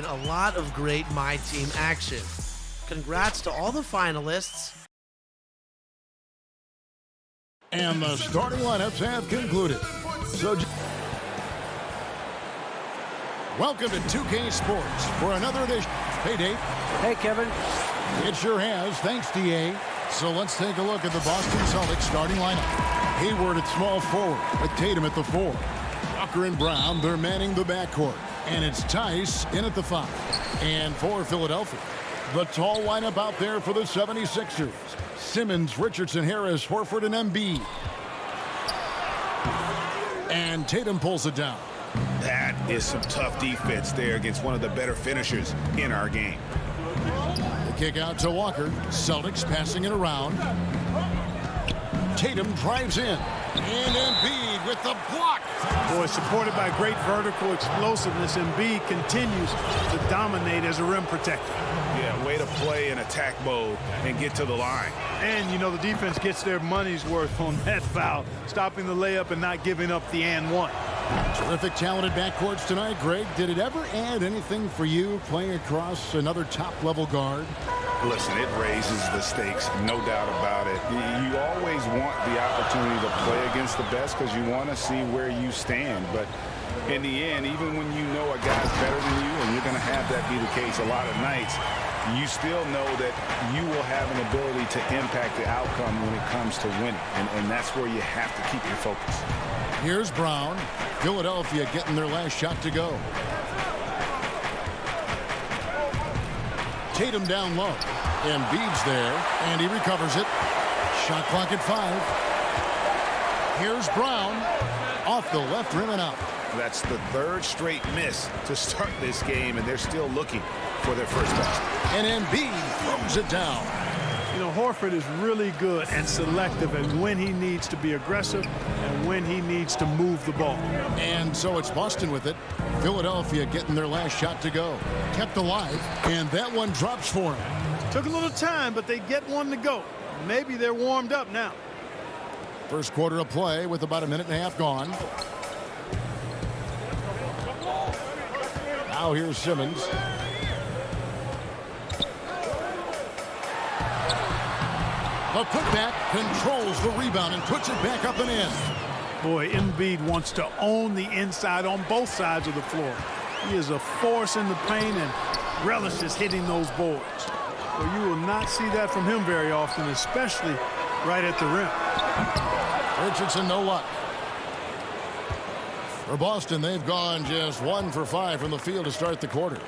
A lot of great My Team action. Congrats to all the finalists. And the starting lineups have concluded. So, welcome to 2K Sports for another edition. Hey, Dave. Hey, Kevin. It sure has. Thanks, DA. So let's take a look at the Boston Celtics starting lineup. Hayward at small forward with Tatum at the 4. Walker and Brown, they're manning the backcourt. And it's Tice in at the 5. And for Philadelphia, the tall lineup out there for the 76ers. Simmons, Richardson, Harris, Horford, and Embiid. And Tatum pulls it down. That is some tough defense there against one of the better finishers in our game. The kick out to Walker. Celtics passing it around. Tatum drives in. And Embiid with the block. Boy, supported by great vertical explosiveness, Embiid continues to dominate as a rim protector. Yeah, way to play in attack mode and get to the line. And, you know, the defense gets their money's worth on that foul, stopping the layup and not giving up the and one. Terrific, talented backcourts tonight, Greg. Did it ever add anything for you playing across another top-level guard? Listen, it raises the stakes, no doubt about it. You always want the opportunity to play against the best because you want to see where you stand. But in the end, even when you know a guy's better than you, and you're going to have that be the case a lot of nights, you still know that you will have an ability to impact the outcome when it comes to winning. And that's where you have to keep your focus. Here's Brown. Philadelphia getting their last shot to go. Tatum down low. Embiid's there, and he recovers it. Shot clock at 5. Here's Brown. Off the left rim and out. That's the third straight miss to start this game, and they're still looking for their first basket. And Embiid throws it down. You know, Horford is really good and selective at when he needs to be aggressive and when he needs to move the ball. And so it's Boston with it. Philadelphia getting their last shot to go. Kept alive, and that one drops for him. Took a little time, but they get one to go. Maybe they're warmed up now. First quarter of play with about a minute and a half gone. Now here's Simmons. The putback controls the rebound and puts it back up and in. Boy, Embiid wants to own the inside on both sides of the floor. He is a force in the paint and relishes hitting those boards. Well, you will not see that from him very often, especially right at the rim. Richardson, no luck. For Boston, they've gone just 1 for 5 from the field to start the quarter.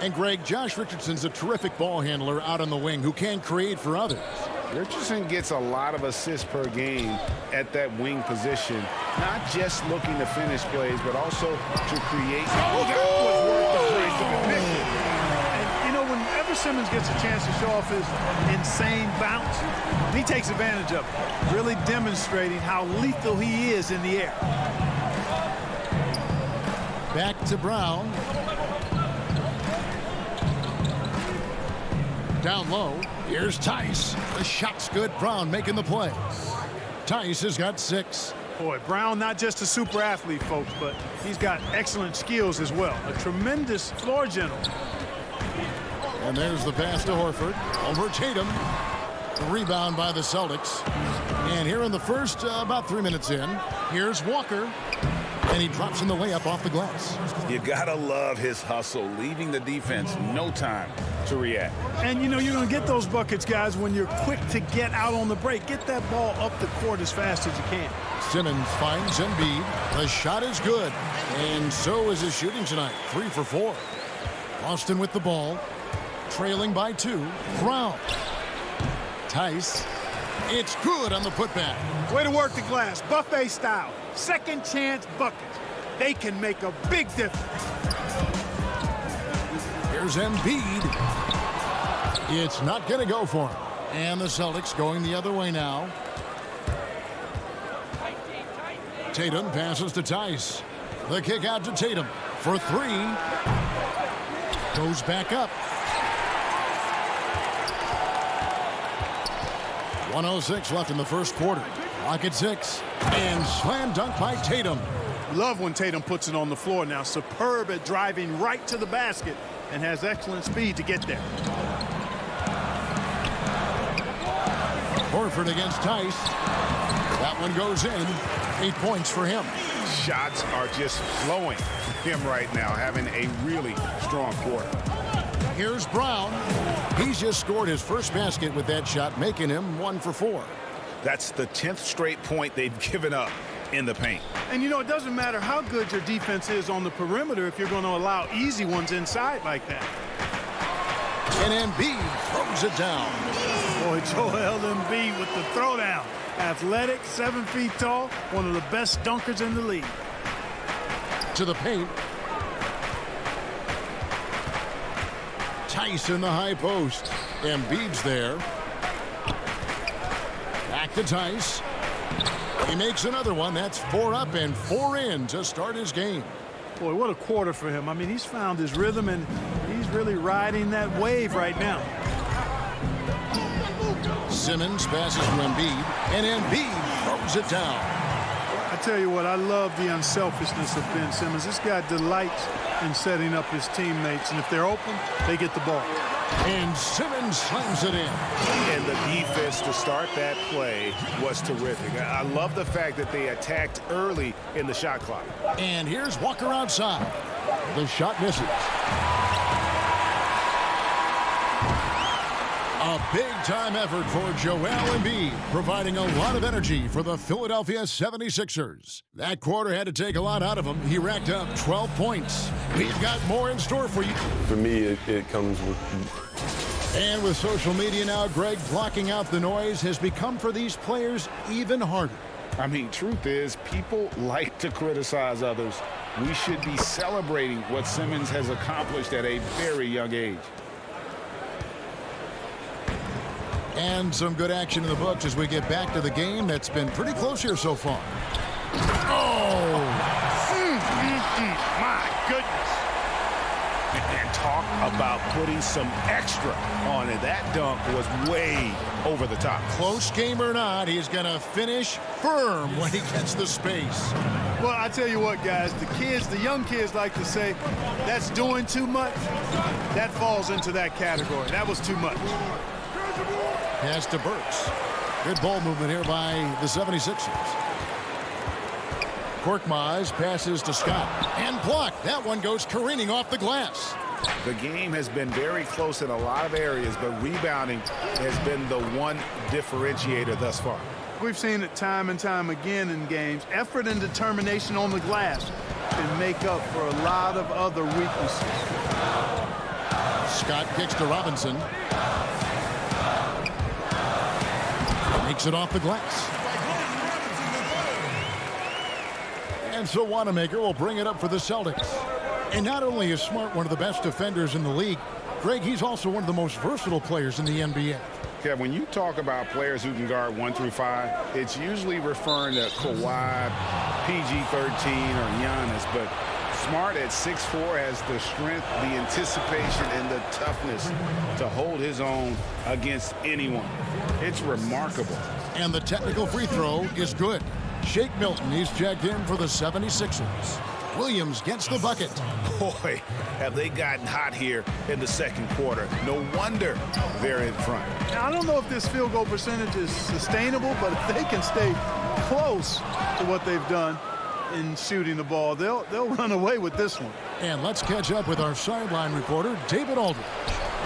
And Greg, Josh Richardson's a terrific ball handler out on the wing who can create for others. Richardson gets a lot of assists per game at that wing position, not just looking to finish plays, but also to create. Oh, that was worth the price of admission. And, you know, whenever Simmons gets a chance to show off his insane bounce, he takes advantage of it, really demonstrating how lethal he is in the air. Back to Brown. Down low. Here's Tice. The shot's good. Brown making the play. Tice has got 6. Boy, Brown not just a super athlete, folks, but he's got excellent skills as well. A tremendous floor general. And there's the pass to Horford. Over Tatum. The rebound by the Celtics. And here in the first, about 3 minutes in, here's Walker. And he drops in the layup off the glass. You gotta love his hustle, leaving the defense no time to react. And, you know, you're going to get those buckets, guys, when you're quick to get out on the break. Get that ball up the court as fast as you can. Simmons finds Embiid. The shot is good. And so is his shooting tonight. 3 for 4. Boston with the ball. Trailing by 2. Brown. Tice. It's good on the putback. Way to work the glass. Buffet style. Second chance buckets. They can make a big difference. Here's Embiid. It's not going to go for him. And the Celtics going the other way now. Tatum passes to Tice. The kick out to Tatum for 3. Goes back up. 1:06 left in the first quarter. Clock at 6. And slam dunk by Tatum. Love when Tatum puts it on the floor now. Superb at driving right to the basket and has excellent speed to get there. Horford against Tice. That one goes in. 8 points for him. Shots are just flowing for him right now, having a really strong quarter. Here's Brown. He's just scored his first basket with that shot, making him 1 for 4. That's the 10th straight point they've given up in the paint. And, you know, it doesn't matter how good your defense is on the perimeter if you're going to allow easy ones inside like that. And Embiid throws it down. Boy, Joel Embiid with the throwdown. Athletic, 7 feet tall, one of the best dunkers in the league. To the paint. Tice in the high post. Embiid's there. Back to Tice. He makes another one. That's 4 up and 4 in to start his game. Boy, what a quarter for him. I mean, he's found his rhythm, and he's really riding that wave right now. Simmons passes to Embiid, and Embiid throws it down. I tell you what, I love the unselfishness of Ben Simmons. This guy delights in setting up his teammates, and if they're open, they get the ball. And Simmons slams it in. And the defense to start that play was terrific. I love the fact that they attacked early in the shot clock. And here's Walker outside. The shot misses. A big-time effort for Joel Embiid, providing a lot of energy for the Philadelphia 76ers. That quarter had to take a lot out of him. He racked up 12 points. We've got more in store for you. For me, it comes with... And with social media now, Greg, blocking out the noise has become for these players even harder. I mean, truth is, people like to criticize others. We should be celebrating what Simmons has accomplished at a very young age. And some good action in the books as we get back to the game that's been pretty close here so far. Oh! My goodness. And talk about putting some extra on it. That dunk was way over the top. Close game or not, he's going to finish firm when he gets the space. Well, I tell you what, guys, the young kids like to say, that's doing too much. That falls into that category. That was too much. Pass to Burks. Good ball movement here by the 76ers. Korkmaz passes to Scott. And blocked. That one goes careening off the glass. The game has been very close in a lot of areas, but rebounding has been the one differentiator thus far. We've seen it time and time again in games. Effort and determination on the glass can make up for a lot of other weaknesses. Scott kicks to Robinson. Makes it off the glass. And so Wanamaker will bring it up for the Celtics. And not only is Smart one of the best defenders in the league, Greg, he's also one of the most versatile players in the NBA. Kev, when you talk about players who can guard 1 through 5, it's usually referring to Kawhi, PG-13, or Giannis, but Smart at 6'4" has the strength, the anticipation, and the toughness to hold his own against anyone. It's remarkable. And the technical free throw is good. Shake Milton, he's checked in for the 76ers. Williams gets the bucket. Boy, have they gotten hot here in the second quarter. No wonder they're in front. Now, I don't know if this field goal percentage is sustainable, but if they can stay close to what they've done in shooting the ball, they'll run away with this one. And let's catch up with our sideline reporter, David Aldridge.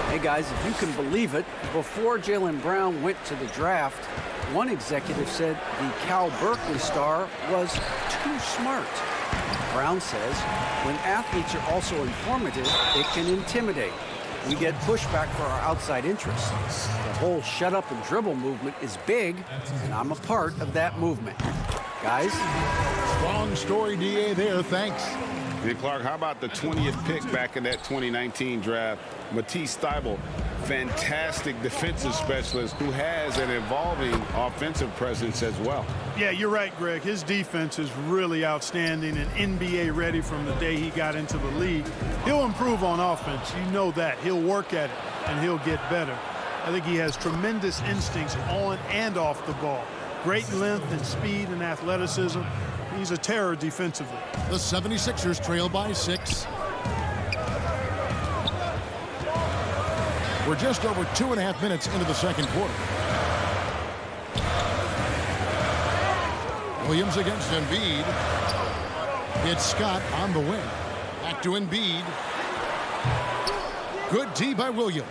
Hey guys, if you can believe it, before Jaylen Brown went to the draft, one executive said the Cal Berkeley star was too smart. Brown says when athletes are also informative, it can intimidate. We get pushback for our outside interests. The whole shut up and dribble movement is big, and I'm a part of that movement. Guys? Strong story, DA, there. Thanks. And Clark, how about the 20th pick back in that 2019 draft? Matisse Thybulle, fantastic defensive specialist who has an evolving offensive presence as well. Yeah, you're right, Greg. His defense is really outstanding and NBA ready from the day he got into the league. He'll improve on offense. You know that. He'll work at it, and he'll get better. I think he has tremendous instincts on and off the ball. Great length and speed and athleticism. He's a terror defensively. The 76ers trail by 6. We're just over 2.5 minutes into the second quarter. Williams against Embiid. It's Scott on the wing. Back to Embiid. Good D by Williams.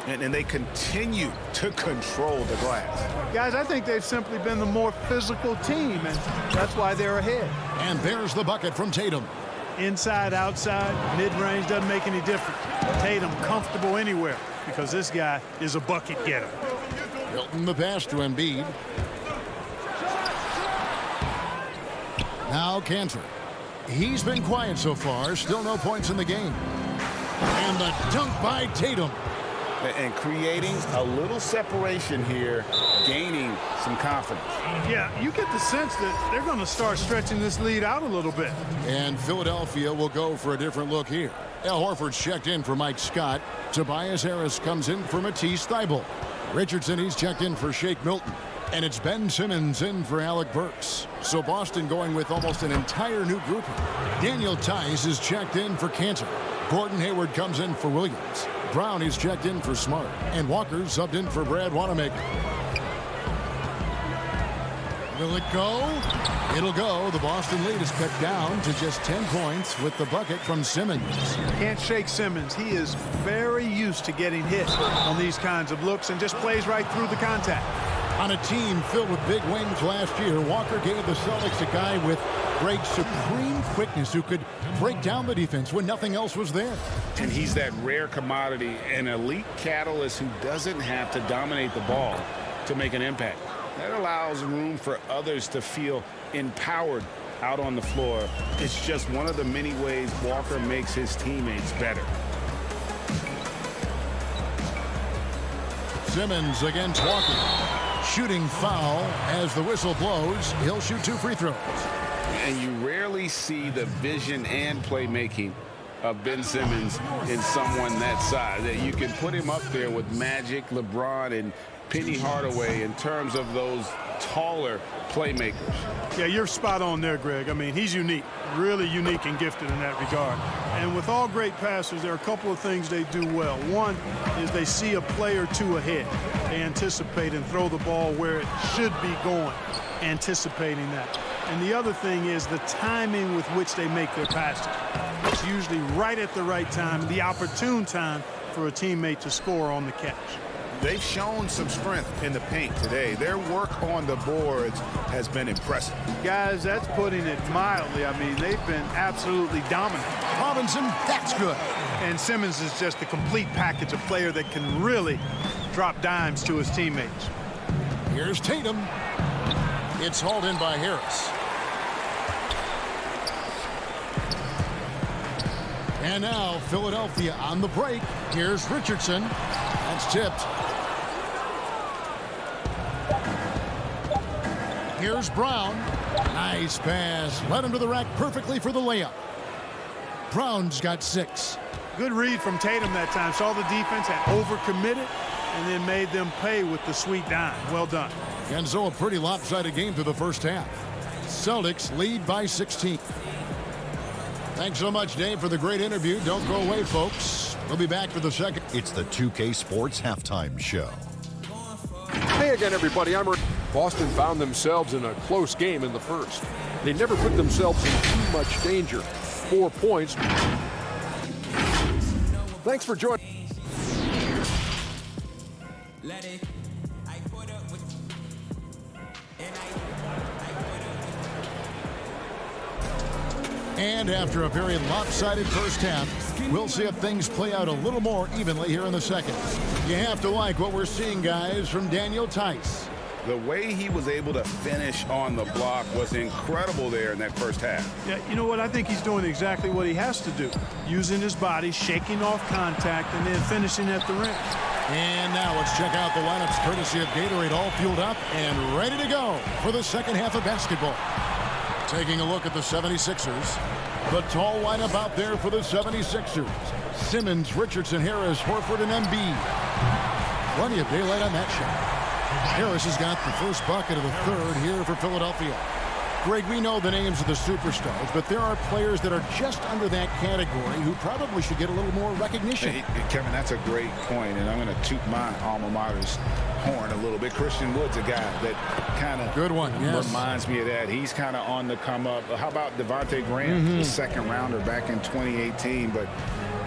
And they continue to control the glass. Guys, I think they've simply been the more physical team, and that's why they're ahead. And there's the bucket from Tatum. Inside, outside, mid-range doesn't make any difference. Tatum comfortable anywhere because this guy is a bucket getter. Hilton the pass to Embiid. Now Cantor. He's been quiet so far. Still no points in the game. And the dunk by Tatum. And creating a little separation here, gaining some confidence. Yeah, you get the sense that they're going to start stretching this lead out a little bit. And Philadelphia will go for a different look here. Al Horford's checked in for Mike Scott. Tobias Harris comes in for Matisse Thybulle. Richardson, he's checked in for Shake Milton. And it's Ben Simmons in for Alec Burks. So Boston going with almost an entire new grouping. Daniel Tice is checked in for Cantor. Gordon Hayward comes in for Williams. Brown is checked in for Smart. And Walker subbed in for Brad Wanamaker. Will it go? It'll go. The Boston lead is cut down to just 10 points with the bucket from Simmons. Can't shake Simmons. He is very used to getting hit on these kinds of looks and just plays right through the contact. On a team filled with big wings last year, Walker gave the Celtics a guy with great supreme quickness who could break down the defense when nothing else was there. And he's that rare commodity, an elite catalyst who doesn't have to dominate the ball to make an impact. That allows room for others to feel empowered out on the floor. It's just one of the many ways Walker makes his teammates better. Simmons against Walker. Shooting foul as the whistle blows. He'll shoot 2 free throws. And you rarely see the vision and playmaking of Ben Simmons in someone that size. That you can put him up there with Magic, LeBron, and Penny Hardaway in terms of those taller playmakers. Yeah, you're spot on there, Greg. I mean, he's unique, really unique and gifted in that regard. And with all great passers, there are a couple of things they do well. One is they see a play or two ahead. They anticipate and throw the ball where it should be going, anticipating that. And the other thing is the timing with which they make their passes. It's usually right at the right time, the opportune time for a teammate to score on the catch. They've shown some strength in the paint today. Their work on the boards has been impressive. Guys, that's putting it mildly. I mean, they've been absolutely dominant. Robinson, that's good. And Simmons is just a complete package, a player that can really drop dimes to his teammates. Here's Tatum. It's hauled in by Harris. And now Philadelphia on the break. Here's Richardson. That's tipped. Here's Brown. Nice pass. Led him to the rack perfectly for the layup. Brown's got 6. Good read from Tatum that time. Saw the defense, had overcommitted, and then made them pay with the sweet dime. Well done. And so a pretty lopsided game through the first half. Celtics lead by 16. Thanks so much, Dave, for the great interview. Don't go away, folks. We'll be back for the second. It's the 2K Sports Halftime Show. Hey again, everybody. Boston found themselves in a close game in the first. They never put themselves in too much danger. 4 points. Thanks for joining. And after a very lopsided first half, we'll see if things play out a little more evenly here in the second. You have to like what we're seeing, guys, from Daniel Tice. The way he was able to finish on the block was incredible there in that first half. Yeah, you know what? I think he's doing exactly what he has to do. Using his body, shaking off contact, and then finishing at the rim. And now let's check out the lineups courtesy of Gatorade, all fueled up and ready to go for the second half of basketball. Taking a look at the 76ers. The tall lineup out there for the 76ers. Simmons, Richardson, Harris, Horford, and Embiid. Plenty of daylight on that shot. Harris has got the first bucket of the third here for Philadelphia. Greg, we know the names of the superstars, but there are players that are just under that category who probably should get a little more recognition. Hey, Kevin, that's a great point, and I'm going to toot my alma mater's horn a little bit. Christian Wood's a guy that kind of good one, yes, reminds me of that. He's kind of on the come up. How about Devontae Graham, the second rounder back in 2018, but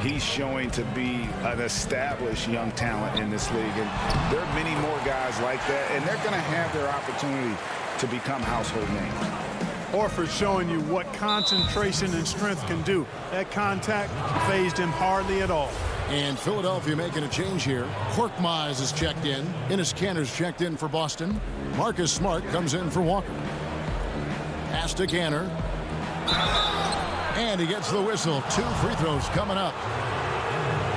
he's showing to be an established young talent in this league, and there are many more guys like that, and they're going to have their opportunity to become household names. Horford showing you what concentration and strength can do. That contact phased him hardly at all. And Philadelphia making a change here. Korkmaz is checked in. Enes Kanter's checked in for Boston. Marcus Smart comes in for Walker. Pass to Kanter. And he gets the whistle. 2 free throws coming up.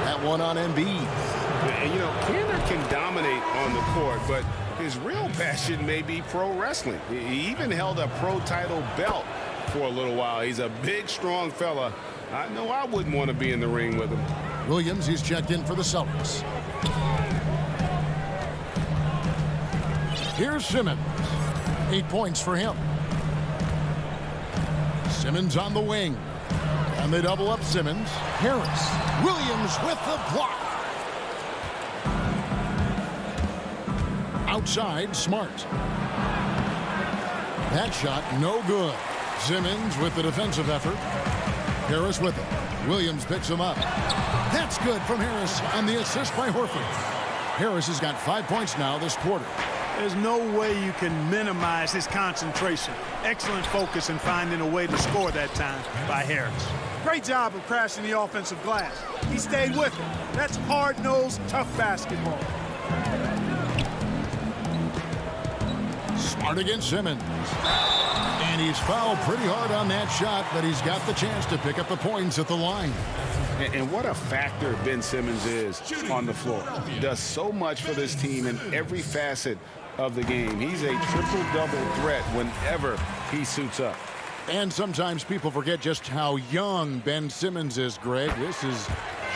That one on Embiid. And, you know, Kanter can dominate on the court, but his real passion may be pro wrestling. He even held a pro title belt for a little while. He's a big, strong fella. I know I wouldn't want to be in the ring with him. Williams, he's checked in for the Celtics. Here's Simmons. 8 points for him. Simmons on the wing. And they double up Simmons. Harris. Williams with the block. Outside, Smart. That shot, no good. Simmons with the defensive effort. Harris with it. Williams picks him up. That's good from Harris on the assist by Horford. Harris has got 5 points now this quarter. There's no way you can minimize his concentration. Excellent focus in finding a way to score that time by Harris. Great job of crashing the offensive glass. He stayed with it. That's hard-nosed, tough basketball. Smart against Simmons. And he's fouled pretty hard on that shot, but he's got the chance to pick up the points at the line. And what a factor Ben Simmons is on the floor. He does so much for this team in every facet of the game. He's a triple-double threat whenever he suits up. And sometimes people forget just how young Ben Simmons is, Greg. This is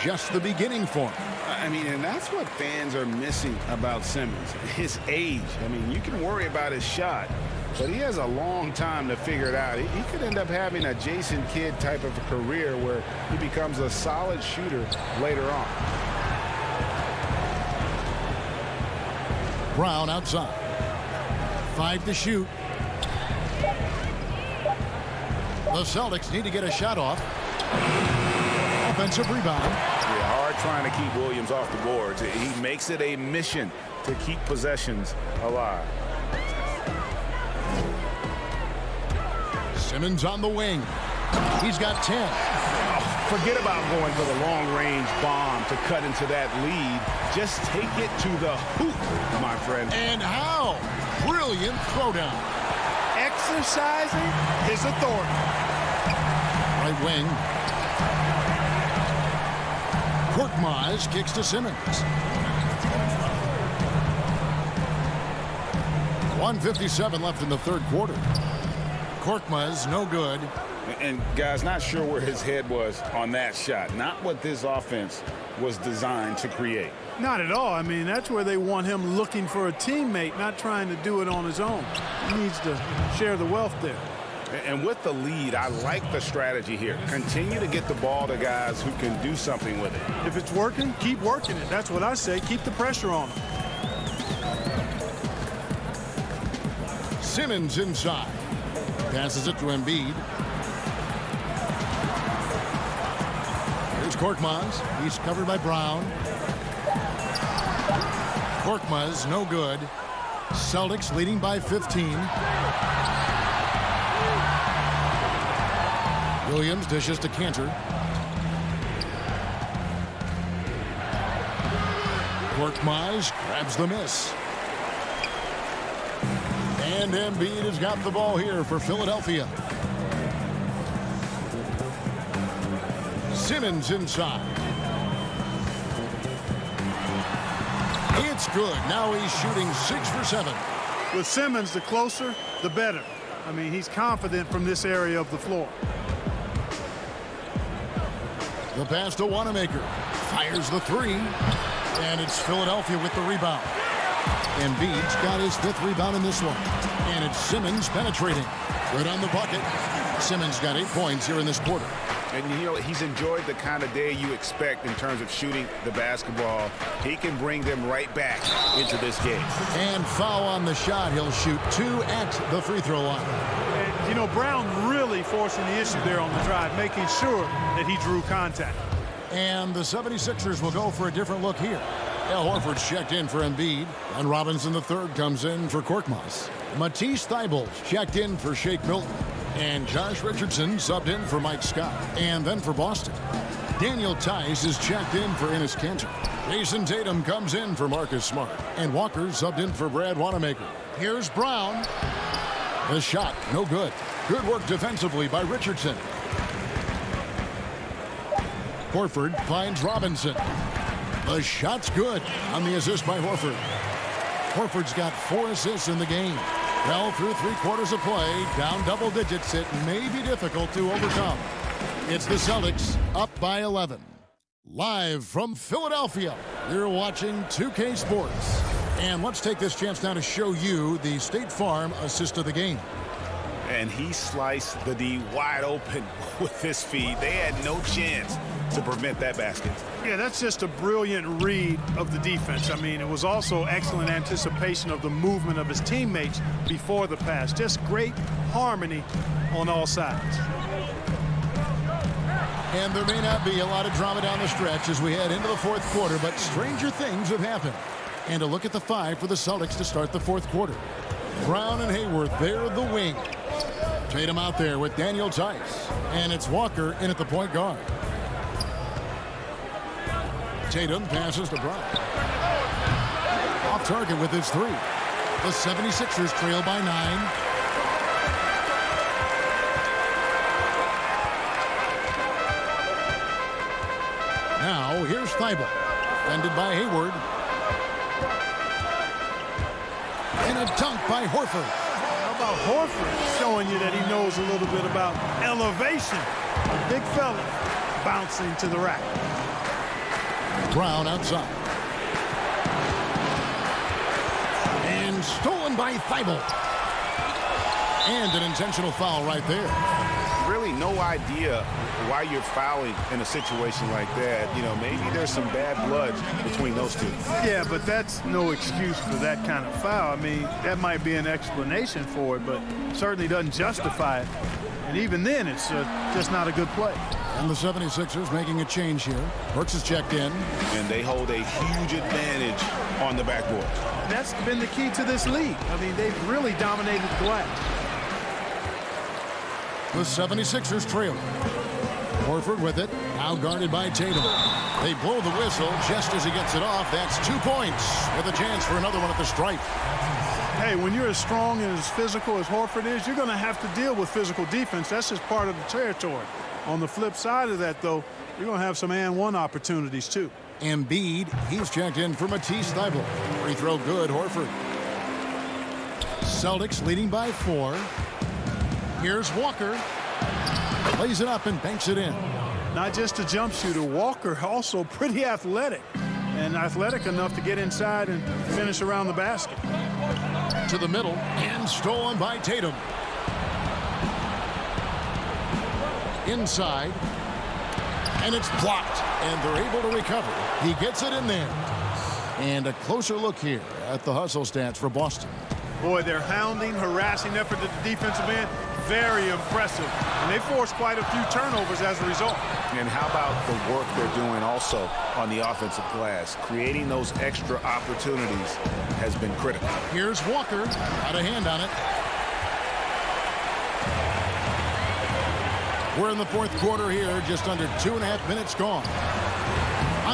just the beginning for him. I mean, and that's what fans are missing about Simmons, his age. I mean, you can worry about his shot, but he has a long time to figure it out. He could end up having a Jason Kidd type of a career where he becomes a solid shooter later on. Brown outside. 5 to shoot. The Celtics need to get a shot off. Offensive rebound. Yeah, hard trying to keep Williams off the boards. He makes it a mission to keep possessions alive. Simmons on the wing. He's got 10. Forget about going for the long-range bomb to cut into that lead. Just take it to the hoop, my friend. And how? Brilliant throwdown. Exercising his authority. Right wing. Korkmaz kicks to Simmons. 1:57 left in the third quarter. Korkmaz, no good. And guys, not sure where his head was on that shot. Not what this offense was designed to create. Not at all. I mean, that's where they want him looking for a teammate, not trying to do it on his own. He needs to share the wealth there. And with the lead, I like the strategy here. Continue to get the ball to guys who can do something with it. If it's working, keep working it. That's what I say. Keep the pressure on him. Simmons inside. Passes it to Embiid. Here's Korkmaz. He's covered by Brown. Korkmaz, no good. Celtics leading by 15. Williams dishes to Kanter. Korkmaz grabs the miss. And Embiid has got the ball here for Philadelphia. Simmons inside. It's good. Now he's shooting 6 for 7. With Simmons, the closer, the better. I mean, he's confident from this area of the floor. The pass to Wanamaker. Fires the 3. And it's Philadelphia with the rebound. Embiid's got his 5th rebound in this one. And it's Simmons penetrating. Good on the bucket. Simmons got 8 points here in this quarter. And, you know, he's enjoyed the kind of day you expect in terms of shooting the basketball. He can bring them right back into this game. And foul on the shot. He'll shoot 2 at the free throw line. And, you know, Brown really forcing the issue there on the drive, making sure that he drew contact. And the 76ers will go for a different look here. Al Horford's checked in for Embiid. And Robinson III comes in for Korkmaz. Matisse Thybulle's checked in for Shake Milton. And Josh Richardson subbed in for Mike Scott. And then for Boston, Daniel Tice is checked in for Enes Kanter. Jason Tatum comes in for Marcus Smart. And Walker subbed in for Brad Wanamaker. Here's Brown. The shot, no good. Good work defensively by Richardson. Horford finds Robinson. The shot's good on the assist by Horford. Horford's got 4 assists in the game. Well, through 3 quarters of play, down double digits, it may be difficult to overcome. It's the Celtics up by 11. Live from Philadelphia, you're watching 2K Sports. And let's take this chance now to show you the State Farm assist of the game. And he sliced the D wide open with his feed. They had no chance to prevent that basket. Yeah, that's just a brilliant read of the defense. I mean, it was also excellent anticipation of the movement of his teammates before the pass. Just great harmony on all sides. And there may not be a lot of drama down the stretch as we head into the 4th quarter, but stranger things have happened. And a look at the 5 for the Celtics to start the 4th quarter. Brown and Hayward, they're the wing. Tatum out there with Daniel Tice. And it's Walker in at the point guard. Tatum passes to Brown. Off target with his 3. The 76ers trail by 9. Now here's Thibault. Defended by Hayward. And a dunk by Horford. How about Horford showing you that he knows a little bit about elevation? A big fella bouncing to the rack. Brown outside. And stolen by Thibault. And an intentional foul right there. Really no idea why you're fouling in a situation like that. You know, maybe there's some bad blood between those two. Yeah, but that's no excuse for that kind of foul. I mean, that might be an explanation for it, but certainly doesn't justify it. And even then, it's just not a good play. And the 76ers making a change here. Burks is checked in. And they hold a huge advantage on the backboard. That's been the key to this league. I mean, they've really dominated the glass. The 76ers trail. Horford with it. Now guarded by Tatum. They blow the whistle just as he gets it off. That's 2 points with a chance for another one at the stripe. Hey, when you're as strong and as physical as Horford is, you're going to have to deal with physical defense. That's just part of the territory. On the flip side of that, though, you're going to have some and one opportunities, too. Embiid, he's checked in for Matisse Thybulle. Free throw good, Horford. Celtics leading by 4. Here's Walker. Lays it up and banks it in. Not just a jump shooter. Walker also pretty athletic. And athletic enough to get inside and finish around the basket. To the middle and stolen by Tatum. Inside. And it's blocked. And they're able to recover. He gets it in there. And a closer look here at the hustle stats for Boston. Boy, their hounding, harassing effort at the defensive end, very impressive. And they forced quite a few turnovers as a result. And how about the work they're doing also on the offensive glass? Creating those extra opportunities has been critical. Here's Walker. Got a hand on it. We're in the 4th quarter here. Just under 2.5 minutes gone.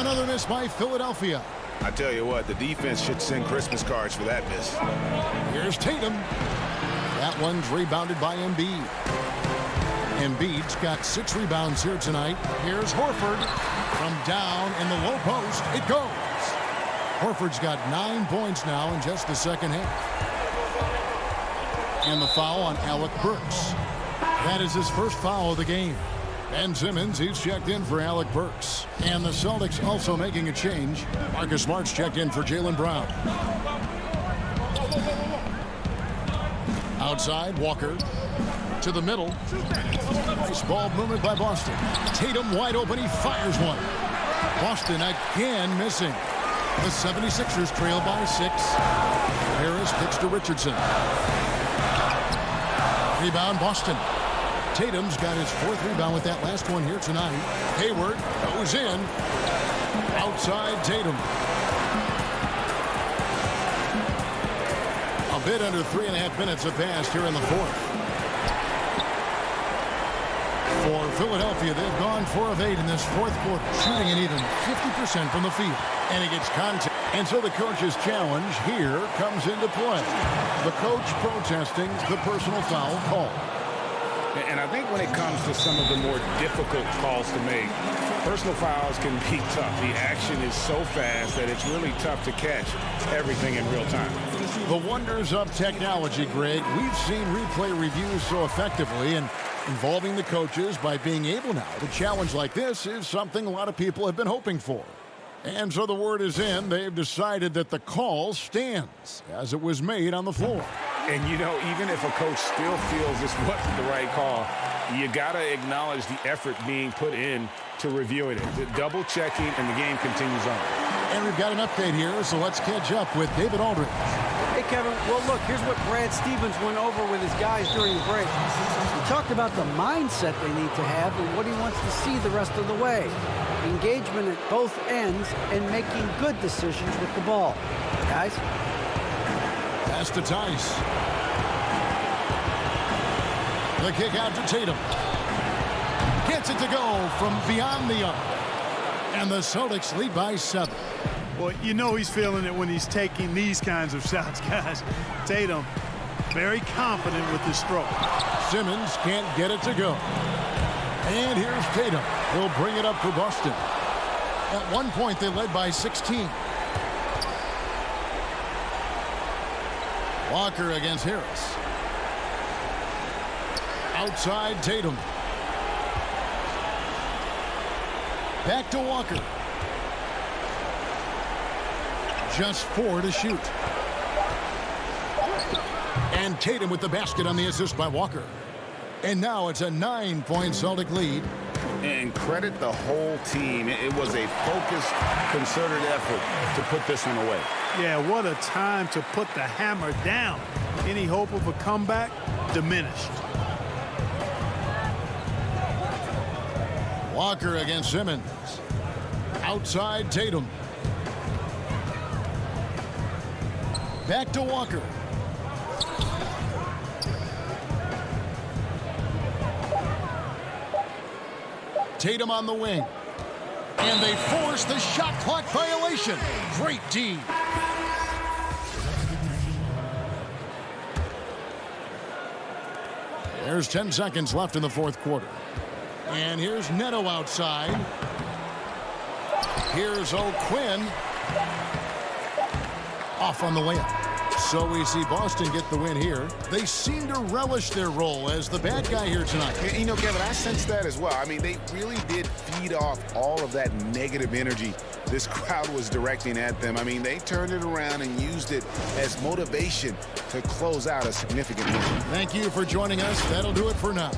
Another miss by Philadelphia. I tell you what, the defense should send Christmas cards for that miss. Here's Tatum. That one's rebounded by Embiid. Embiid's got 6 rebounds here tonight. Here's Horford. From down in the low post, it goes. Horford's got 9 points now in just the second half. And the foul on Alec Burks. That is his first foul of the game. Ben Simmons, he's checked in for Alec Burks. And the Celtics also making a change. Marcus Smart's checked in for Jaylen Brown. Outside, Walker to the middle. Nice ball movement by Boston. Tatum wide open. He fires one. Boston again missing. The 76ers trail by 6. Harris kicks to Richardson. Rebound, Boston. Tatum's got his 4th rebound with that last one here tonight. Hayward goes in. Outside, Tatum. A bit under 3.5 minutes have passed here in the 4th. For Philadelphia, they've gone 4 of 8 in this 4th quarter, shooting an even 50% from the field. And he gets contact. And so the coach's challenge here comes into play. The coach protesting the personal foul call. And I think when it comes to some of the more difficult calls to make, personal fouls can be tough. The action is so fast that it's really tough to catch everything in real time. The wonders of technology, Greg. We've seen replay reviews so effectively, and involving the coaches by being able now to challenge like this is something a lot of people have been hoping for. And so the word is in. They've decided that the call stands as it was made on the floor. And, you know, even if a coach still feels this wasn't the right call, you got to acknowledge the effort being put in to reviewing it. The double checking, and the game continues on. And we've got an update here, so let's catch up with David Aldridge. Hey, Kevin. Well, look, here's what Brad Stevens went over with his guys during the break. He talked about the mindset they need to have and what he wants to see the rest of the way. Engagement at both ends and making good decisions with the ball. Guys? Pass to Tice. The kick out to Tatum. Gets it to go from beyond the arc. And the Celtics lead by 7. Well, you know he's feeling it when he's taking these kinds of shots, guys. Tatum, very confident with his stroke. Simmons can't get it to go. And here's Tatum. He'll bring it up for Boston. At one point, they led by 16. Walker against Harris. Outside, Tatum. Back to Walker. Just 4 to shoot. And Tatum with the basket on the assist by Walker. And now it's a 9-point Celtic lead. And credit the whole team. It was a focused, concerted effort to put this one away. Yeah, what a time to put the hammer down. Any hope of a comeback diminished. Walker against Simmons. Outside, Tatum. Back to Walker. Tatum on the wing. And they force the shot clock violation. Great D. There's 10 seconds left in the 4th quarter. And here's Neto outside. Here's O'Quinn. Off on the layup. So we see Boston get the win here. They seem to relish their role as the bad guy here tonight. You know, Kevin, I sense that as well. I mean, they really did feed off all of that negative energy this crowd was directing at them. I mean, they turned it around and used it as motivation to close out a significant win. Thank you for joining us. That'll do it for now.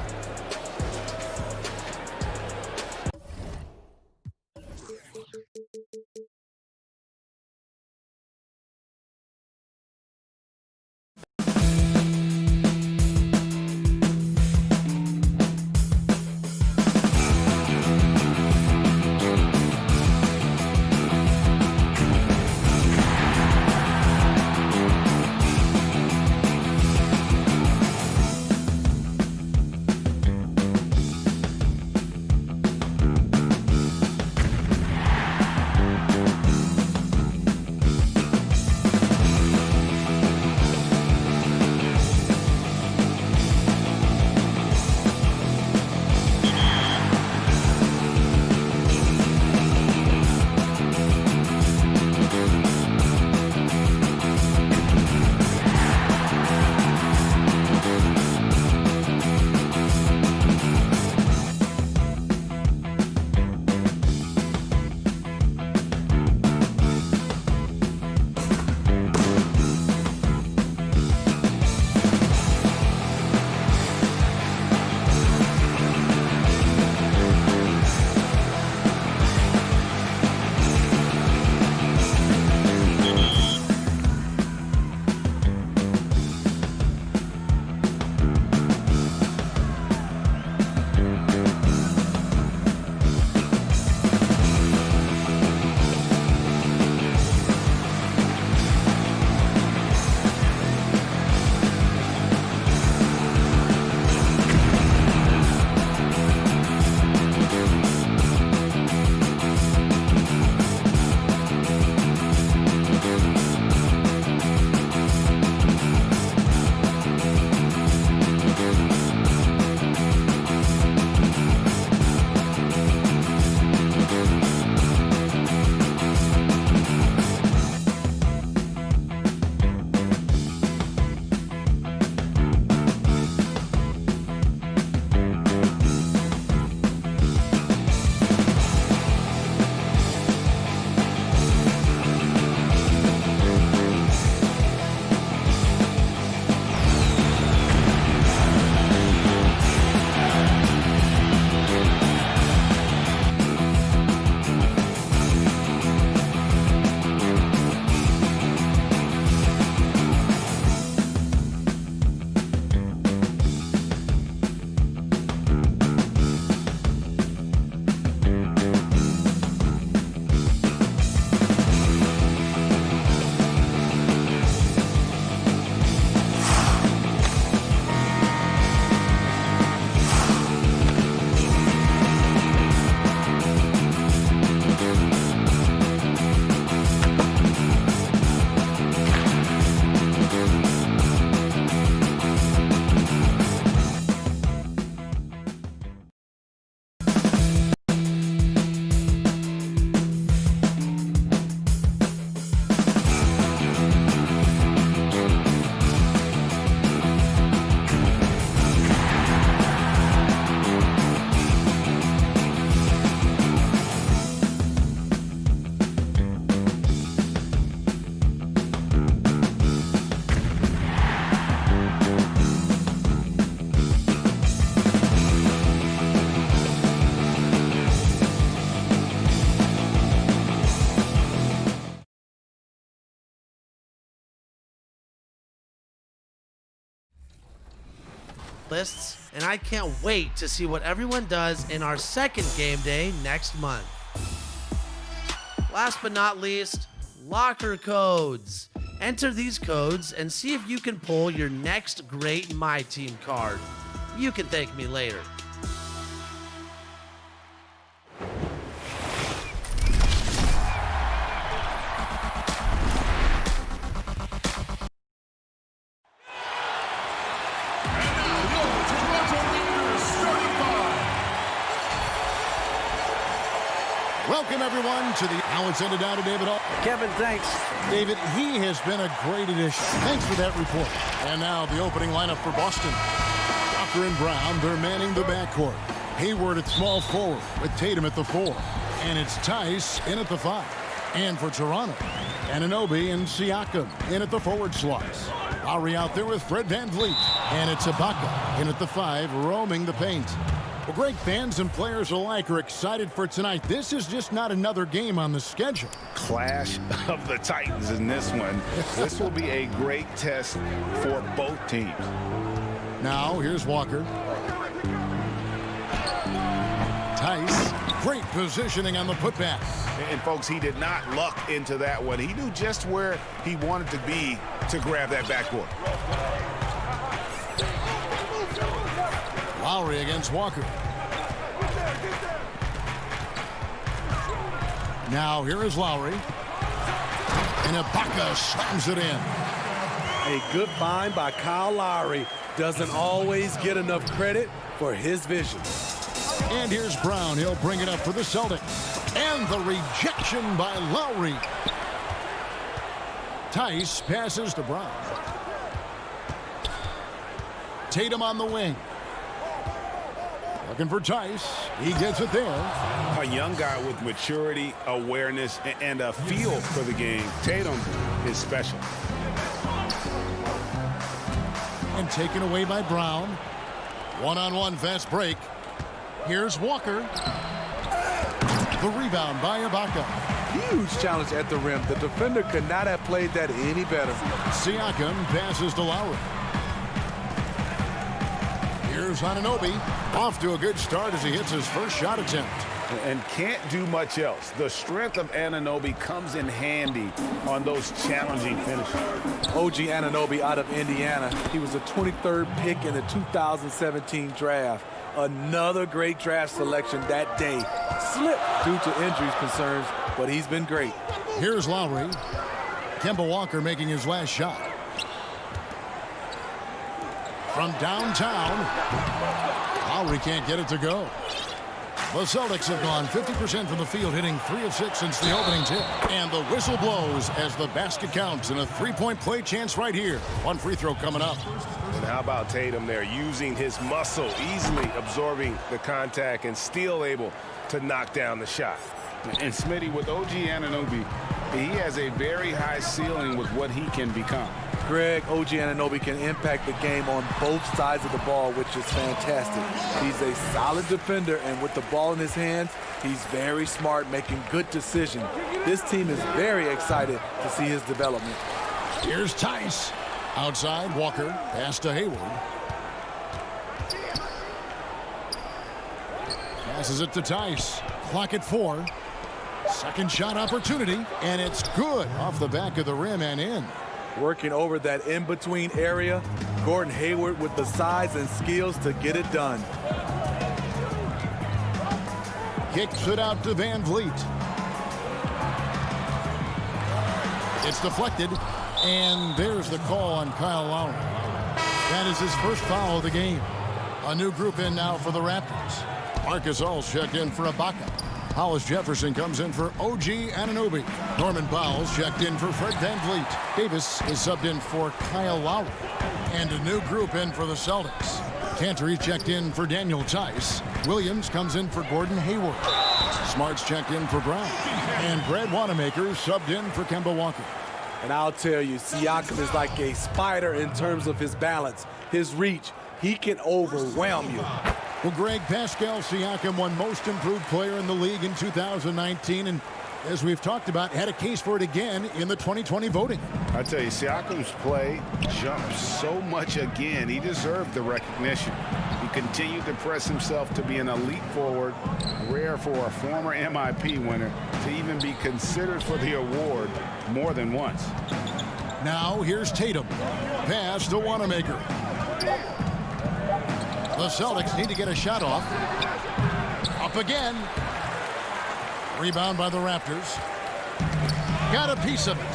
lists, and I can't wait to see what everyone does in our second game day next month. Last but not least, locker codes. Enter these codes and see if you can pull your next great My Team card. You can thank me later. Welcome, everyone, to the How It's Ended Down to David Hall. Kevin, thanks. David, he has been a great addition. Thanks for that report. And now the opening lineup for Boston. Walker and Brown, they're manning the backcourt. Hayward at small forward with Tatum at the 4. And it's Tice in at the 5. And for Toronto, Anunoby and Siakam in at the forward slots. Lowry out there with Fred VanVleet. And it's Ibaka in at the 5, roaming the paint. Well, great fans and players alike are excited for tonight. This is just not another game on the schedule. Clash of the Titans in this one. This will be a great test for both teams. Now, here's Walker. Tice, great positioning on the putback. And folks, he did not luck into that one. He knew just where he wanted to be to grab that backboard. Lowry against Walker. Now here is Lowry. And Ibaka slams it in. A good find by Kyle Lowry. Doesn't always get enough credit for his vision. And here's Brown. He'll bring it up for the Celtics. And the rejection by Lowry. Tice passes to Brown. Tatum on the wing. Looking for Tice. He gets it there. A young guy with maturity, awareness, and a feel for the game. Tatum is special. And taken away by Brown. One-on-one fast break. Here's Walker. The rebound by Ibaka. Huge challenge at the rim. The defender could not have played that any better. Siakam passes to Lowry. Here's Anunoby. Off to a good start as he hits his first shot attempt. And can't do much else. The strength of Anunoby comes in handy on those challenging finishes. OG Anunoby out of Indiana. He was the 23rd pick in the 2017 draft. Another great draft selection that day. Slipped due to injuries concerns, but he's been great. Here's Lowry. Kemba Walker making his last shot. From downtown, Lowry can't get it to go. The Celtics have gone 50% from the field, hitting 3 of 6 since the opening tip. And the whistle blows as the basket counts, and a three-point play chance right here. One free throw coming up. And how about Tatum there, using his muscle, easily absorbing the contact and still able to knock down the shot. And Smitty, with OG Anunoby, he has a very high ceiling with what he can become. Greg, OG Anunoby can impact the game on both sides of the ball, which is fantastic. He's a solid defender, and with the ball in his hands, he's very smart, making good decisions. This team is very excited to see his development. Here's Tice. Outside, Walker. Pass to Hayward. Passes it to Tice. Clock at 4. Second shot opportunity, and it's good off the back of the rim and in. Working over that in-between area, Gordon Hayward with the size and skills to get it done. Kicks it out to VanVleet. It's deflected, and there's the call on Kyle Lowry. That is his first foul of the game. A new group in now for the Raptors. Marcus All's checked in for Ibaka. Hollis Jefferson comes in for OG Anunoby. Norman Powell's checked in for Fred VanVleet. Davis is subbed in for Kyle Lowry. And a new group in for the Celtics. Cantor checked in for Daniel Tice. Williams comes in for Gordon Hayward. Smart's checked in for Brown. And Brad Wanamaker subbed in for Kemba Walker. And I'll tell you, Siakam is like a spider in terms of his balance, his reach. He can overwhelm you. Well, Greg, Pascal Siakam won Most Improved Player in the league in 2019, and as we've talked about, had a case for it again in the 2020 voting. I tell you, Siakam's play jumped so much again. He deserved the recognition. He continued to press himself to be an elite forward. Rare for a former MIP winner to even be considered for the award more than once. Now here's Tatum. Pass to Wanamaker. The Celtics need to get a shot off. Up again. Rebound by the Raptors. Got a piece of it.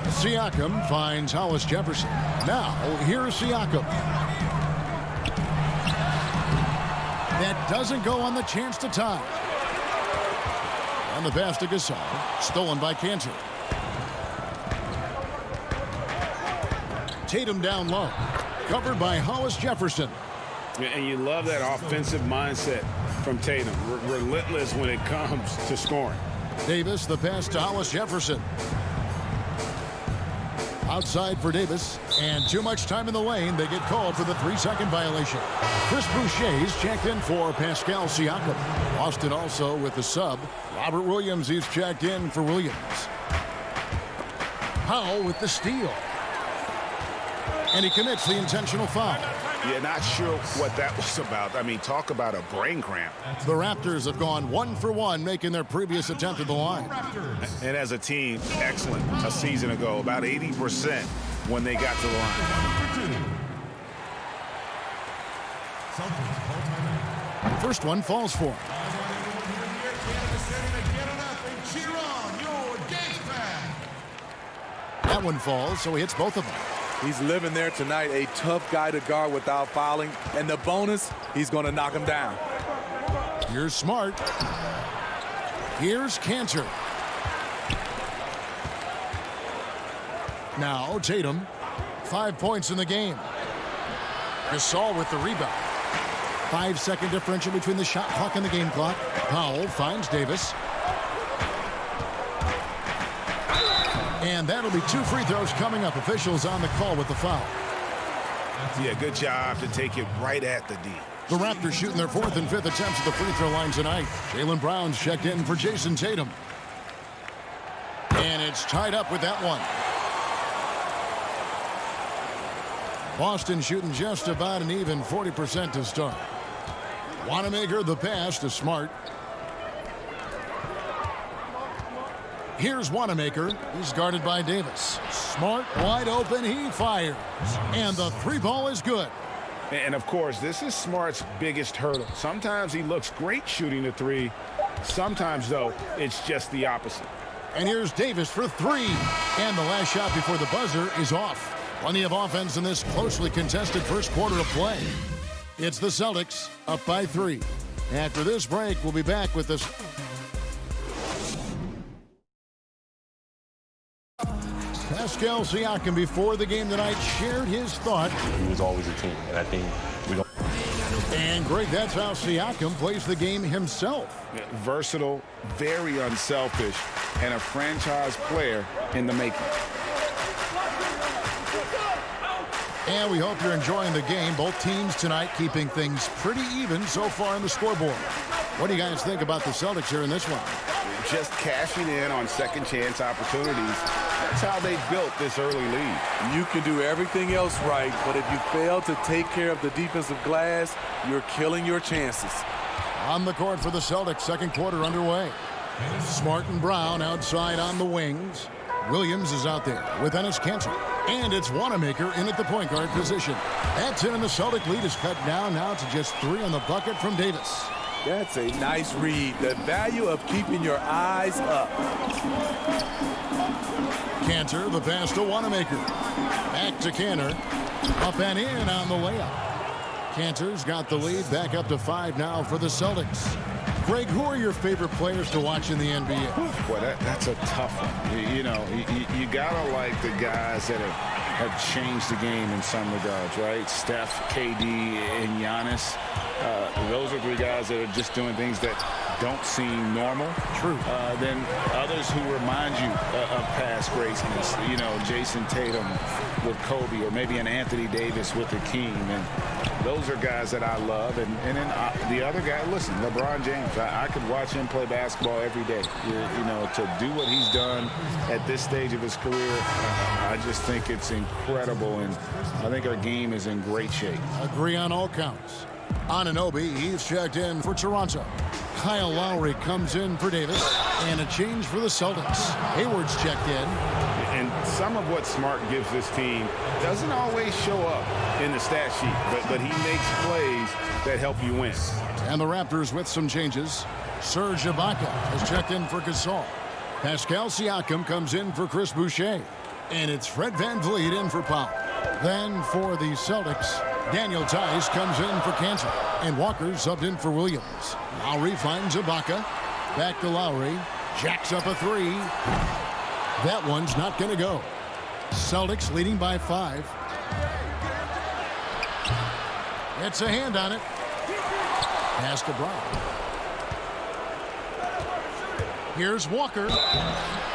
Siakam finds Hollis Jefferson. Now, here's Siakam. That doesn't go on the chance to tie. And the pass to Gasol. Stolen by Cantor. Tatum down low. Covered by Hollis Jefferson. And you love that offensive mindset from Tatum. Relentless when it comes to scoring. Davis, the pass to Hollis Jefferson. Outside for Davis, and too much time in the lane. They get called for the 3-second violation. Chris Boucher's checked in for Pascal Siakam. Boston also with the sub. Robert Williams, he's checked in for Williams. Powell with the steal. And he commits the intentional foul. Yeah, not sure what that was about. I mean, talk about a brain cramp. The Raptors have gone 1 for 1, making their previous attempt at the line. And as a team, excellent a season ago, about 80% when they got to the line. First one falls for him. That one falls, so he hits both of them. He's living there tonight, a tough guy to guard without fouling. And the bonus, he's going to knock him down. Here's Smart. Here's Cantor. Now Tatum. 5 points in the game. Gasol with the rebound. 5-second differential between the shot clock and the game clock. Powell finds Davis. And that'll be 2 free throws coming up. Officials on the call with the foul. Yeah, good job to take it right at the D. The Raptors shooting their 4th and 5th attempts at the free throw line tonight. Jaylen Brown's checked in for Jason Tatum. And it's tied up with that one. Boston shooting just about an even 40% to start. Wanamaker the pass to Smart. Here's Wanamaker. He's guarded by Davis. Smart wide open. He fires. And the 3-ball is good. And of course, this is Smart's biggest hurdle. Sometimes he looks great shooting the 3. Sometimes, though, it's just the opposite. And here's Davis for 3. And the last shot before the buzzer is off. Plenty of offense in this closely contested first quarter of play. It's the Celtics up by 3. After this break, we'll be back with this. Pascal Siakam before the game tonight shared his thought. He was always a team, and I think we don't. And Greg, that's how Siakam plays the game himself. Yeah, versatile, very unselfish, and a franchise player in the making. And we hope you're enjoying the game. Both teams tonight keeping things pretty even so far on the scoreboard. What do you guys think about the Celtics here in this one? Just cashing in on second chance opportunities. That's how they built this early lead. You can do everything else right, but if you fail to take care of the defensive glass, you're killing your chances. On the court for the Celtics, second quarter underway. Smart and Brown outside on the wings. Williams is out there with Enes Kanter. And it's Wanamaker in at the point guard position. That's it, and the Celtic lead is cut down now to just 3 on the bucket from Davis. That's a nice read. The value of keeping your eyes up. Kanter, the pass to Wanamaker. Back to Kanter. Up and in on the layup. Kanter's got the lead back up to 5 now for the Celtics. Greg, who are your favorite players to watch in the NBA? Boy, that's a tough one. You know, you gotta like the guys that have have changed the game in some regards, right? Steph, KD, and Giannis. Those are three guys that are just doing things that don't seem normal. True. Then others who remind you of past greatness. You know, Jason Tatum with Kobe, or maybe an Anthony Davis with Hakeem. And those are guys that I love. And then the other guy, listen, LeBron James. I could watch him play basketball every day. You know, to do what he's done at this stage of his career, I just think it's incredible. And I think our game is in great shape. Agree on all counts. Anunoby, he's checked in for Toronto. Kyle Lowry comes in for Davis. And a change for the Celtics. Hayward's checked in. And some of what Smart gives this team doesn't always show up in the stat sheet, but he makes plays that help you win. And the Raptors with some changes. Serge Ibaka has checked in for Gasol. Pascal Siakam comes in for Chris Boucher. And it's Fred VanVleet in for Powell. Then for the Celtics, Daniel Tice comes in for Kansas. And Walker subbed in for Williams. Lowry finds Ibaka. Back to Lowry. Jacks up a three. That one's not going to go. Celtics leading by 5. It's a hand on it. Pass to Brown. Here's Walker.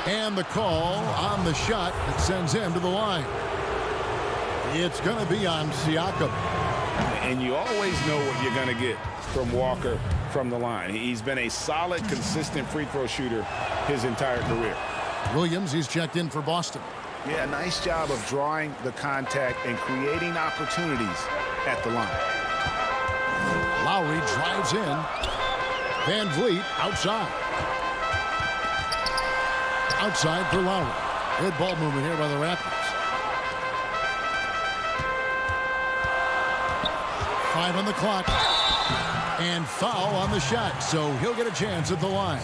And the call on the shot that sends him to the line. It's going to be on Siakam. And you always know what you're going to get from Walker from the line. He's been a solid, consistent free throw shooter his entire career. Williams, he's checked in for Boston. Yeah, nice job of drawing the contact and creating opportunities at the line. Lowry drives in. VanVleet outside. Outside for Lowry. Good ball movement here by the Raptors. 5 on the clock. And foul on the shot, so he'll get a chance at the line.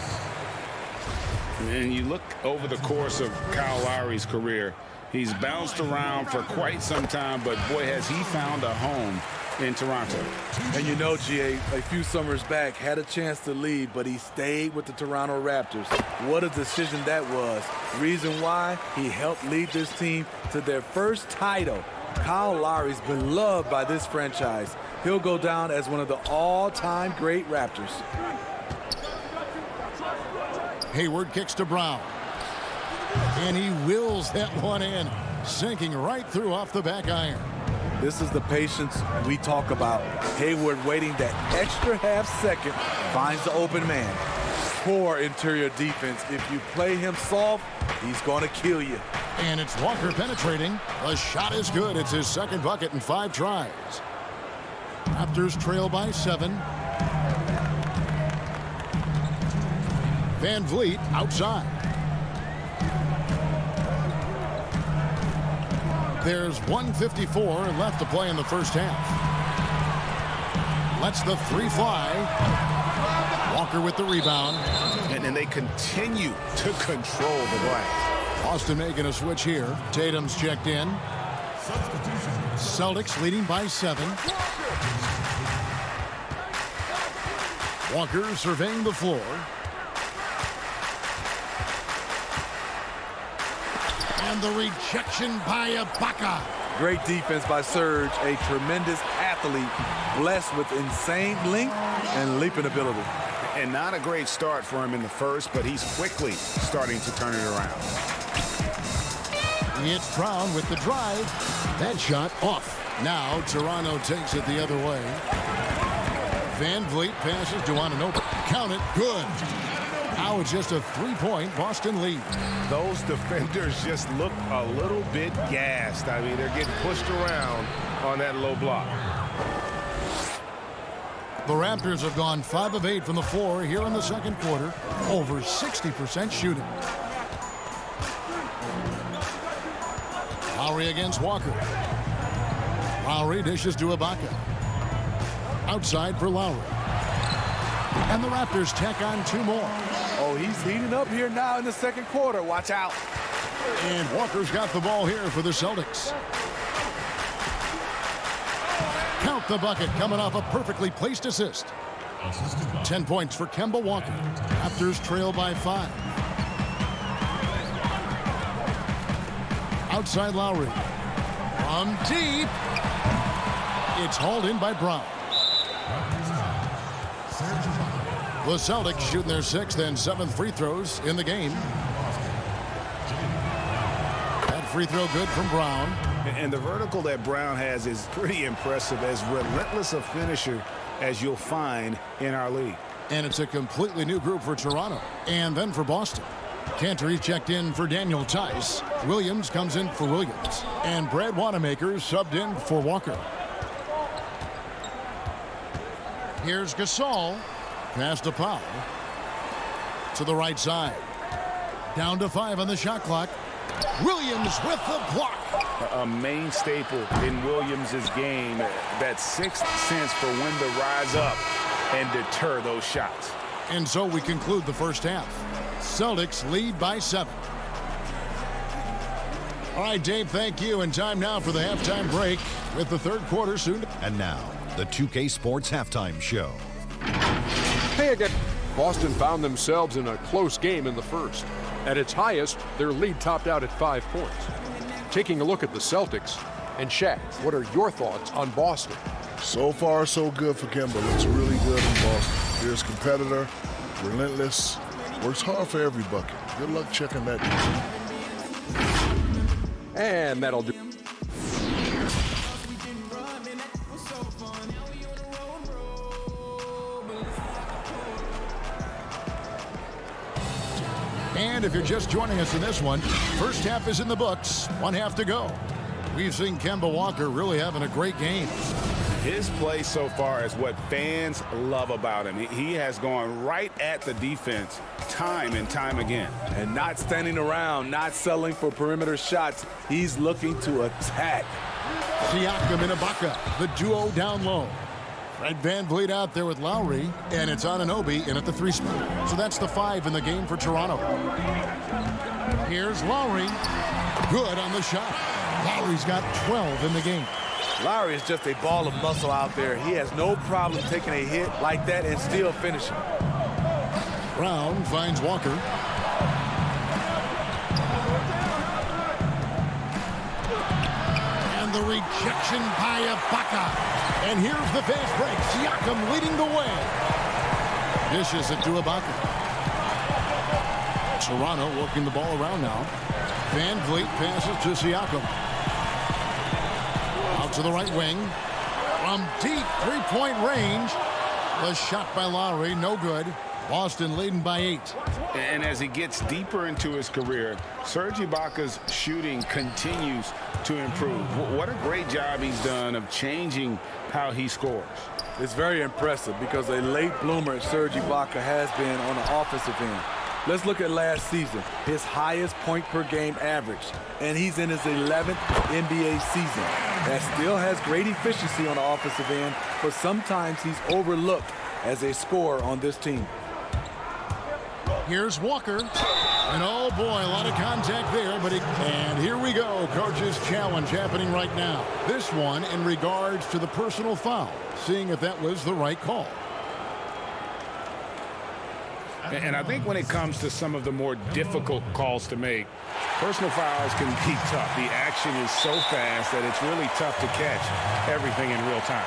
And you look over the course of Kyle Lowry's career, he's bounced around for quite some time, but boy, has he found a home in Toronto. And you know, GA, a few summers back, had a chance to leave, but he stayed with the Toronto Raptors. What a decision that was. Reason why? He helped lead this team to their first title. Kyle Lowry's beloved by this franchise. He'll go down as one of the all-time great Raptors. Hayward kicks to Brown. And he wills that one in, sinking right through off the back iron. This is the patience we talk about. Hayward waiting that extra half second, finds the open man. Poor interior defense. If you play him soft, he's going to kill you. And it's Walker penetrating. The shot is good. It's his second bucket in 5 tries. Raptors trail by 7. VanVleet outside. There's 1:54 left to play in the first half. Lets the 3 fly. Walker with the rebound. And they continue to control the glass. Boston making a switch here. Tatum's checked in. Celtics leading by 7. Walker surveying the floor. And the rejection by Ibaka. Great defense by Serge, a tremendous athlete, blessed with insane length and leaping ability. And not a great start for him in the first, but he's quickly starting to turn it around. It's Brown with the drive. That shot off. Now Toronto takes it the other way. VanVleet passes to Anunoby. Count it. Good. Now it's just a 3-point Boston lead. Those defenders just look a little bit gassed. I mean, they're getting pushed around on that low block. The Raptors have gone 5 of 8 from the floor here in the second quarter. Over 60% shooting. Lowry against Walker. Lowry dishes to Ibaka. Outside for Lowry. And the Raptors tack on 2 more. Oh, he's heating up here now in the second quarter. Watch out. And Walker's got the ball here for the Celtics. Count the bucket coming off a perfectly placed assist. 10 points for Kemba Walker. Raptors trail by 5. Outside Lowry. From deep. It's hauled in by Brown. The Celtics shooting their 6th and 7th free throws in the game. That free throw good from Brown. And the vertical that Brown has is pretty impressive, as relentless a finisher as you'll find in our league. And it's a completely new group for Toronto. And then for Boston. Cantor checked in for Daniel Tice. Williams comes in for Williams. And Brad Wanamaker subbed in for Walker. Here's Gasol. Pass to Powell. To the right side. Down to 5 on the shot clock. Williams with the block. A main staple in Williams' game. That sixth sense for when to rise up and deter those shots. And so we conclude the first half. Celtics lead by 7. All right, Dave, thank you. And time now for the halftime break with the third quarter soon. And now, the 2K Sports Halftime Show. Hey again. Boston found themselves in a close game in the first. At its highest, their lead topped out at 5 points. Taking a look at the Celtics, and Shaq, what are your thoughts on Boston? So far, so good for Kemba. Looks really good in Boston. Fierce competitor, relentless, works hard for every bucket. Good luck checking that. And that'll do. And if you're just joining us in this one, first half is in the books. 1 half to go. We've seen Kemba Walker really having a great game. His play so far is what fans love about him. He has gone right at the defense time and time again. And not standing around, not settling for perimeter shots. He's looking to attack. Siakam and Ibaka, the duo down low. Fred VanVleet out there with Lowry, and it's Anunoby in at the 3 spot. So that's the 5 in the game for Toronto. Here's Lowry. Good on the shot. Lowry's got 12 in the game. Lowry is just a ball of muscle out there. He has no problem taking a hit like that and still finishing. Brown finds Walker. And the rejection by Ibaka. And here's the fast break. Siakam leading the way. Dishes it to Ibaka. Toronto working the ball around now. VanVleet passes to Siakam. Out to the right wing. From deep three-point range. The shot by Lowry, no good. Boston leading by 8. And as he gets deeper into his career, Serge Ibaka's shooting continues to improve. What a great job he's done of changing how he scores. It's very impressive because a late bloomer Serge Ibaka has been on the offensive end. Let's look at last season, his highest point per game average, and he's in his 11th NBA season. That still has great efficiency on the offensive end, but sometimes he's overlooked as a scorer on this team. Here's Walker. And oh boy, a lot of contact there, and here we go. Coach's challenge happening right now. This one in regards to the personal foul, seeing if that was the right call. And I think when it comes to some of the more difficult calls to make, personal fouls can be tough. The action is so fast that it's really tough to catch everything in real time.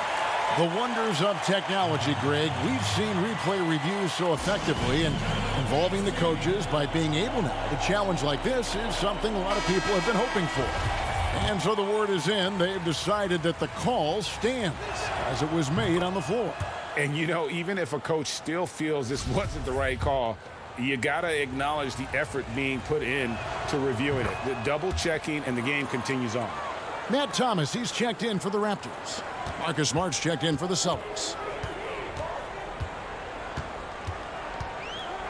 The wonders of technology, Greg. We've seen replay reviews so effectively, and involving the coaches by being able now to challenge like this is something a lot of people have been hoping for. And so the word is in. They've decided that the call stands as it was made on the floor. And, you know, even if a coach still feels this wasn't the right call, you got to acknowledge the effort being put in to reviewing it. The double checking, and the game continues on. Matt Thomas, he's checked in for the Raptors. Marcus Smart's checked in for the Celtics.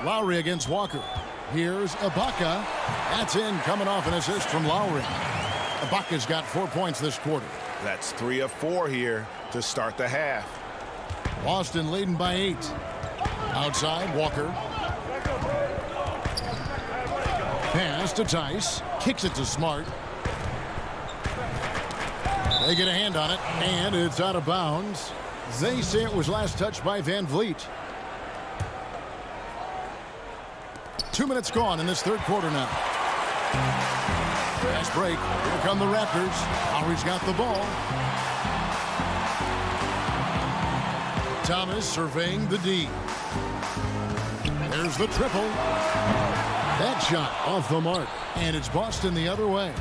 Lowry against Walker. Here's Ibaka. That's in, coming off an assist from Lowry. Ibaka's got 4 points this quarter. That's 3 of 4 here to start the half. Boston leading by 8. Outside, Walker. Pass to Tice. Kicks it to Smart. They get a hand on it, and it's out of bounds. They say it was last touched by VanVleet. 2 minutes gone in this third quarter now. Fast break. Here come the Raptors. Lowry's got the ball. Thomas surveying the D. There's the triple. That shot off the mark. And it's Boston the other way.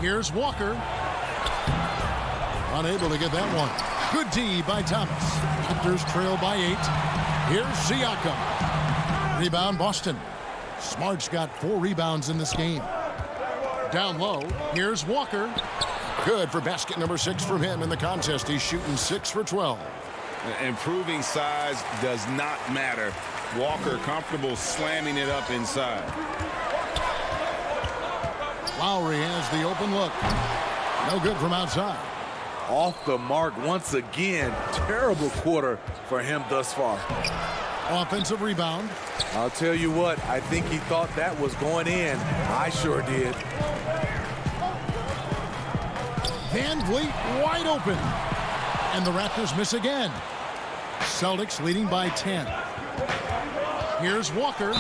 Here's Walker. Unable to get that one. Good D by Thomas. Raptors trail by 8. Here's Siakam. Rebound Boston. Smart's got 4 rebounds in this game. Down low. Here's Walker. Good for basket number 6 from him in the contest. He's shooting 6 for 12. Improving size does not matter. Walker comfortable slamming it up inside. Lowry has the open look. No good from outside. Off the mark once again. Terrible quarter for him thus far. Offensive rebound. I'll tell you what, I think he thought that was going in. I sure did. Van Vliet wide open. And the Raptors miss again. Celtics leading by 10. Here's Walker.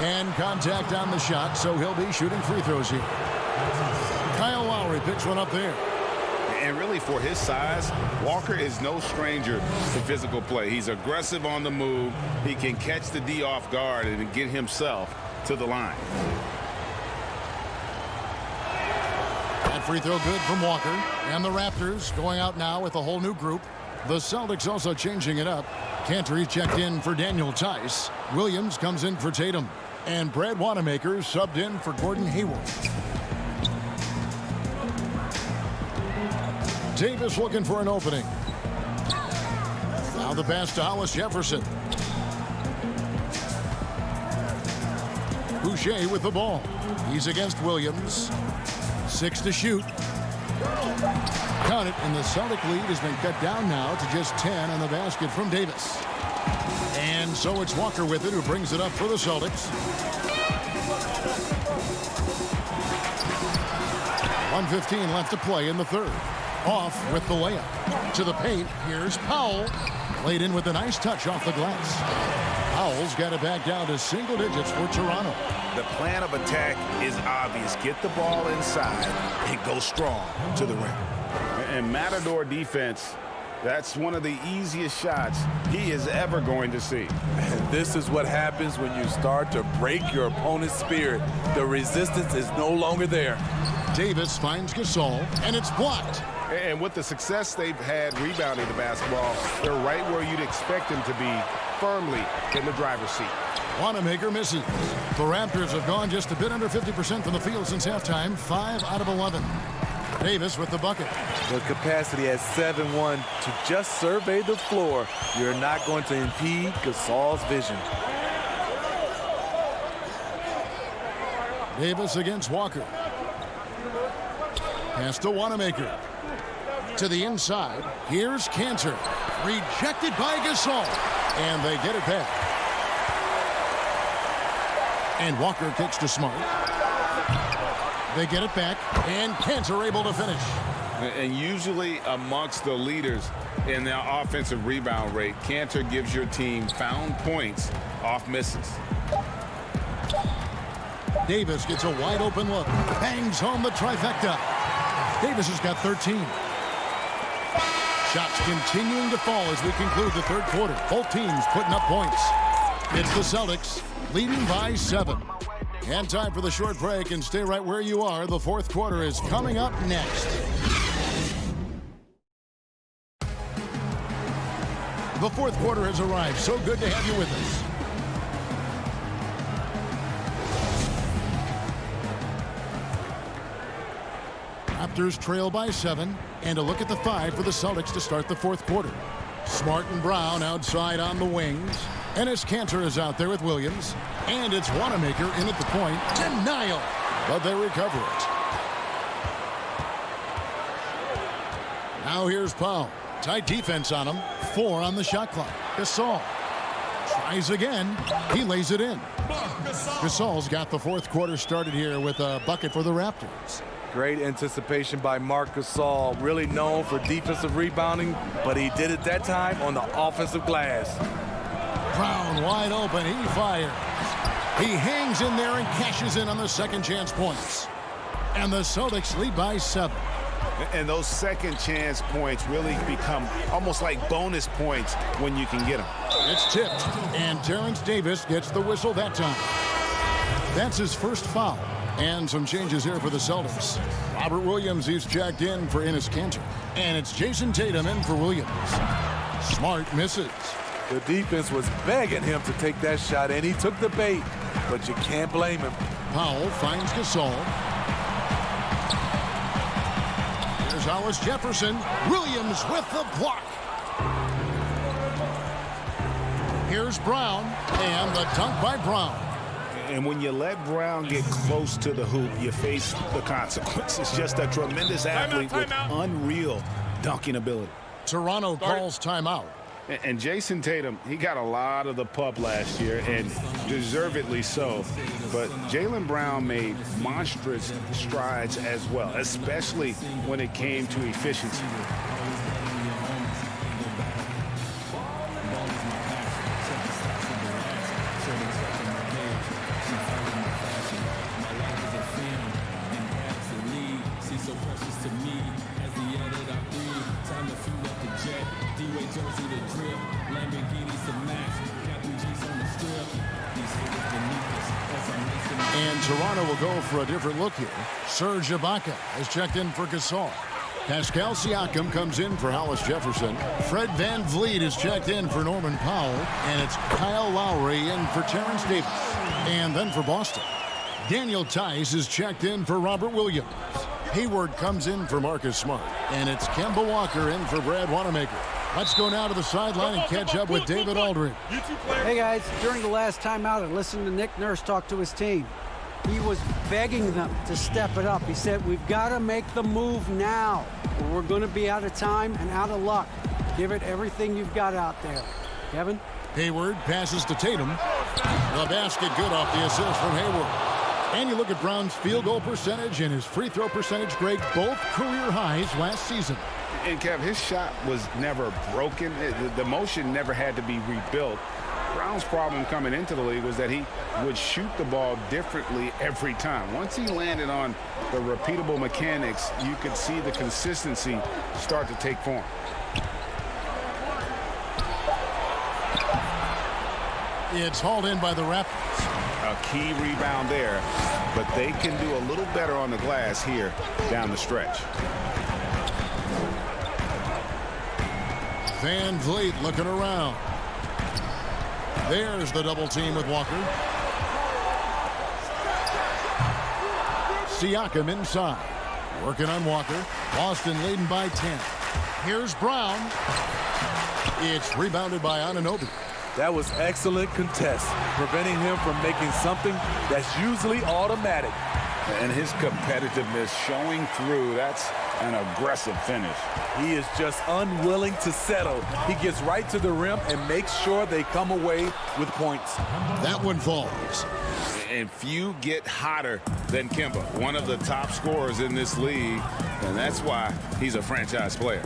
And contact on the shot, so he'll be shooting free throws here. Kyle Lowry picks one up there. And really, for his size, Walker is no stranger to physical play. He's aggressive on the move. He can catch the D off guard and get himself to the line. That free throw good from Walker. And the Raptors going out now with a whole new group. The Celtics also changing it up. Cantor checked in for Daniel Tice. Williams comes in for Tatum. And Brad Wanamaker subbed in for Gordon Hayward. Davis looking for an opening. Now the pass to Hollis Jefferson. Boucher with the ball. He's against Williams. 6 to shoot. Count it, and the Celtic lead has been cut down now to just 10 on the basket from Davis. And so it's Walker with it, who brings it up for the Celtics. 1:15 left to play in the third. Off with the layup. To the paint, here's Powell. Laid in with a nice touch off the glass. Powell's got it back down to single digits for Toronto. The plan of attack is obvious. Get the ball inside and go strong to the rim. And Matador defense, that's one of the easiest shots he is ever going to see. And this is what happens when you start to break your opponent's spirit. The resistance is no longer there. Davis finds Gasol, and it's blocked. And with the success they've had rebounding the basketball, they're right where you'd expect them to be, firmly in the driver's seat. Wanamaker misses. The Raptors have gone just a bit under 50% from the field since halftime, 5 out of 11. Davis with the bucket. The capacity at 7-1 to just survey the floor. You're not going to impede Gasol's vision. Davis against Walker. Pass to Wanamaker. To the inside. Here's Cantor. Rejected by Gasol. And they get it back. And Walker kicks to Smart. They get it back. And Cantor able to finish. And usually amongst the leaders in their offensive rebound rate, Cantor gives your team found points off misses. Davis gets a wide open look. Bangs home the trifecta. Davis has got 13. Shots continuing to fall as we conclude the third quarter. Both teams putting up points. It's the Celtics leading by 7. And time for the short break, and stay right where you are. The fourth quarter is coming up next. The fourth quarter has arrived. So good to have you with us. Raptors trail by 7, and a look at the 5 for the Celtics to start the fourth quarter. Smart and Brown outside on the wings. Enes Kanter is out there with Williams. And it's Wanamaker in at the point. Denial. But they recover it. Now here's Powell. Tight defense on him. 4 on the shot clock. Gasol tries again. He lays it in. Gasol's got the fourth quarter started here with a bucket for the Raptors. Great anticipation by Marc Gasol, really known for defensive rebounding, but he did it that time on the offensive glass. Brown wide open, he fires. He hangs in there and cashes in on the second chance points. And the Celtics lead by 7. And those second chance points really become almost like bonus points when you can get them. It's tipped, and Terrence Davis gets the whistle that time. That's his first foul. And some changes here for the Celtics. Robert Williams, he's checked in for Enes Kanter. And it's Jason Tatum in for Williams. Smart misses. The defense was begging him to take that shot, and he took the bait. But you can't blame him. Powell finds Gasol. Here's Hollis Jefferson. Williams with the block. Here's Brown, and the dunk by Brown. And when you let Brown get close to the hoop, you face the consequences. Just a tremendous athlete with unreal dunking ability. Toronto calls timeout. And Jason Tatum, he got a lot of the pub last year, and deservedly so. But Jaylen Brown made monstrous strides as well, especially when it came to efficiency. And Toronto will go for a different look here. Serge Ibaka has checked in for Gasol. Pascal Siakam comes in for Hollis Jefferson. Fred VanVleet is checked in for Norman Powell. And it's Kyle Lowry in for Terrence Davis. And then for Boston, Daniel Tice is checked in for Robert Williams. Hayward comes in for Marcus Smart. And it's Kemba Walker in for Brad Wanamaker. Let's go now to the sideline and catch up with David Aldridge. Hey, guys. During the last timeout, I listened to Nick Nurse talk to his team. He was begging them to step it up. He said, we've got to make the move now, or we're going to be out of time and out of luck. Give it everything you've got out there. Kevin? Hayward passes to Tatum. The basket good off the assist from Hayward. And you look at Brown's field goal percentage and his free throw percentage grade, both career highs last season. And Kev, his shot was never broken. The motion never had to be rebuilt. Brown's problem coming into the league was that he would shoot the ball differently every time. Once he landed on the repeatable mechanics, you could see the consistency start to take form. It's hauled in by the Raptors. A key rebound there, but they can do a little better on the glass here down the stretch. VanVleet looking around. There's the double team with Walker. Siakam inside. Working on Walker. Boston leading by 10. Here's Brown. It's rebounded by Anunoby. That was excellent contest, preventing him from making something that's usually automatic. And his competitiveness showing through. That's an aggressive finish. He is just unwilling to settle. He gets right to the rim and makes sure they come away with points. That one falls. And few get hotter than Kemba, one of the top scorers in this league, and that's why he's a franchise player.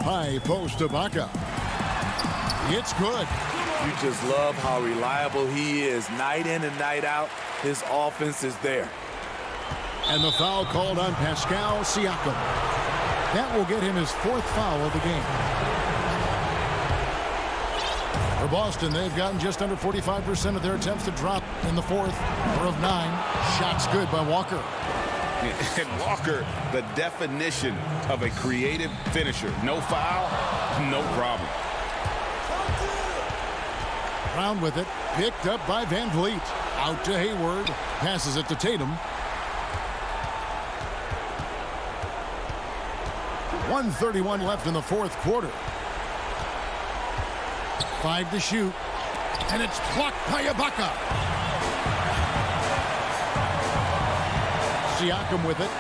High post to Ibaka. It's good. You just love how reliable he is night in and night out. His offense is there. And the foul called on Pascal Siakam. That will get him his 4th foul of the game. For Boston, they've gotten just under 45% of their attempts to drop in the 4th. 4 of 9. Shots good by Walker. And Walker, the definition of a creative finisher. No foul, no problem. Brown with it. Picked up by VanVleet. Out to Hayward. Passes it to Tatum. 1:31 left in the 4th quarter. 5 to shoot. And it's blocked by Ibaka. Siakam with it.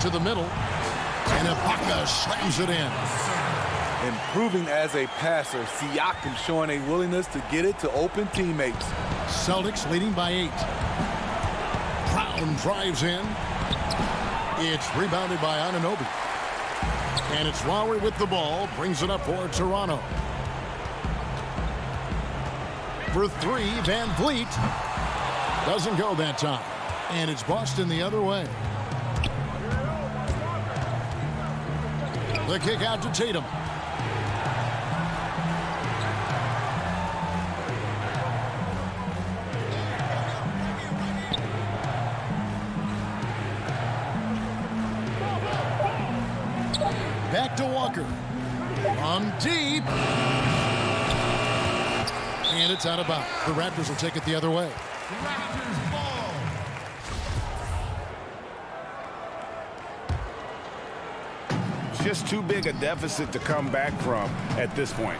To the middle. And Ibaka slams it in. Improving as a passer, Siakam showing a willingness to get it to open teammates. Celtics leading by 8. Brown drives in. It's rebounded by Anunoby. And it's Lowry with the ball. Brings it up for Toronto. For 3, VanVleet. Doesn't go that time. And it's Boston the other way. The kick out to Tatum. Back to Walker. From deep. And it's out of bounds. The Raptors will take it the other way. Raptors ball. Just too big a deficit to come back from at this point.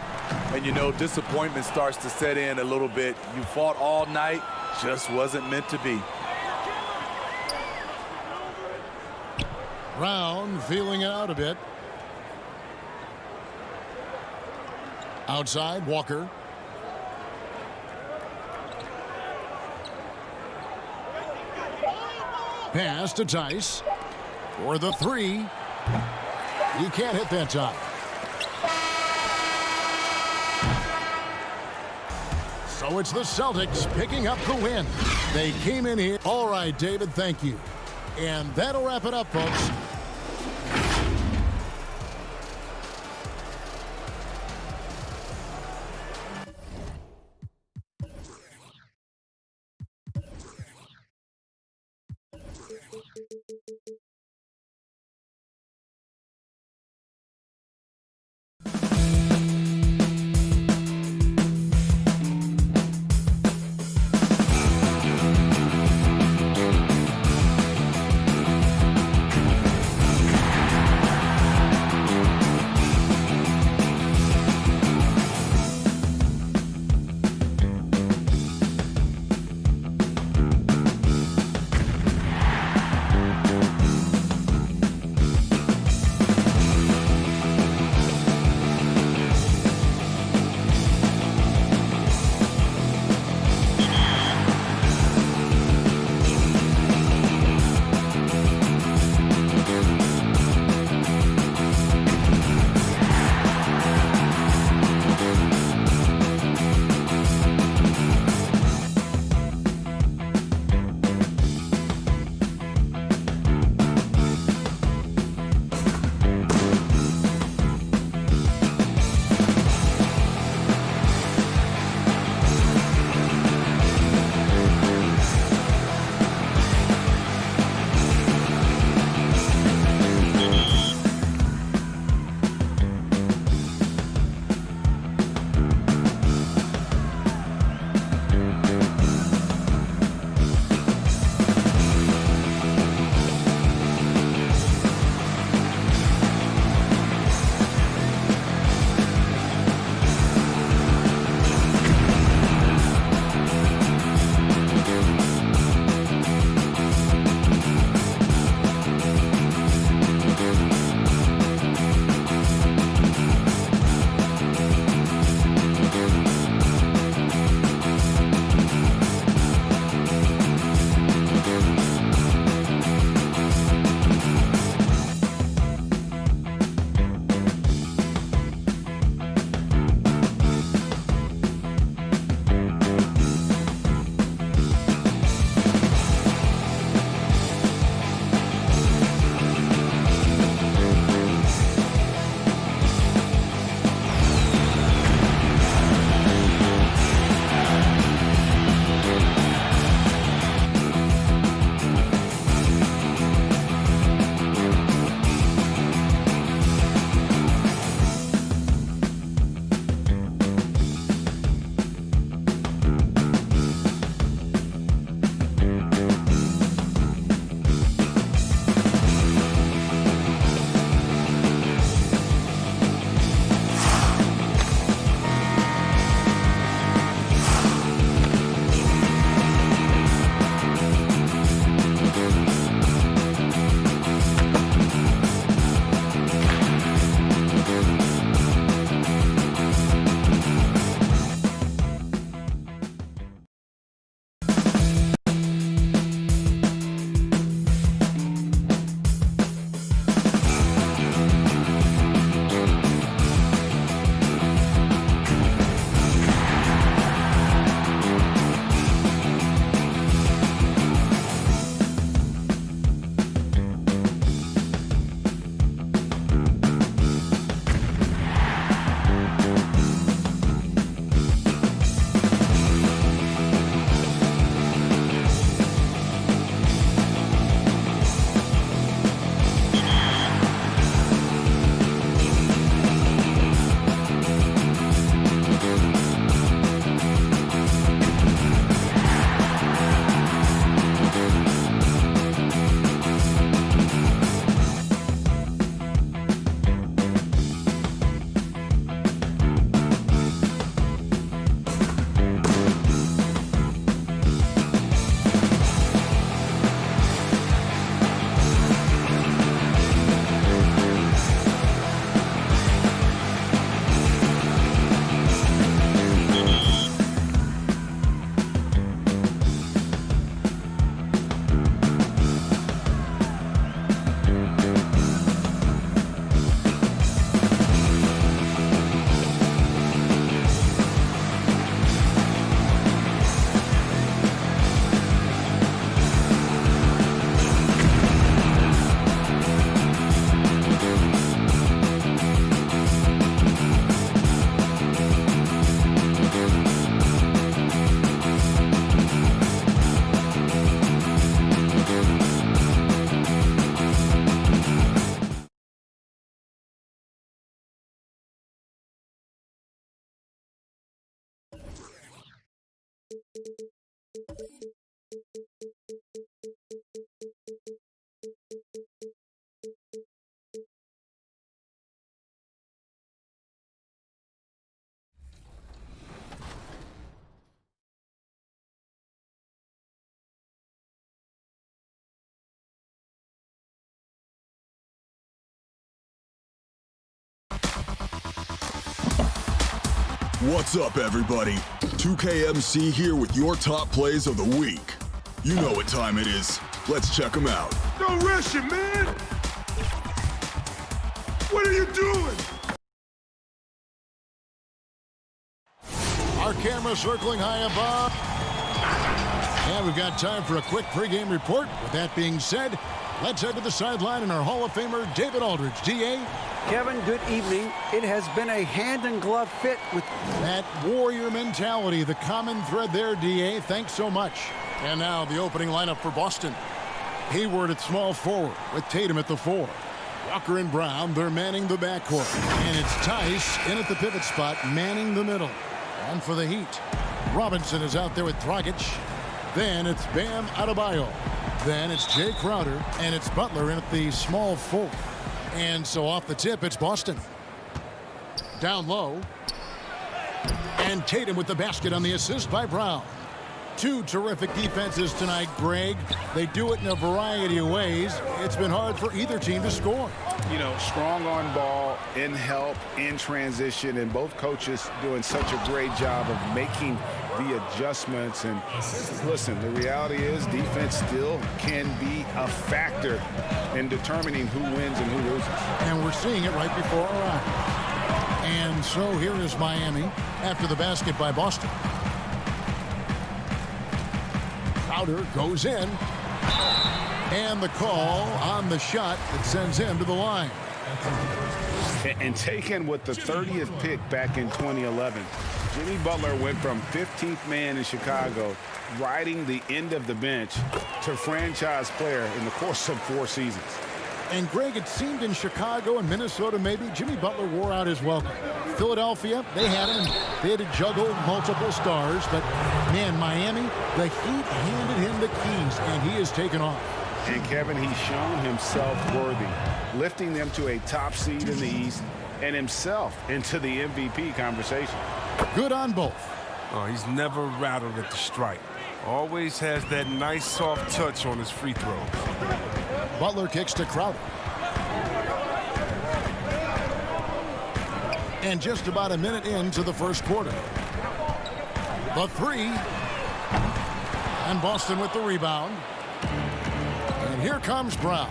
And you know, disappointment starts to set in a little bit. You fought all night, just wasn't meant to be. Brown feeling it out a bit. Outside, Walker. Pass to Tice for the three. He can't hit that time. So it's the Celtics picking up the win. They came in here. All right, David, thank you. And that'll wrap it up, folks. What's up, everybody? 2KMC here with your top plays of the week. You know what time it is. Let's check them out. Don't rush it, man! What are you doing? Our camera circling high above. And we've got time for a quick pregame report. With that being said, let's head to the sideline and our Hall of Famer, David Aldridge. DA? Kevin, good evening. It has been a hand-in-glove fit with that warrior mentality, the common thread there, DA. Thanks so much. And now the opening lineup for Boston. Hayward at small forward with Tatum at the 4. Walker and Brown, they're manning the backcourt. And it's Tice in at the pivot spot, manning the middle. On for the Heat. Robinson is out there with Dragic. Then it's Bam Adebayo. Then it's Jay Crowder, and it's Butler in at the small forward. And so off the tip, it's Boston. Down low. And Tatum with the basket on the assist by Brown. Two terrific defenses tonight, Greg. They do it in a variety of ways. It's been hard for either team to score. You know, strong on ball, in help, in transition, and both coaches doing such a great job of making the adjustments. And listen, the reality is defense still can be a factor in determining who wins and who loses. And we're seeing it right before our eyes. And so here is Miami after the basket by Boston. Crowder goes in. And the call on the shot that sends him to the line. And taken with the 30th pick back in 2011, Jimmy Butler went from 15th man in Chicago, riding the end of the bench, to franchise player in the course of 4 seasons. And Greg, it seemed in Chicago and Minnesota maybe Jimmy Butler wore out his welcome. Philadelphia, they had him. They had to juggle multiple stars. But, man, Miami, the Heat handed him the keys, and he has taken off. And, Kevin, he's shown himself worthy, lifting them to a top seed in the East and himself into the MVP conversation. Good on both. Oh, he's never rattled at the stripe. Always has that nice soft touch on his free throws. Butler kicks to Crowder. And just about a minute into the first quarter. The 3. And Boston with the rebound. And here comes Brown,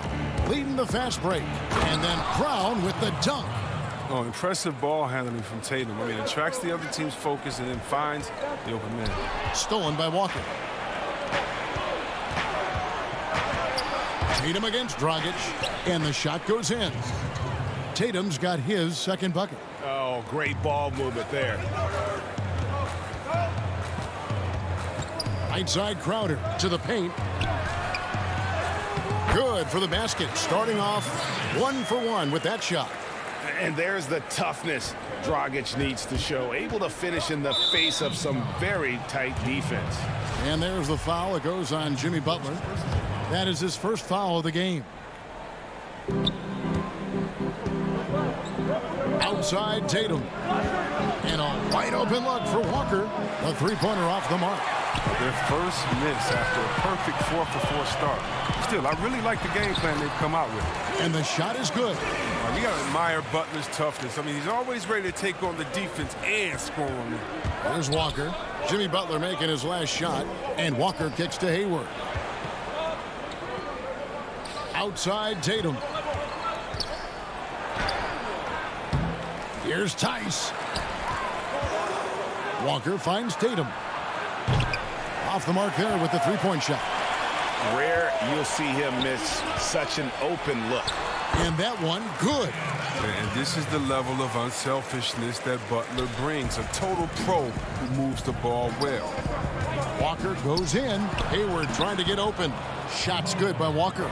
leading the fast break. And then Brown with the dunk. Oh, impressive ball handling from Tatum. I mean, attracts the other team's focus and then finds the open man. Stolen by Walker. Tatum against Dragic. And the shot goes in. Tatum's got his second bucket. Oh, great ball movement there. Right side Crowder to the paint. Good for the basket. Starting off 1 for 1 with that shot. And there's the toughness Dragic needs to show. Able to finish in the face of some very tight defense. And there's the foul. It goes on Jimmy Butler. That is his first foul of the game. Outside Tatum. And a wide open look for Walker. A three-pointer off the mark. Their first miss after a perfect 4-for-4 start. Still, I really like the game plan they've come out with. And the shot is good. You got to admire Butler's toughness. I mean, he's always ready to take on the defense and score on them. There's Walker. Jimmy Butler making his last shot. And Walker kicks to Hayward. Outside Tatum. Here's Tice. Walker finds Tatum. Off the mark there with the three-point shot. Rare you'll see him miss such an open look. And that one, good. And this is the level of unselfishness that Butler brings. A total pro who moves the ball well. Walker goes in. Hayward trying to get open. Shot's good by Walker.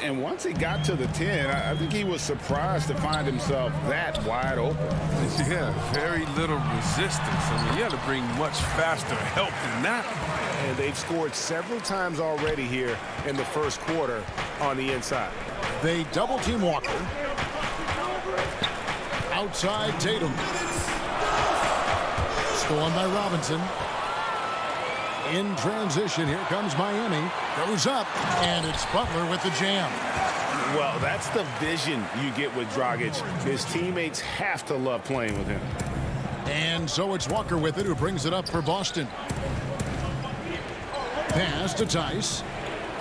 And once he got to the 10, I think he was surprised to find himself that wide open. Yeah, very little resistance. I mean, you had to bring much faster help than that. And they've scored several times already here in the first quarter on the inside. They double team Walker. Outside Tatum. Stolen by Robinson. In transition, here comes Miami. Goes up, and it's Butler with the jam. Well, that's the vision you get with Dragic. His teammates have to love playing with him. And so it's Walker with it, who brings it up for Boston. Pass to Tice.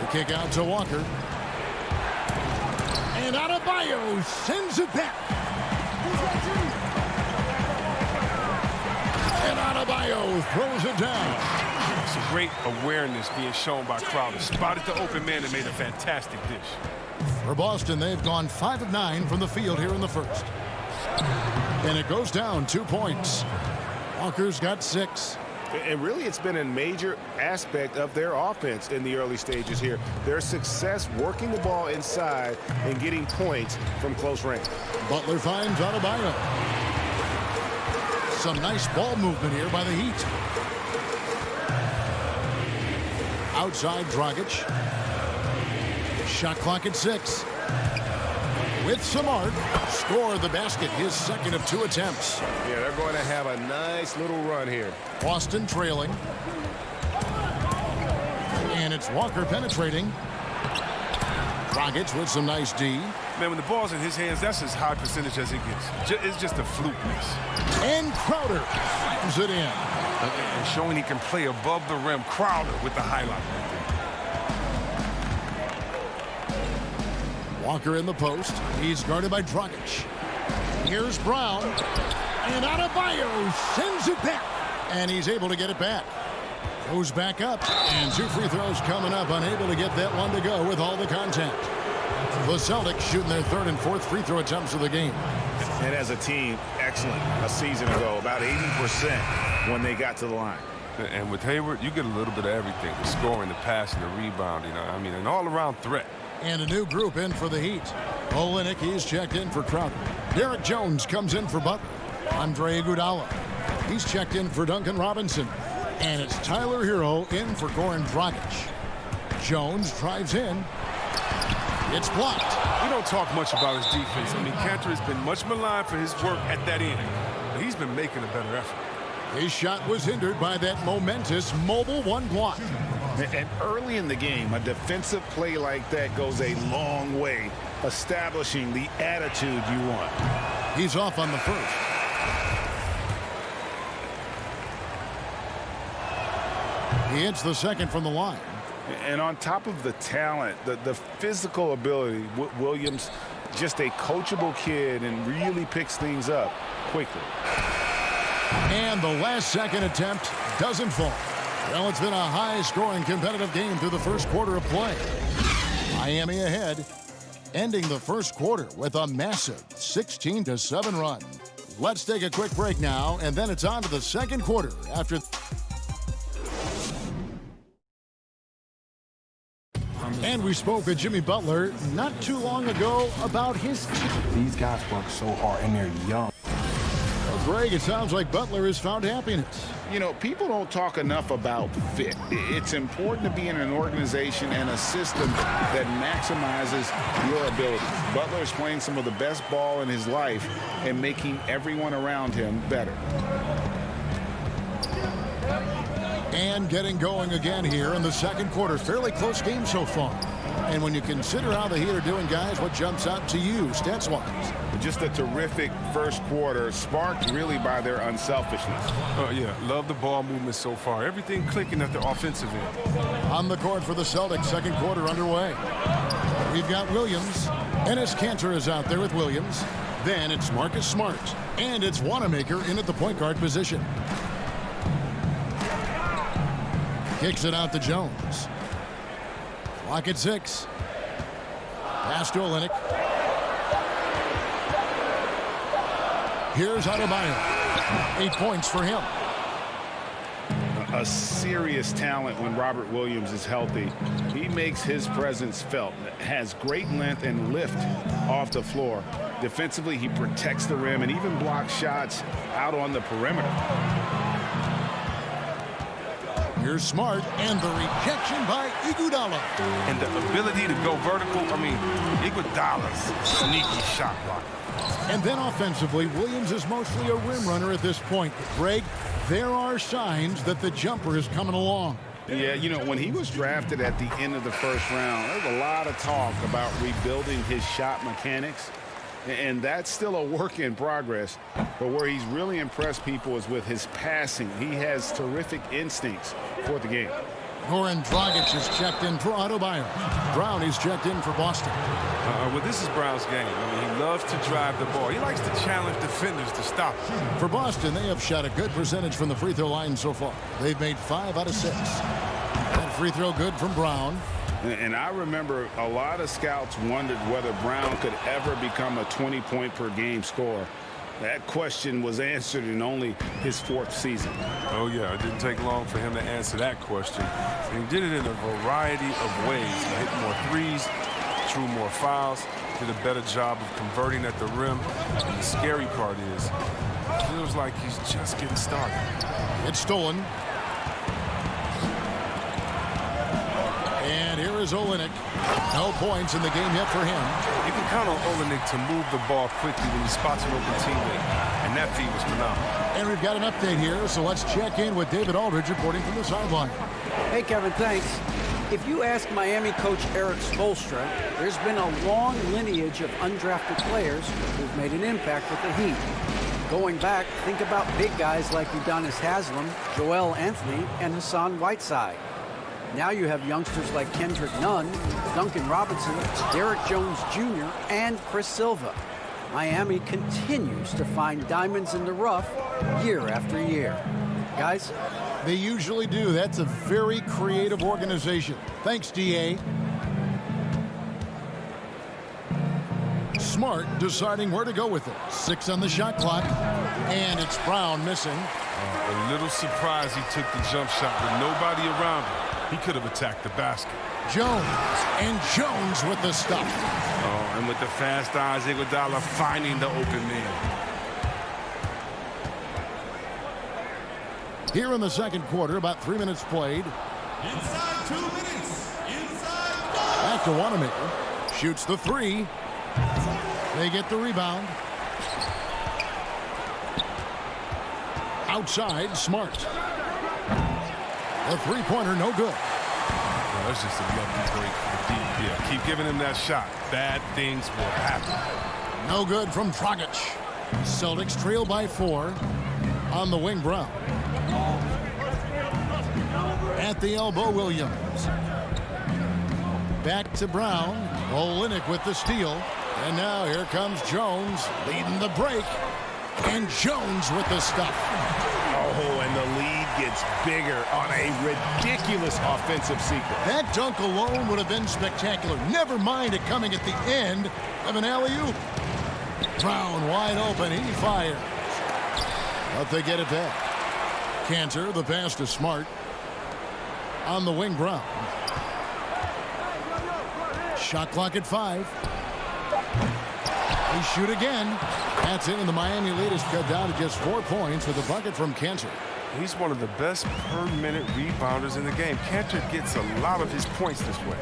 The kick out to Walker. And Adebayo sends it back. And Adebayo throws it down. Some great awareness being shown by Crowder. Spotted the open man and made a fantastic dish. For Boston, they've gone 5 of 9 from the field here in the first. And it goes down 2 points. Walker's got 6. And really, it's been a major aspect of their offense in the early stages here. Their success working the ball inside and getting points from close range. Butler finds Adebayo. Some nice ball movement here by the Heat. Outside Dragic. Shot clock at 6. With Samart, scored the basket, his second of 2 attempts. Yeah, they're going to have a nice little run here. Boston trailing. And it's Walker penetrating. Dragic with some nice D. Man, when the ball's in his hands, that's as high percentage as it gets. It's just a fluke miss. And Crowder slams it in. And showing he can play above the rim. Crowder with the highlight. Walker in the post. He's guarded by Dragic. Here's Brown. And Adebayo sends it back. And he's able to get it back. Goes back up. And 2 free throws coming up. Unable to get that one to go with all the contact. The Celtics shooting their 3rd and 4th free throw attempts of the game. And as a team, excellent a season ago. About 80% when they got to the line. And with Hayward, you get a little bit of everything. The scoring, the passing, the rebounding. I mean, an all-around threat. And a new group in for the Heat. Olenek, he's checked in for Crowder. Derek Jones comes in for Butler. Andre Iguodala. He's checked in for Duncan Robinson. And it's Tyler Hero in for Goran Dragic. Jones drives in. It's blocked. We don't talk much about his defense. I mean, Cantor has been much maligned for his work at that end. But he's been making a better effort. His shot was hindered by that momentous mobile 1 block. And early in the game, a defensive play like that goes a long way, establishing the attitude you want. He's off on the first. He hits the second from the line. And on top of the talent, the physical ability, Williams, just a coachable kid and really picks things up quickly. And the last second attempt doesn't fall. Well, it's been a high-scoring competitive game through the first quarter of play. Miami ahead, ending the first quarter with a massive 16-7 run. Let's take a quick break now, and then it's on to the second quarter after... And we spoke with Jimmy Butler not too long ago about his... These guys work so hard, and they're young. Well, Greg, it sounds like Butler has found happiness. You know, people don't talk enough about fit. It's important to be in an organization and a system that maximizes your abilities. Butler is playing some of the best ball in his life and making everyone around him better. And getting going again here in the second quarter. Fairly close game so far. And when you consider how the Heat are doing, guys, what jumps out to you, stats-wise? Just a terrific first quarter, sparked really by their unselfishness. Oh, yeah. Love the ball movement so far. Everything clicking at the offensive end. On the court for the Celtics, second quarter underway. We've got Williams. Enes Kanter is out there with Williams. Then it's Marcus Smart. And it's Wanamaker in at the point guard position. Kicks it out to Jones. Clock at 6. Pass to Olenek. Here's Adebayo. 8 points for him. a serious talent when Robert Williams is healthy. He makes his presence felt, has great length and lift off the floor. Defensively, he protects the rim and even blocks shots out on the perimeter. Here's Smart, and the rejection by Iguodala. And the ability to go vertical, I mean, Iguodala's sneaky shot blocker. And then offensively, Williams is mostly a rim runner at this point. Greg, there are signs that the jumper is coming along. Yeah, you know, when he was drafted at the end of the first round, there was a lot of talk about rebuilding his shot mechanics. And that's still a work in progress. But where he's really impressed people is with his passing. He has terrific instincts for the game. Goran Dragic is checked in for Adebayo. Brown is checked in for Boston. Well, this is Brown's game. I mean, he loves to drive the ball. He likes to challenge defenders to stop him. For Boston, they have shot a good percentage from the free throw line so far. They've made 5 out of 6. That free throw good from Brown. And I remember a lot of scouts wondered whether Brown could ever become a 20-point-per-game scorer. That question was answered in only his 4th season. Oh, yeah, it didn't take long for him to answer that question. And he did it in a variety of ways. He hit more threes, drew more fouls, did a better job of converting at the rim. And the scary part is, it feels like he's just getting started. It's stolen. And here is Olenek. No points in the game yet for him. You can count on Olenek to move the ball quickly when he spots an open teammate. And that feed was phenomenal. And we've got an update here, so let's check in with David Aldridge reporting from the sideline. Hey, Kevin, thanks. If you ask Miami coach Eric Spoelstra, there's been a long lineage of undrafted players who've made an impact with the Heat. Going back, think about big guys like Udonis Haslem, Joel Anthony, and Hassan Whiteside. Now you have youngsters like Kendrick Nunn, Duncan Robinson, Derrick Jones Jr., and Chris Silva. Miami continues to find diamonds in the rough year after year. Guys? They usually do. That's a very creative organization. Thanks, D.A. Smart deciding where to go with it. 6 on the shot clock. And it's Brown missing. A little surprised he took the jump shot with nobody around him. He could have attacked the basket. Jones, and Jones with the stuff. Oh, and with the fast eyes, Iguodala finding the open man. Here in the second quarter, about 3 minutes played. Inside 2 minutes. Inside. Back to Wanamaker. Shoots the 3. They get the rebound. Outside, Smart. The three-pointer, no good. Oh, that's just a lucky break for the deep here. Keep giving him that shot. Bad things will happen. No good from Dragic. Celtics trail by 4. On the wing, Brown. At the elbow, Williams. Back to Brown. Olenek with the steal. And now here comes Jones leading the break. And Jones with the stuff. Oh, and the lead gets bigger on a ridiculous offensive sequence. That dunk alone would have been spectacular. Never mind it coming at the end of an alley-oop. Brown wide open. He fires. But they get it back. Cantor, the pass to Smart. On the wing, Brown. Shot clock at 5. They shoot again. That's it, and the Miami lead is cut down to just 4 points with a bucket from Cantor. He's one of the best per-minute rebounders in the game. Cantor gets a lot of his points this way.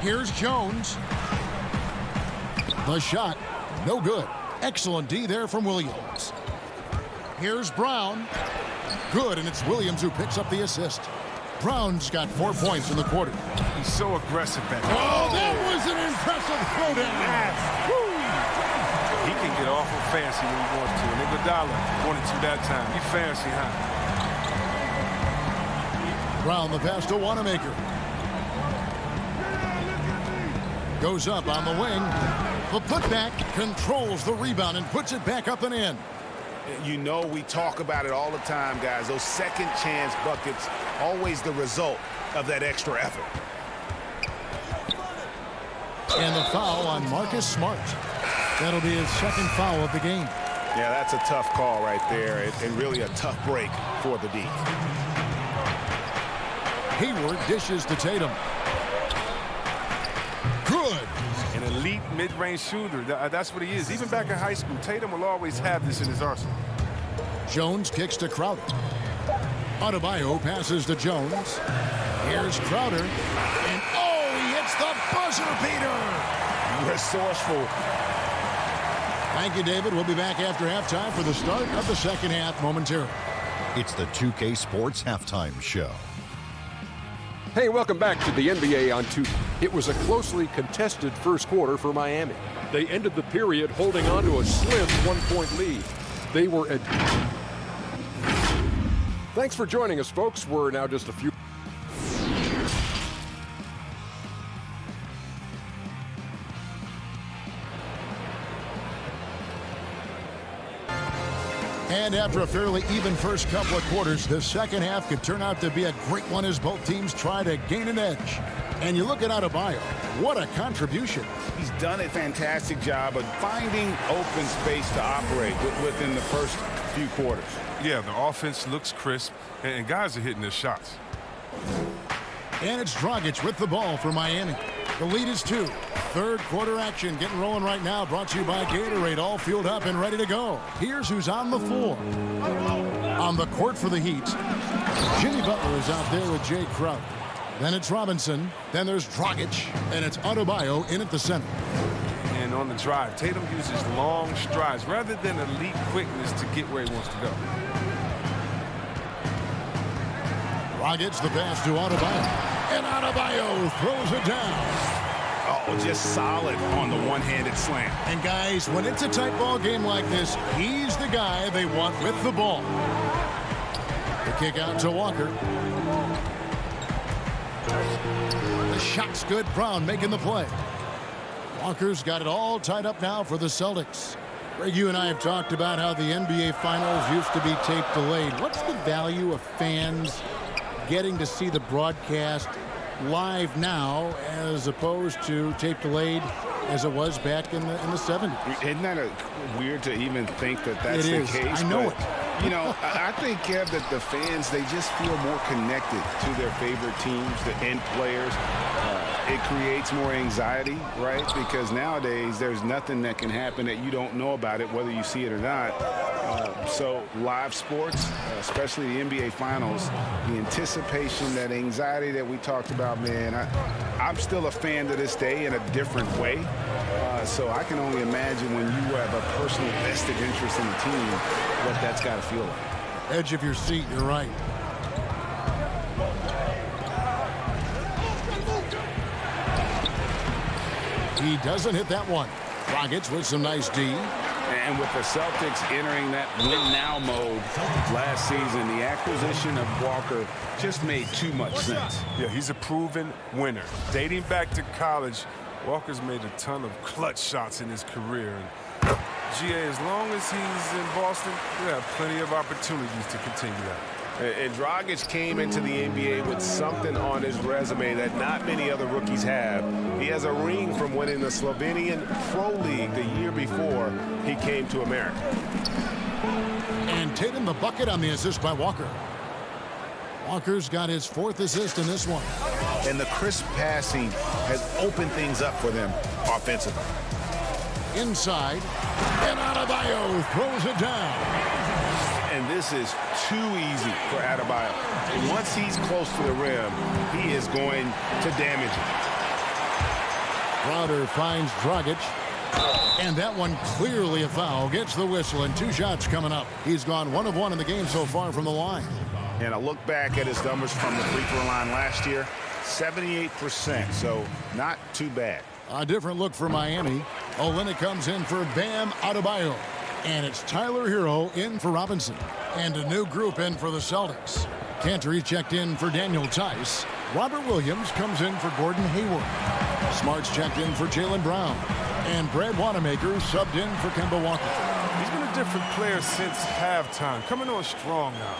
Here's Jones. The shot, no good. Excellent D there from Williams. Here's Brown. Good, and it's Williams who picks up the assist. Brown's got 4 points in the quarter. He's so aggressive back there. Oh, that was an impressive throwdown. He can get awful fancy when he wants to. And Iguodala wanted to that time. He fancy, huh? Brown, the pass to Wanamaker. Goes up on the wing. The putback controls the rebound and puts it back up and in. You know, we talk about it all the time, guys. Those second chance buckets, always the result of that extra effort. And the foul on Marcus Smart. That'll be his second foul of the game. Yeah, that's a tough call right there, and really a tough break for the D. Hayward dishes to Tatum. Good. An elite mid-range shooter. That's what he is. Even back in high school, Tatum will always have this in his arsenal. Jones kicks to Crowder. Adebayo passes to Jones. Here's Crowder. And he hits the buzzer beater. Resourceful. Thank you, David. We'll be back after halftime for the start of the second half momentarily. It's the 2K Sports Halftime Show. Hey, welcome back to the NBA on 2. It was a closely contested first quarter for Miami. They ended the period holding on to a slim 1-point lead. They were at... Thanks for joining us, folks. We're now just a few... And after a fairly even first couple of quarters, the second half could turn out to be a great one as both teams try to gain an edge. And you look at Adebayo, what a contribution. He's done a fantastic job of finding open space to operate within the first few quarters. Yeah, the offense looks crisp, and guys are hitting their shots. And it's Dragic with the ball for Miami. The lead is 2. Third quarter action getting rolling right now, brought to you by Gatorade, all fueled up and ready to go. Here's who's on the floor. On the court for the Heat, Jimmy Butler is out there with Jay Crowder. Then it's Robinson. Then there's Dragic. And it's Adebayo in at the center. And on the drive, Tatum uses long strides rather than elite quickness to get where he wants to go. Dragic the pass to Adebayo. And Adebayo throws it down. Oh, just solid on the one-handed slam. And guys, when it's a tight ball game like this, he's the guy they want with the ball. The kick out to Walker. The shot's good. Brown making the play. Walker's got it all tied up now for the Celtics. Greg, you and I have talked about how the NBA Finals used to be tape delayed. What's the value of fans getting to see the broadcast live now as opposed to tape delayed as it was back in the 70s? Isn't that weird to even think that that's the case? I know it. You know, I think, Kev, that the fans, they just feel more connected to their favorite teams, the end players. It creates more anxiety, right? Because nowadays there's nothing that can happen that you don't know about it, whether you see it or not. So live sports, especially the NBA Finals, the anticipation, that anxiety that we talked about, man, I'm still a fan to this day in a different way. So I can only imagine when you have a personal vested interest in the team, what that's got to feel like. Edge of your seat, you're right. He doesn't hit that one. Dragic with some nice D. And with the Celtics entering that win-now mode last season, the acquisition of Walker just made too much sense. Yeah, he's a proven winner. Dating back to college, Walker's made a ton of clutch shots in his career. And GA, as long as he's in Boston, we have plenty of opportunities to continue that. And Dragic came into the NBA with something on his resume that not many other rookies have. He has a ring from winning the Slovenian Pro League the year before he came to America. And Tatum the bucket on the assist by Walker. Walker's got his 4th assist in this one. And the crisp passing has opened things up for them offensively. Inside, and Adebayo throws it down. And this is too easy for Adebayo. And once he's close to the rim, he is going to damage it. Crowder finds Dragic. And that one clearly a foul. Gets the whistle, and 2 shots coming up. He's gone 1 of 1 in the game so far from the line. And a look back at his numbers from the free throw line last year, 78%, so not too bad. A different look for Miami. Olynyk comes in for Bam Adebayo. And it's Tyler Hero in for Robinson. And a new group in for the Celtics. Cantor checked in for Daniel Tice. Robert Williams comes in for Gordon Hayward. Smart's checked in for Jaylen Brown. And Brad Wanamaker subbed in for Kemba Walker. He's been a different player since halftime. Coming on strong now.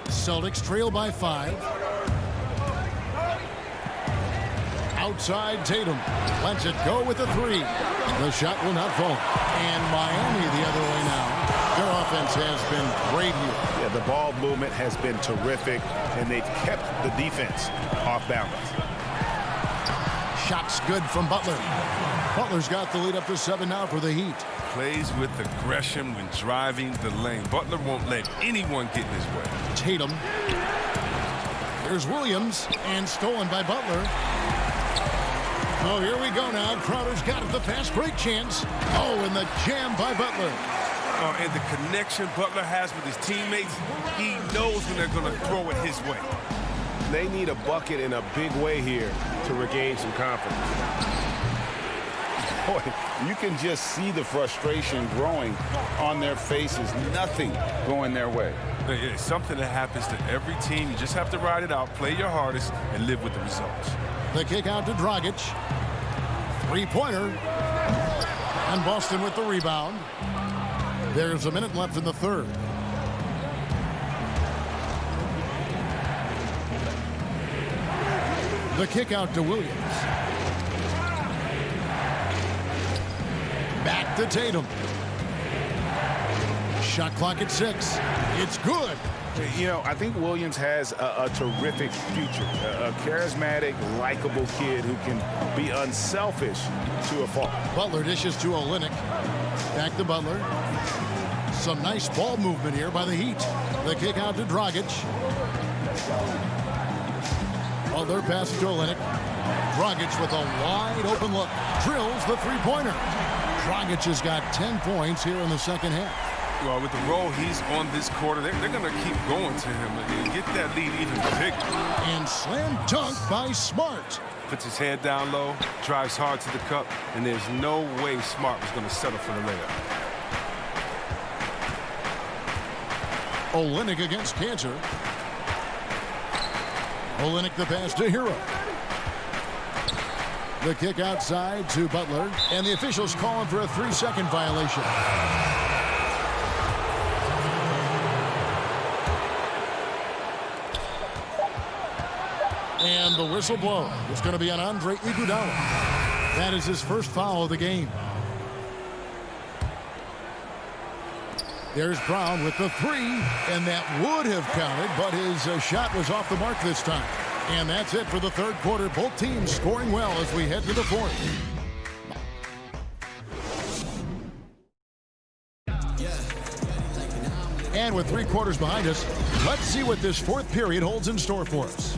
Celtics trail by 5. Outside Tatum. Lets it go with a 3. The shot will not fall. And Miami the other way now. Their offense has been great here. Yeah, the ball movement has been terrific, and they've kept the defense off balance. Shots good from Butler. Butler's got the lead up to 7 now for the Heat. Plays with aggression when driving the lane. Butler won't let anyone get in his way. Tatum. Here's Williams, and stolen by Butler. Oh, here we go now. Crowder's got it, the fast break chance. Oh, and the jam by Butler. Oh, and the connection Butler has with his teammates, he knows when they're going to throw it his way. They need a bucket in a big way here to regain some confidence. Boy, you can just see the frustration growing on their faces. Nothing going their way. It's something that happens to every team. You just have to ride it out, play your hardest, and live with the results. The kick out to Dragic. Three-pointer. And Boston with the rebound. There's a minute left in the third. The kick out to Williams. Back to Tatum. Shot clock at 6. It's good. You know, I think Williams has a terrific future. A charismatic, likable kid who can be unselfish to a fault. Butler dishes to Olynyk. Back to Butler. Some nice ball movement here by the Heat. The kick out to Dragic. Butler passes to Olynyk. Dragic with a wide open look. Drills the three-pointer. Dragic has got 10 points here in the second half. Well, with the role he's on this quarter, they're going to keep going to him and get that lead even bigger. And slam dunk by Smart. Puts his head down low, drives hard to the cup, and there's no way Smart was going to settle for the layup. Olynyk against Cantor. Olynyk the pass to Hero. The kick outside to Butler, and the officials calling for a 3-second violation. And the whistle blow is going to be on Andre Iguodala. That is his first foul of the game. There's Brown with the 3, and that would have counted, but his shot was off the mark this time. And that's it for the third quarter. Both teams scoring well as we head to the fourth. And with 3 quarters behind us, let's see what this fourth period holds in store for us.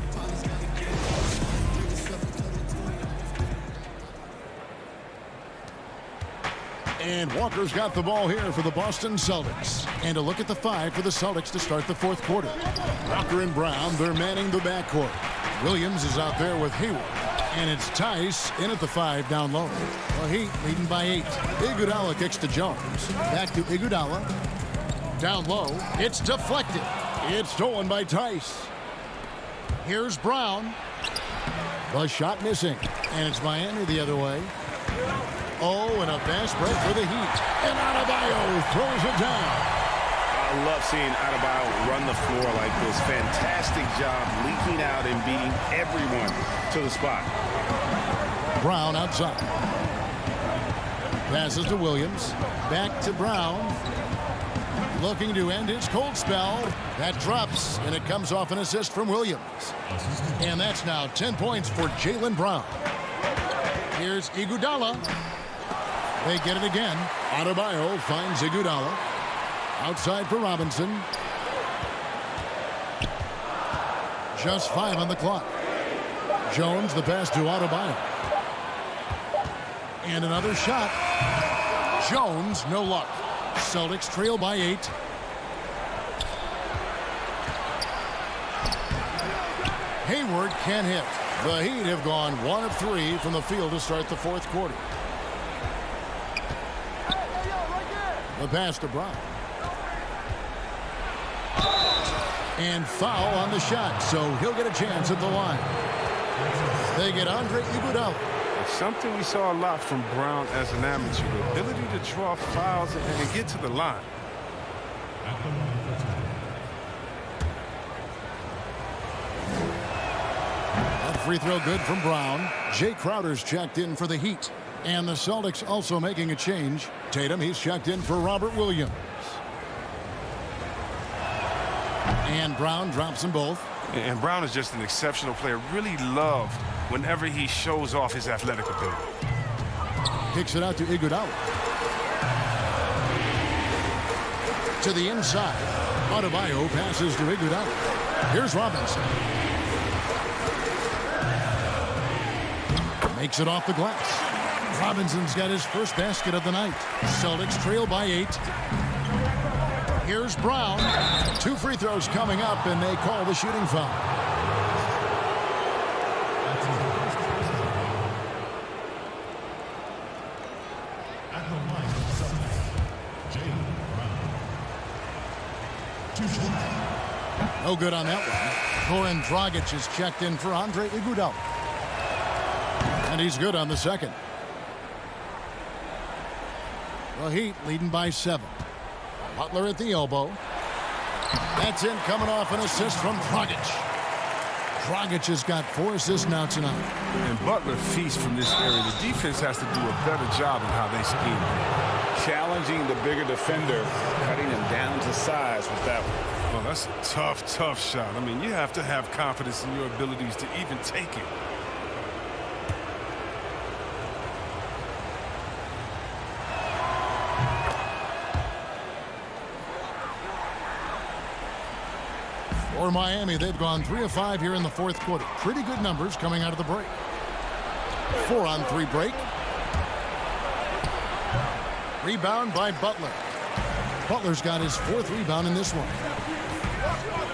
And Walker's got the ball here for the Boston Celtics. And a look at the 5 for the Celtics to start the fourth quarter. Walker and Brown, they're manning the backcourt. Williams is out there with Hayward. And it's Tice in at the 5 down low. The Heat leading by 8. Iguodala kicks to Jones. Back to Iguodala. Down low. It's deflected. It's stolen by Tice. Here's Brown. The shot missing. And it's Miami the other way. Oh, and a fast break for the Heat. And Adebayo throws it down. I love seeing Adebayo run the floor like this. Fantastic job leaking out and beating everyone to the spot. Brown outside. Passes to Williams. Back to Brown. Looking to end his cold spell. That drops, and it comes off an assist from Williams. And that's now 10 points for Jaylen Brown. Here's Iguodala. They get it again. Adebayo finds Iguodala. Outside for Robinson. Just 5 on the clock. Jones the pass to Adebayo. And another shot. Jones, no luck. Celtics trail by 8. Hayward can't hit. The Heat have gone 1 of 3 from the field to start the fourth quarter. The pass to Brown. And foul on the shot, so he'll get a chance at the line. They get Andre Iguodala. It's something we saw a lot from Brown as an amateur, the ability to draw fouls and get to the line. A free throw good from Brown. Jay Crowder's checked in for the Heat. And the Celtics also making a change. Tatum, he's checked in for Robert Williams. And Brown drops them both. And Brown is just an exceptional player. Really love whenever he shows off his athletic ability. Kicks it out to Iguodala. To the inside. Adebayo passes to Iguodala. Here's Robinson. Makes it off the glass. Robinson's got his first basket of the night. Celtics trail by 8. Here's Brown. 2 free throws coming up, and they call the shooting foul. No good on that one. Goran Dragic is checked in for Andre Iguodala. And he's good on the second. The Heat leading by 7. Butler at the elbow. That's in, coming off an assist from Dragic. Dragic has got 4 assists now tonight. And Butler feasts from this area. The defense has to do a better job in how they scheme. Challenging the bigger defender, cutting him down to size with that one. Oh, that's a tough, tough shot. I mean, you have to have confidence in your abilities to even take it. For Miami, they've gone 3 of 5 here in the fourth quarter. Pretty good numbers coming out of the break. 4-on-3 break. Rebound by Butler. Butler's got his 4th rebound in this one.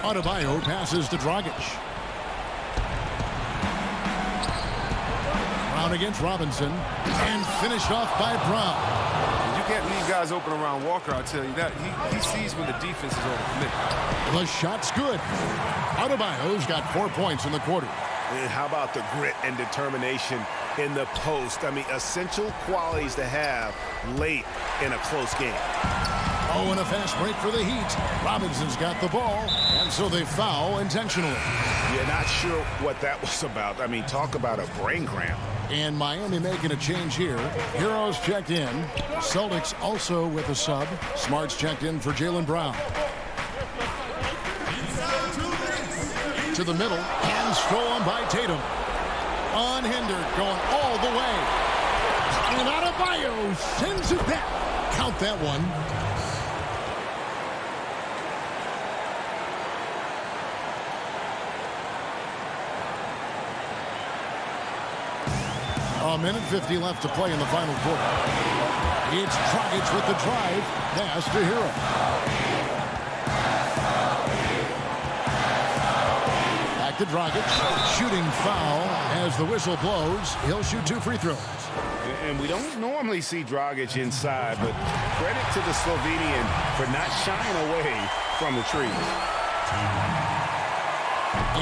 Adebayo passes to Dragic. Brown against Robinson. And finished off by Brown. You can't leave guys open around Walker, I'll tell you that. He sees when the defense is overcommitted. The shot's good. Adebayo's got 4 points in the quarter. And how about the grit and determination in the post? I mean, essential qualities to have late in a close game. Oh, and a fast break for the Heat. Robinson's got the ball, and so they foul intentionally. Yeah, not sure what that was about. I mean, talk about a brain cramp. And Miami making a change here. Heroes checked in. Celtics also with a sub. Smart's checked in for Jaylen Brown. To the middle, and stolen by Tatum. Unhindered, going all the way. And Adebayo sends it back. Count that one. A minute 50 left to play in the final quarter. It's Dragic with the drive. Pass to Hero. Back to Dragic. Shooting foul as the whistle blows. He'll shoot 2 free throws. And we don't normally see Dragic inside, but credit to the Slovenian for not shying away from the trees.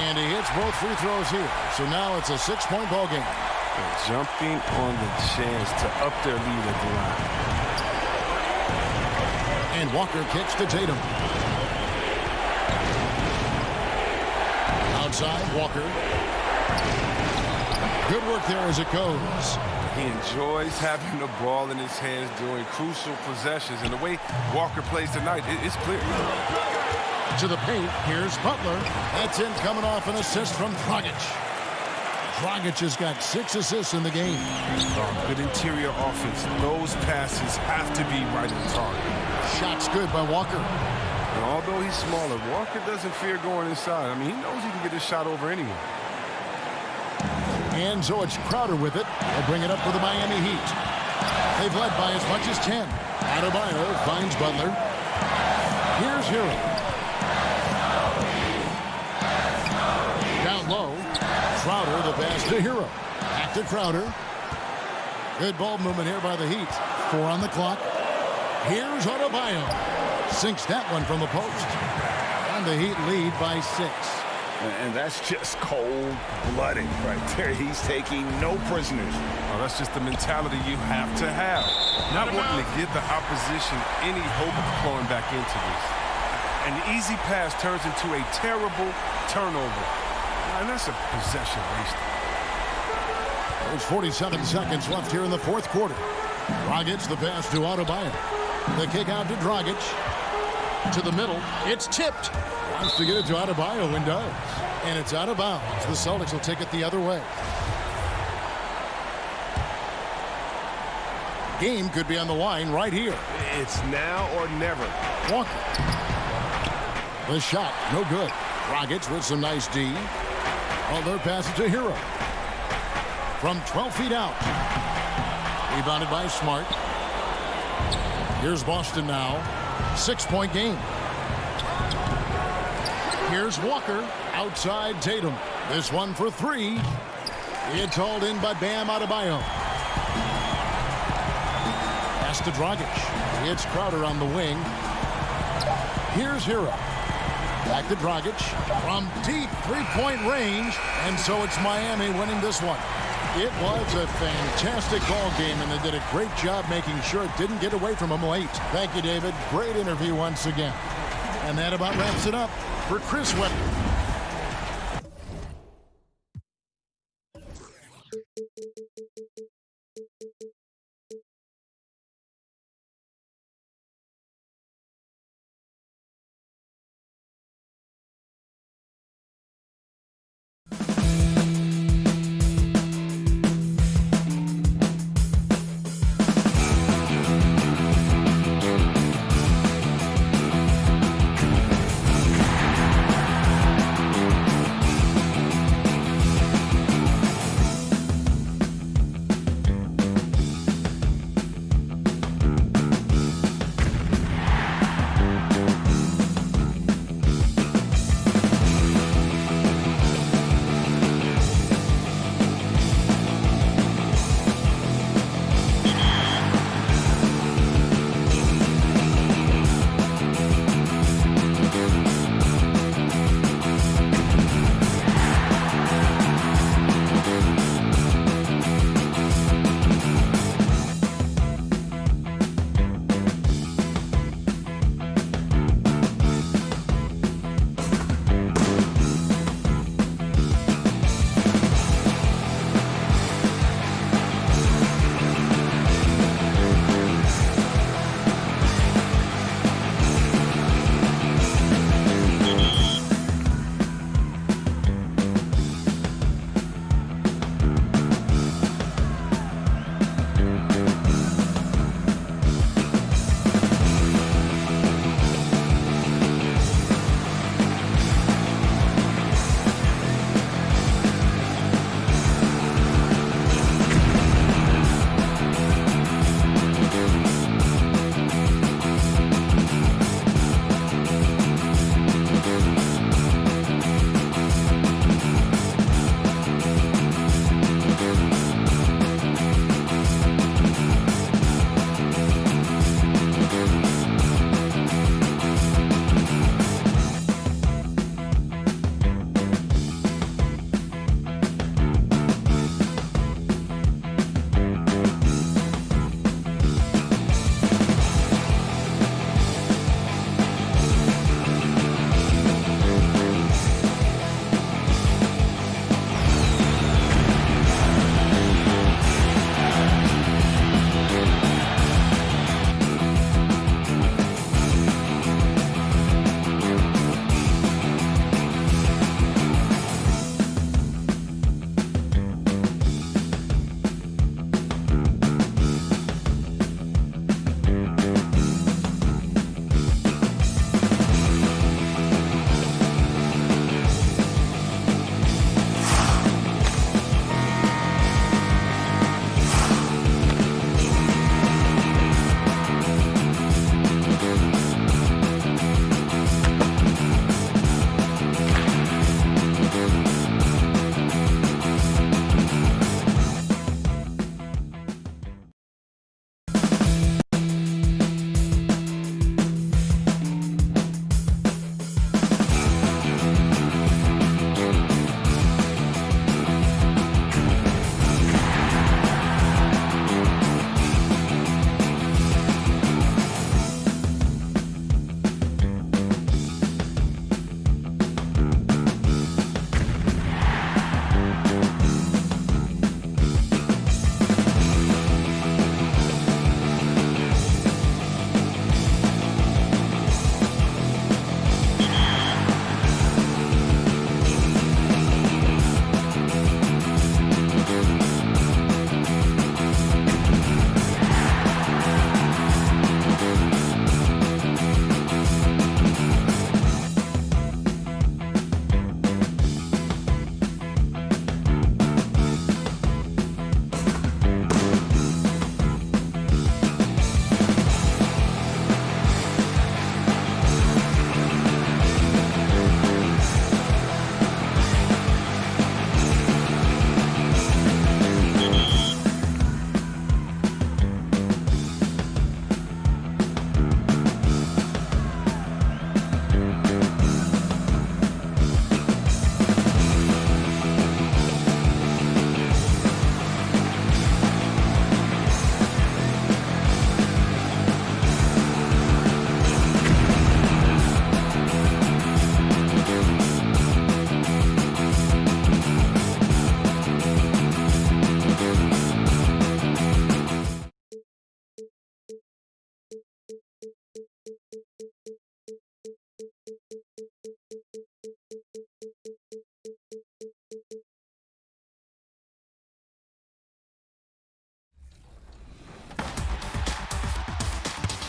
And he hits both free throws here. So now it's a 6-point ball game. They're jumping on the chance to up their lead at the line. And Walker kicks to Tatum. Outside, Walker. Good work there as it goes. He enjoys having the ball in his hands during crucial possessions. And the way Walker plays tonight, it's clear. To the paint, here's Butler. That's in, coming off an assist from Dragic. Dragic has got 6 assists in the game. Good interior offense. Those passes have to be right on target. Shot's good by Walker. And although he's smaller, Walker doesn't fear going inside. I mean, he knows he can get his shot over anyone. And so it's Crowder with it. They'll bring it up for the Miami Heat. They've led by as much as 10. Adebayo finds Butler. Here's Hero. Down low. Crowder, the pass to Hero. Back to Crowder. Good ball movement here by the Heat. 4 on the clock. Here's Adebayo. Sinks that one from the post. And the Heat lead by 6. And that's just cold-blooded right there. He's taking no prisoners. Oh, that's just the mentality you have to have. Not wanting to give the opposition any hope of flowing back into this. An easy pass turns into a terrible turnover. And that's a possession wasted. There's 47 seconds left here in the fourth quarter. Dragic the pass to Adebayo. The kick out to Dragic. To the middle. It's tipped. Wants to get it to Adebayo and does. And it's out of bounds. The Celtics will take it the other way. Game could be on the line right here. It's now or never. Walker. The shot, no good. Dragic with some nice D. Other pass it to Hero. From 12 feet out. Rebounded by Smart. Here's Boston now. 6-point game. Here's Walker. Outside Tatum. This one for 3. It's hauled in by Bam Adebayo. Pass to Dragic. It's Crowder on the wing. Here's Hero. Back to Dragic from deep three-point range. And so it's Miami winning this one. It was a fantastic ball game, and they did a great job making sure it didn't get away from them late. Thank you, David. Great interview once again. And that about wraps it up for Chris Webber.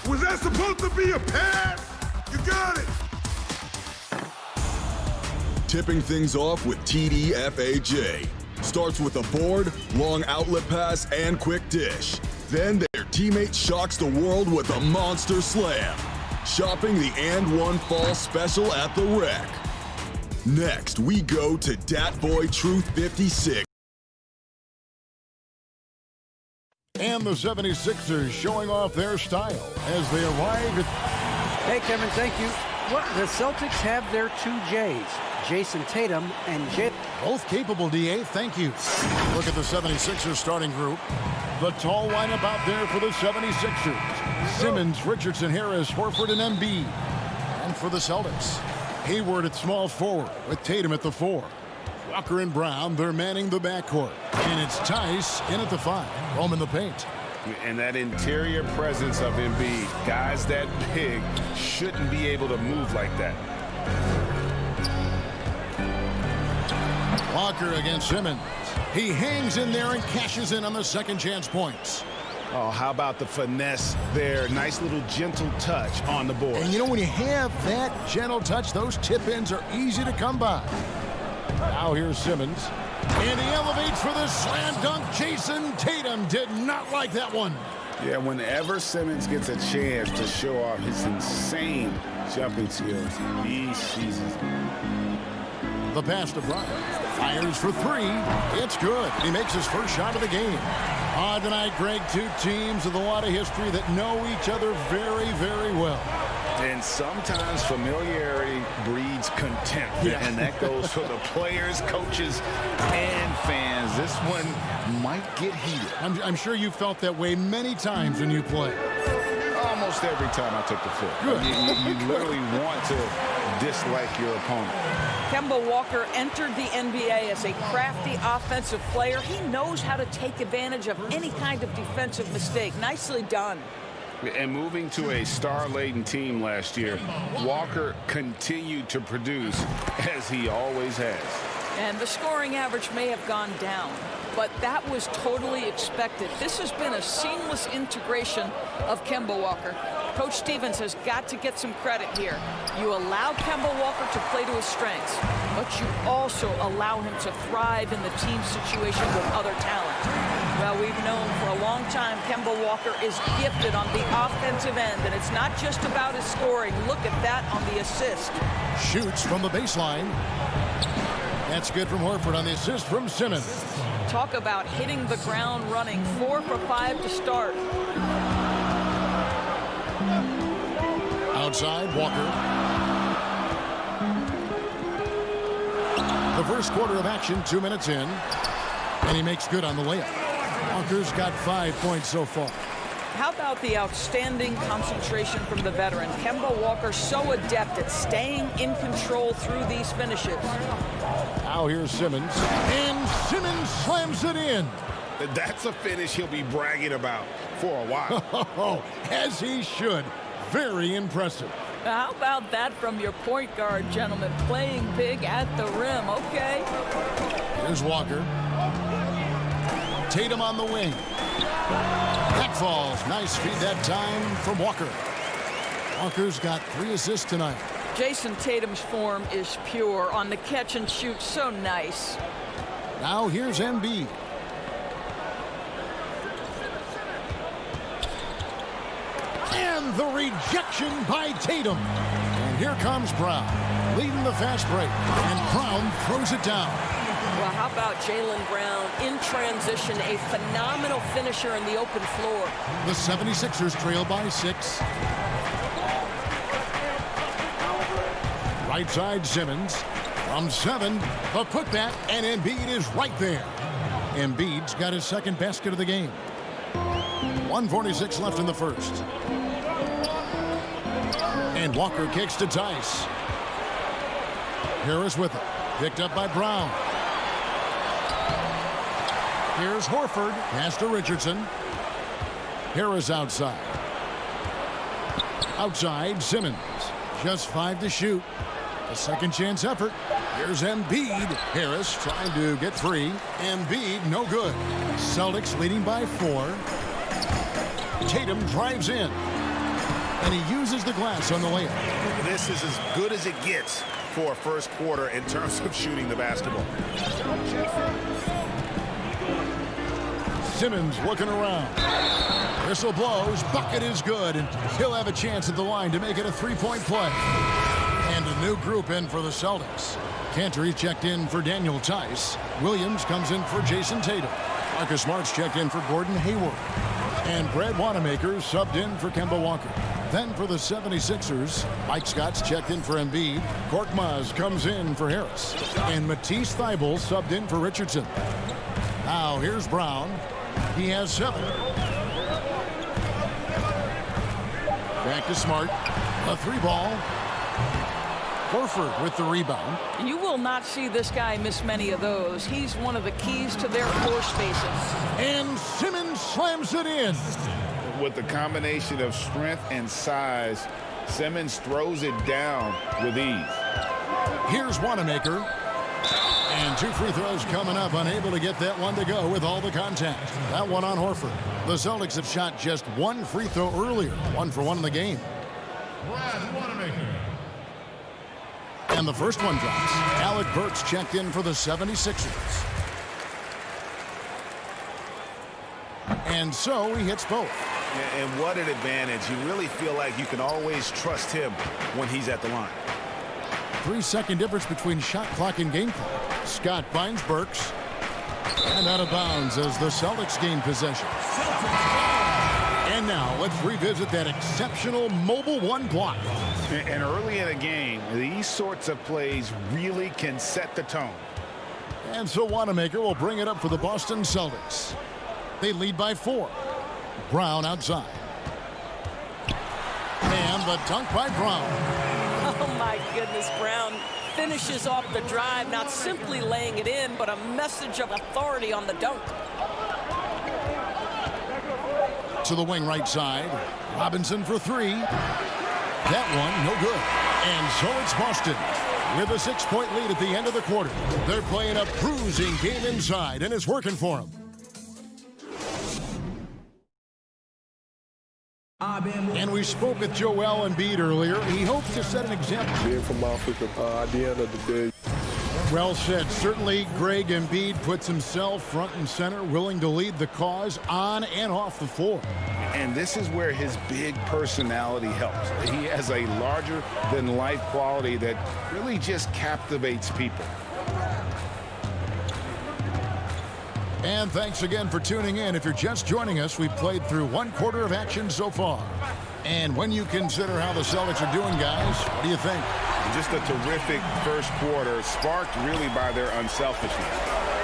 Was that supposed to be a pass? You got it. Tipping things off with TDFAJ. Starts with a board, long outlet pass, and quick dish. Then their teammate shocks the world with a monster slam. Shopping the and one fall special at the Rec. Next, we go to Dat Boy Truth 56. And the 76ers showing off their style as they arrive at... Hey, Kevin, thank you. What, the Celtics have their two J's, Jason Tatum and Jay. Both capable, DA. Thank you. Look at the 76ers starting group. The tall lineup out there for the 76ers. Simmons, Richardson, Harris, Horford, and Embiid. And for the Celtics, Hayward at small forward with Tatum at the 4. Walker and Brown, they're manning the backcourt. And it's Tice in at the 5, roaming the paint. And that interior presence of Embiid, guys that big shouldn't be able to move like that. Walker against Simmons. He hangs in there and cashes in on the second chance points. Oh, how about the finesse there? Nice little gentle touch on the board. And you know, when you have that gentle touch, those tip-ins are easy to come by. Now here's Simmons. And he elevates for the slam dunk. Jason Tatum did not like that one. Yeah, whenever Simmons gets a chance to show off his insane jumping skills, he seizes it. The pass to Bryant. Fires for 3. It's good. He makes his first shot of the game. Tonight, Greg, two teams with a lot of history that know each other very, very well. And sometimes familiarity breeds contempt. Yeah. And that goes for the players, coaches, and fans. This one might get heated. I'm sure you felt that way many times when you play. Almost every time I took the field. Good. You literally want to dislike your opponent. Kemba Walker entered the NBA as a crafty offensive player. He knows how to take advantage of any kind of defensive mistake. Nicely done. And moving to a star-laden team last year, Walker continued to produce as he always has. And the scoring average may have gone down, but that was totally expected. This has been a seamless integration of Kemba Walker. Coach Stevens has got to get some credit here. You allow Kemba Walker to play to his strengths, but you also allow him to thrive in the team situation with other talent. Well, we've known for a long time Kemba Walker is gifted on the offensive end, and it's not just about his scoring. Look at that on the assist. Shoots from the baseline. That's good from Horford on the assist from Simmons. Talk about hitting the ground running. 4 for 5 to start. Outside, Walker. The first quarter of action, 2 minutes in. And he makes good on the layup. Walker's got 5 points so far. How about the outstanding concentration from the veteran? Kemba Walker so adept at staying in control through these finishes. Now here's Simmons. And Simmons slams it in. That's a finish he'll be bragging about for a while. As he should. Very impressive. How about that from your point guard, gentlemen? Playing big at the rim. Okay. Here's Walker. Tatum on the wing. That falls. Nice feed that time from Walker. Walker's got 3 assists tonight. Jason Tatum's form is pure on the catch and shoot. So nice. Now here's Embiid. And the rejection by Tatum. And here comes Brown, leading the fast break. And Brown throws it down. Well, how about Jaylen Brown in transition, a phenomenal finisher in the open floor. The 76ers trail by 6. Right side, Simmons. From 7, the putback, and Embiid is right there. Embiid's got his second basket of the game. 1:46 left in the first. And Walker kicks to Tice. Harris with it. Picked up by Brown. Here's Horford. Pass to Richardson. Harris outside. Outside, Simmons. Just 5 to shoot. A second chance effort. Here's Embiid. Harris trying to get free. Embiid, no good. Celtics leading by 4. Tatum drives in. And he uses the glass on the layup. This is as good as it gets for a first quarter in terms of shooting the basketball. Simmons looking around. Whistle blows. Bucket is good. And he'll have a chance at the line to make it a three-point play. And a new group in for the Celtics. Cantor checked in for Daniel Tice. Williams comes in for Jason Tatum. Marcus Smart's checked in for Gordon Hayward. And Brad Wanamaker subbed in for Kemba Walker. Then for the 76ers, Mike Scott's checked in for Embiid. Korkmaz comes in for Harris. And Matisse Thybulle subbed in for Richardson. Now here's Brown. He has 7. Back to Smart. A 3-ball. Horford with the rebound. You will not see this guy miss many of those. He's one of the keys to their floor spaces. And Simmons slams it in. With the combination of strength and size, Simmons throws it down with ease. Here's Wanamaker. And 2 free throws coming up. Unable to get that one to go with all the contact. That one on Horford. The Celtics have shot just 1 free throw earlier. 1 for 1 in the game. Brad Wanamaker. And the first one drops. Alec Burks checked in for the 76ers. And so he hits both. And what an advantage. You really feel like you can always trust him when he's at the line. 3-second difference between shot clock and game clock. Scott finds Burks. And out of bounds as the Celtics gain possession. And now let's revisit that exceptional mobile 1 block. And early in a game, these sorts of plays really can set the tone. And so Wanamaker will bring it up for the Boston Celtics. They lead by 4. Brown outside. And the dunk by Brown. Oh, my goodness, Brown finishes off the drive, not simply laying it in, but a message of authority on the dunk. To the wing right side. Robinson for 3. That one, no good. And so it's Boston with a 6-point lead at the end of the quarter. They're playing a bruising game inside, and it's working for them. And we spoke with Joel Embiid earlier. He hopes to set an example. Being from Africa, at the end of the day. Well said. Certainly, Greg Embiid puts himself front and center, willing to lead the cause on and off the floor. And this is where his big personality helps. He has a larger-than-life quality that really just captivates people. And thanks again for tuning in. If you're just joining us, we've played through 1 quarter of action so far. And when you consider how the Celtics are doing, guys, what do you think? Just a terrific first quarter, sparked really by their unselfishness.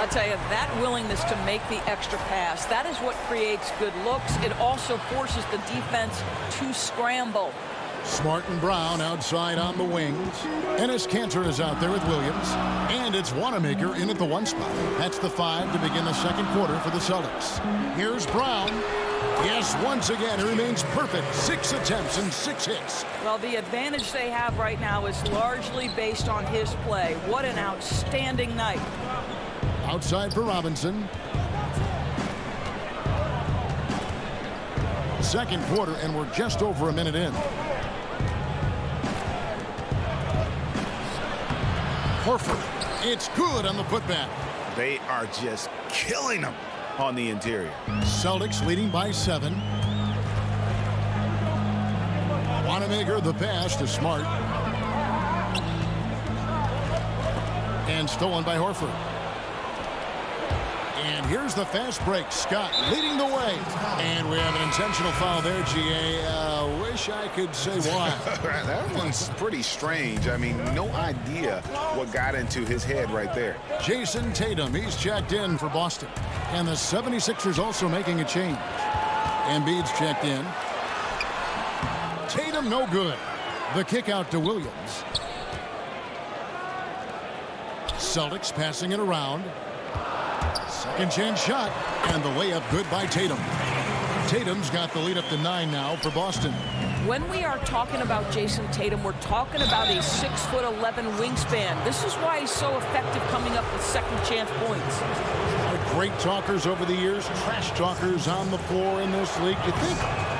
I'll tell you, that willingness to make the extra pass, that is what creates good looks. It also forces the defense to scramble. Smart and Brown outside on the wings. Enes Kanter is out there with Williams. And it's Wanamaker in at the 1 spot. That's the 5 to begin the second quarter for the Celtics. Here's Brown. Yes, once again, he remains perfect. 6 attempts and 6 hits. Well, the advantage they have right now is largely based on his play. What an outstanding night. Outside for Robinson. Second quarter, and we're just over a minute in. Horford. It's good on the putback. They are just killing them on the interior. Celtics leading by 7. Wanamaker the pass to Smart. And stolen by Horford. And here's the fast break. Scott leading the way. And we have an intentional foul there, GA. Wish I could say why. That one's pretty strange. I mean, no idea what got into his head right there. Jason Tatum, he's checked in for Boston. And the 76ers also making a change. Embiid's checked in. Tatum no good. The kick out to Williams. Celtics passing it around. Second chance shot, and the layup good by Tatum. Tatum's got the lead up to 9 now for Boston. When we are talking about Jason Tatum, we're talking about a 6'11" wingspan. This is why he's so effective coming up with second chance points. A great talkers over the years, trash talkers on the floor in this league. Do you think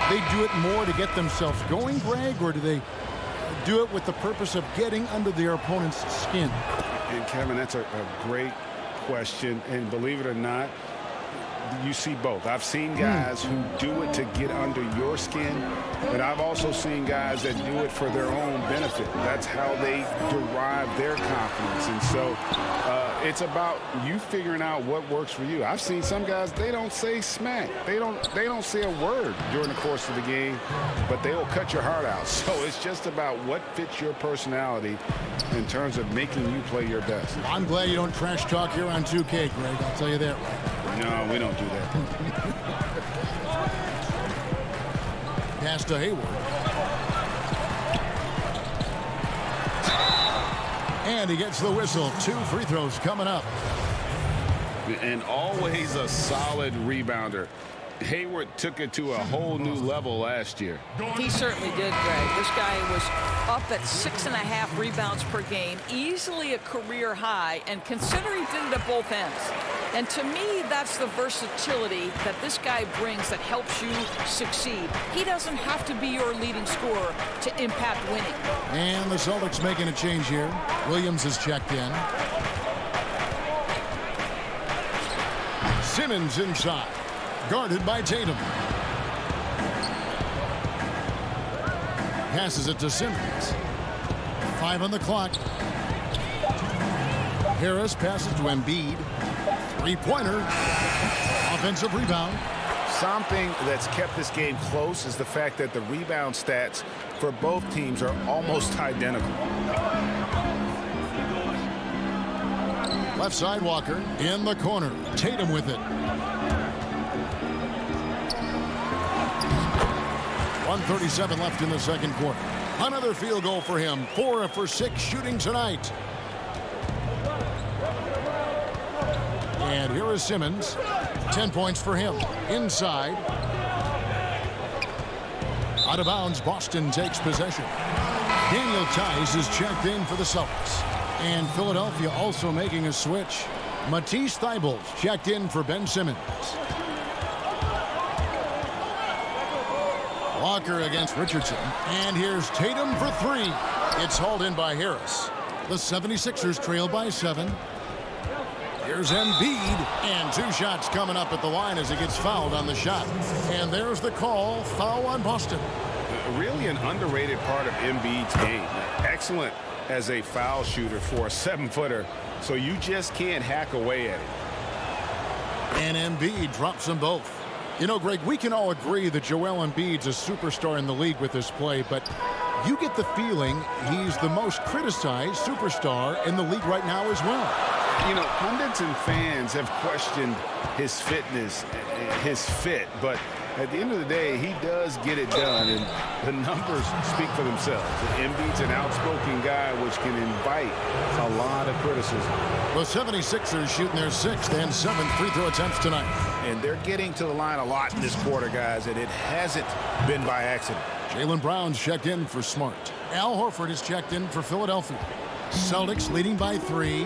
they do it more to get themselves going, Greg, or do they do it with the purpose of getting under their opponent's skin? And Kevin, that's a great question. And believe it or not, you see both. I've seen guys who do it to get under your skin, but I've also seen guys that do it for their own benefit. That's how they derive their confidence. And so it's about you figuring out what works for you. I've seen some guys, they don't say smack. They don't say a word during the course of the game, but they will cut your heart out. So it's just about what fits your personality in terms of making you play your best. I'm glad you don't trash talk here on 2K, Greg. I'll tell you that right. No, we don't do that. Pass to Hayward. And he gets the whistle. 2 free throws coming up. And always a solid rebounder. Hayward took it to a whole new level last year. He certainly did, Greg. This guy was up at 6.5 rebounds per game, easily a career high, and consider he did it at both ends. And to me, that's the versatility that this guy brings that helps you succeed. He doesn't have to be your leading scorer to impact winning. And the Celtics making a change here. Williams is checked in. Simmons inside. Guarded by Tatum. Passes it to Simmons. 5 on the clock. Harris passes to Embiid. Three-pointer. Offensive rebound. Something that's kept this game close is the fact that the rebound stats for both teams are almost identical. Left side Walker in the corner. Tatum with it. 1:37 left in the second quarter. Another field goal for him. 4 for 6 shooting tonight. And here is Simmons. 10 points for him. Inside. Out of bounds. Boston takes possession. Daniel Tice is checked in for the Celtics. And Philadelphia also making a switch. Matisse Thybulle's checked in for Ben Simmons. Walker against Richardson. And here's Tatum for 3. It's hauled in by Harris. The 76ers trail by 7. Here's Embiid. And 2 shots coming up at the line as he gets fouled on the shot. And there's the call. Foul on Boston. Really an underrated part of Embiid's game. Excellent as a foul shooter for a 7-footer. So you just can't hack away at it. And Embiid drops them both. You know, Greg, we can all agree that Joel Embiid's a superstar in the league with his play, but you get the feeling he's the most criticized superstar in the league right now as well. You know, pundits and fans have questioned his fitness, his fit, but at the end of the day, he does get it done, and the numbers speak for themselves. Embiid's an outspoken guy, which can invite a lot of criticism. The 76ers shooting their 6th and 7th free throw attempts tonight. And they're getting to the line a lot in this quarter, guys, and it hasn't been by accident. Jaylen Brown's checked in for Smart. Al Horford is checked in for Philadelphia. Celtics leading by 3.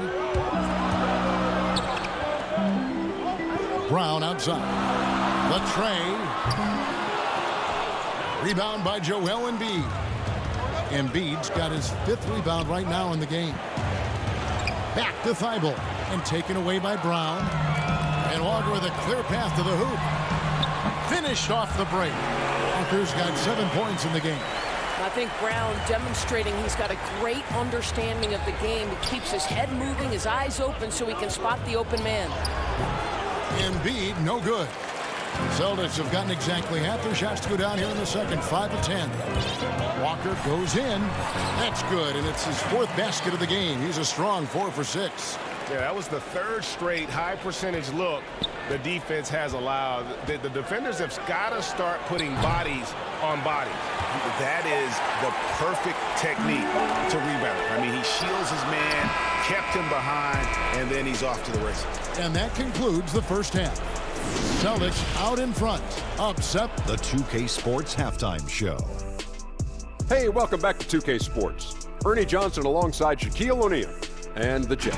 Brown outside. The tray. Rebound by Joel Embiid. Embiid's got his 5th rebound right now in the game. Back to Thibault and taken away by Brown. And Walker with a clear path to the hoop. Finished off the break. Walker's got 7 points in the game. I think Brown demonstrating he's got a great understanding of the game. He keeps his head moving, his eyes open so he can spot the open man. Embiid, no good. Celtics have gotten exactly half their shots to go down here in the second, 5 of 10. Walker goes in. That's good, and it's his 4th basket of the game. He's a strong 4 for 6. Yeah, that was the 3rd straight high-percentage look the defense has allowed. The defenders have got to start putting bodies on bodies. That is the perfect technique to rebound. I mean, he shields his man, kept him behind, and then he's off to the races. And that concludes the first half. Celtics out in front. Upset. The 2K Sports Halftime Show. Hey, welcome back to 2K Sports. Ernie Johnson alongside Shaquille O'Neal and the Jets.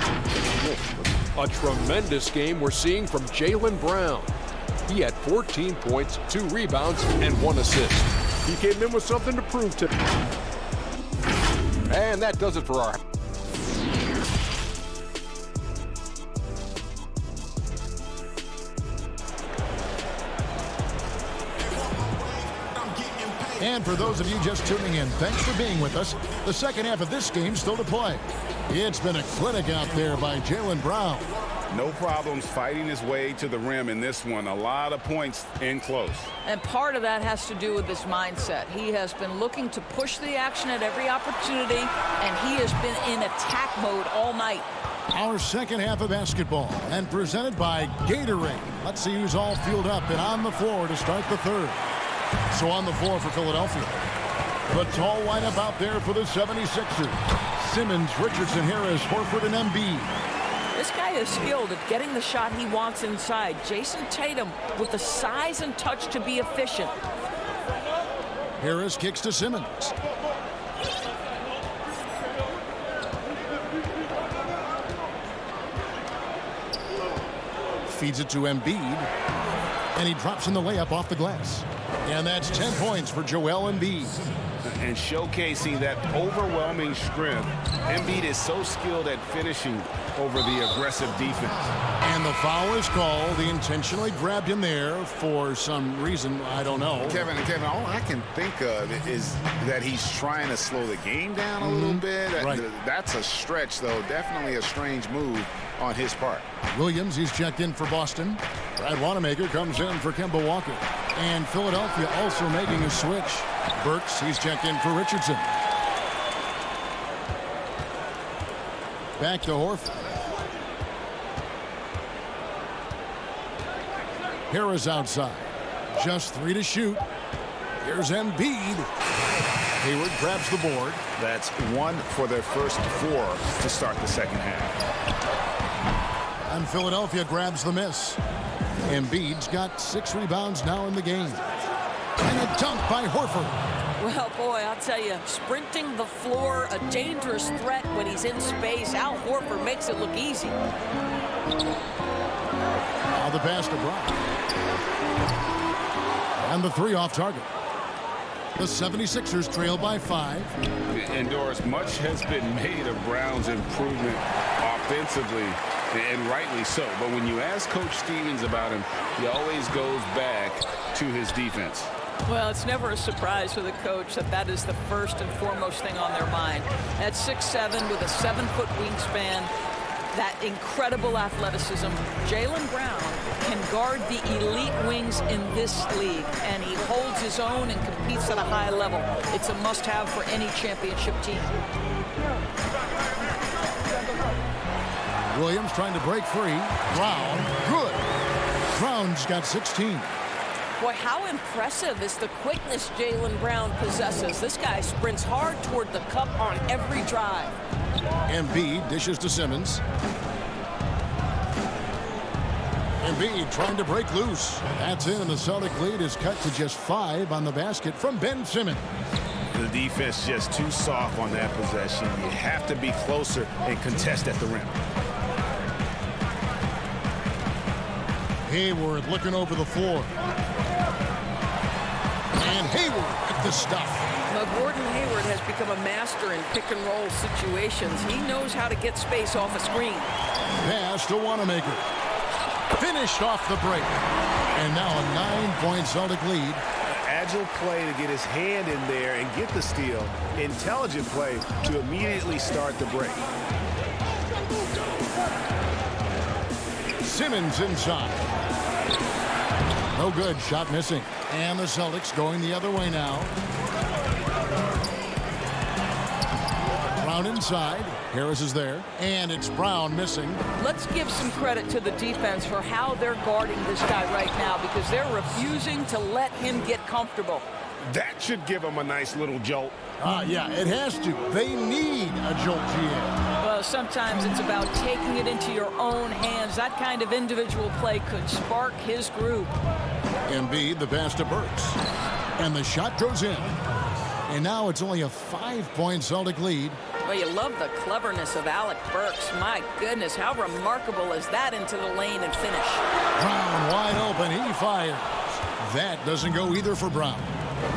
A tremendous game we're seeing from Jaylen Brown. He had 14 points, 2 rebounds, and 1 assist. He came in with something to prove to. And that does it for our. And for those of you just tuning in, thanks for being with us. The second half of this game still to play. It's been a clinic out there by Jaylen Brown. No problems fighting his way to the rim in this one. A lot of points in close. And part of that has to do with his mindset. He has been looking to push the action at every opportunity, and he has been in attack mode all night. Our second half of basketball, and presented by Gatorade. Let's see who's all fueled up and on the floor to start the third. So on the floor for Philadelphia, the tall lineup out there for the 76ers. Simmons, Richardson, Harris, Horford, and Embiid. This guy is skilled at getting the shot he wants inside. Jason Tatum with the size and touch to be efficient. Harris kicks to Simmons. Feeds it to Embiid. And he drops in the layup off the glass. And that's 10 points for Joel Embiid. And showcasing that overwhelming strength. Embiid is so skilled at finishing over the aggressive defense. And the foul is called. He intentionally grabbed him there for some reason. I don't know. Kevin, all I can think of is that he's trying to slow the game down a little bit. Right. That's a stretch, though. Definitely a strange move on his part. Williams, he's checked in for Boston. Brad Wanamaker comes in for Kemba Walker. And Philadelphia also making a switch. Burks, he's checked in for Richardson. Back to Horford. Harris outside. Just 3 to shoot. Here's Embiid. Hayward grabs the board. That's 1 for their first 4 to start the second half. And Philadelphia grabs the miss. Embiid's got 6 rebounds now in the game. And a dunk by Horford. Well, boy, I'll tell you, sprinting the floor, a dangerous threat when he's in space. Al Horford makes it look easy. Now the pass to Brown. And the 3 off target. The 76ers trail by 5. And Doris, much has been made of Brown's improvement offensively, and rightly so. But when you ask Coach Stevens about him, he always goes back to his defense. Well, it's never a surprise for the coach that is the first and foremost thing on their mind. At 6'7" with a 7-foot wingspan, that incredible athleticism, Jaylen Brown can guard the elite wings in this league, and he holds his own and competes at a high level. It's a must-have for any championship team. Williams trying to break free. Brown, good. Brown's got 16. Boy, how impressive is the quickness Jaylen Brown possesses. This guy sprints hard toward the cup on every drive. Embiid dishes to Simmons. Embiid trying to break loose. That's in, and the Celtic lead is cut to just 5 on the basket from Ben Simmons. The defense just too soft on that possession. You have to be closer and contest at the rim. Hayward looking over the floor. And Hayward at the stuff. Now, Gordon Hayward has become a master in pick-and-roll situations. He knows how to get space off a screen. Pass to Wanamaker. Finished off the break. And now a 9-point Celtic lead. Agile play to get his hand in there and get the steal. Intelligent play to immediately start the break. Simmons inside. No good. Shot missing. And the Celtics going the other way now. Brown inside. Harris is there. And it's Brown missing. Let's give some credit to the defense for how they're guarding this guy right now, because they're refusing to let him get comfortable. That should give him a nice little jolt. Yeah, it has to. They need a jolt, GM. Well, sometimes it's about taking it into your own hands. That kind of individual play could spark his groove. Embiid, the pass to Burks. And the shot goes in. And now it's only a 5-point Celtic lead Well, you love the cleverness of Alec Burks. My goodness, how remarkable is that into the lane and finish? Brown wide open. He fires. That doesn't go either for Brown.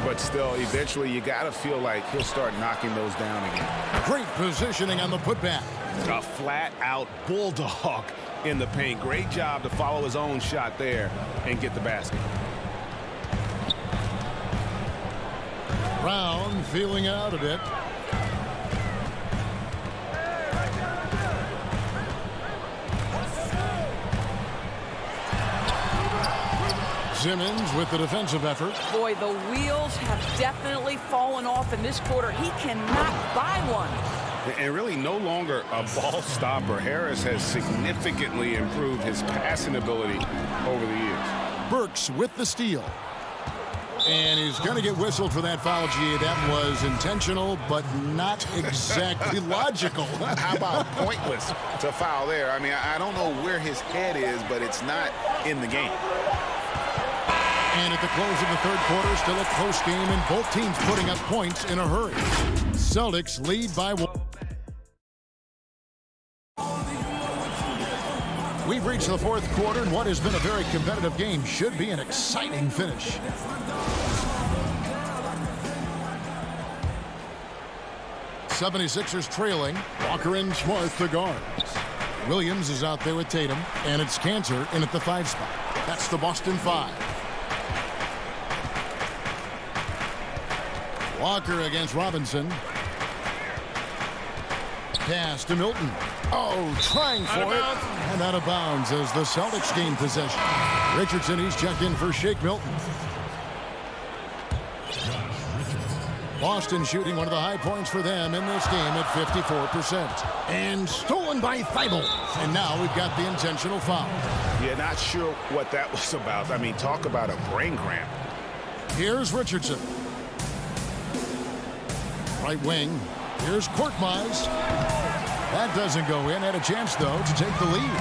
But still, eventually, you got to feel like he'll start knocking those down again. Great positioning on the putback. A flat-out bulldog in the paint. Great job to follow his own shot there and get the basket. Brown feeling out a bit. Simmons with the defensive effort. Boy, the wheels have definitely fallen off in this quarter. He cannot buy one. And really no longer a ball stopper. Harris has significantly improved his passing ability over the years. Burks with the steal. And he's going to get whistled for that foul, G. That was intentional, but not exactly logical. How about pointless to foul there? I mean, I don't know where his head is, but it's not in the game. And at the close of the third quarter, still a close game, and both teams putting up points in a hurry. Celtics lead by 1. We've reached the fourth quarter, and what has been a very competitive game should be an exciting finish. '76ers trailing. Walker and Smart the guards. Williams is out there with Tatum, and it's Cantor in at the 5 spot. That's the Boston 5. Walker against Robinson. Pass to Milton. Oh, trying for it. And out of bounds as the Celtics gain possession. Richardson, he's checked in for Shake Milton. Boston shooting one of the high points for them in this game at 54%. And stolen by Thibault. And now we've got the intentional foul. Yeah, not sure what that was about. I mean, talk about a brain cramp. Here's Richardson. Right wing. Here's Korkmaz. That doesn't go in. Had a chance, though, to take the lead.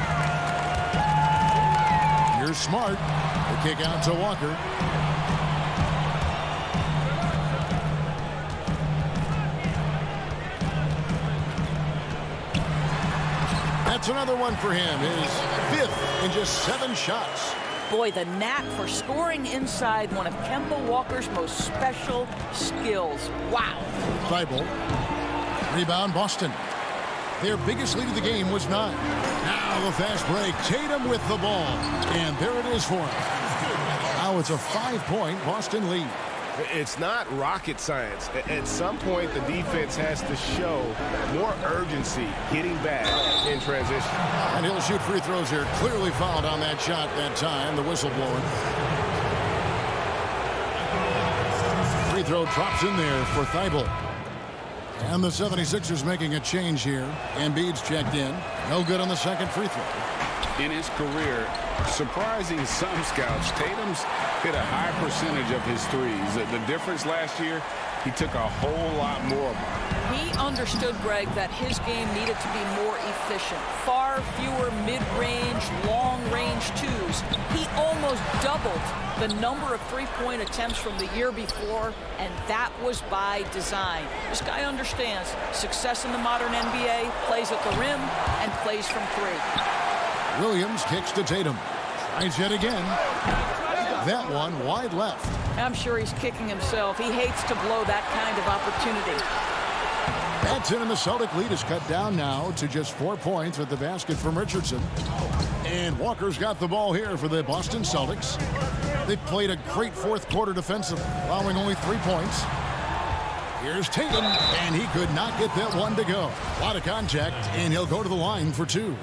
Here's Smart. The kick out to Walker. That's another one for him. His 5th in just 7 shots. Boy, the knack for scoring inside, one of Kemba Walker's most special skills. Wow. Thibault. Rebound, Boston. Their biggest lead of the game was 9. Now the fast break. Tatum with the ball. And there it is for him. Now it's a 5-point Boston lead. It's not rocket science. At some point, the defense has to show more urgency getting back in transition. And he'll shoot free throws here. Clearly fouled on that shot that time. The whistle blowing. Free throw drops in there for Thibault. And the 76ers making a change here. Embiid's checked in. No good on the second free throw. In his career, surprising some scouts, Tatum's hit a high percentage of his threes. The difference last year, he took a whole lot more of them. He understood, Greg, that his game needed to be more efficient. Far fewer mid-range, long-range twos. He almost doubled the number of three-point attempts from the year before, and that was by design. This guy understands success in the modern NBA, plays at the rim, and plays from 3. Williams kicks to Tatum. Tries yet again. That one wide left. I'm sure he's kicking himself. He hates to blow that kind of opportunity. That's in, and the Celtic lead is cut down now to just 4 points with the basket from Richardson. And Walker's got the ball here for the Boston Celtics. They've played a great fourth quarter defensive, allowing only 3 points. Here's Tatum, and he could not get that one to go. A lot of contact, and he'll go to the line for 2.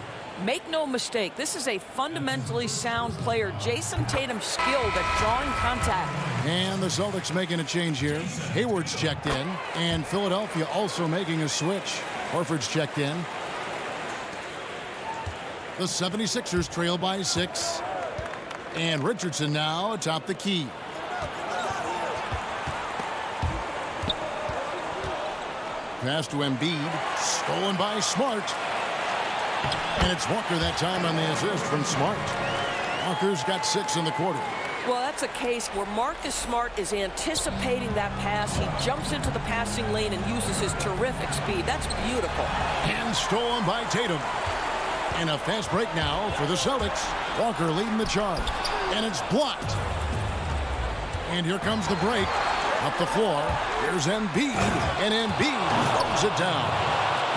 Make no mistake, this is a fundamentally sound player. Jason Tatum skilled at drawing contact. And the Celtics making a change here. Hayward's checked in, and Philadelphia also making a switch. Horford's checked in. The 76ers trail by 6. And Richardson now atop the key. Pass to Embiid. Stolen by Smart. And it's Walker that time on the assist from Smart. Walker's got 6 in the quarter. Well, that's a case where Marcus Smart is anticipating that pass. He jumps into the passing lane and uses his terrific speed. That's beautiful. And stolen by Tatum. And a fast break now for the Celtics. Walker leading the charge. And it's blocked. And here comes the break. Up the floor. Here's Embiid. And Embiid throws it down.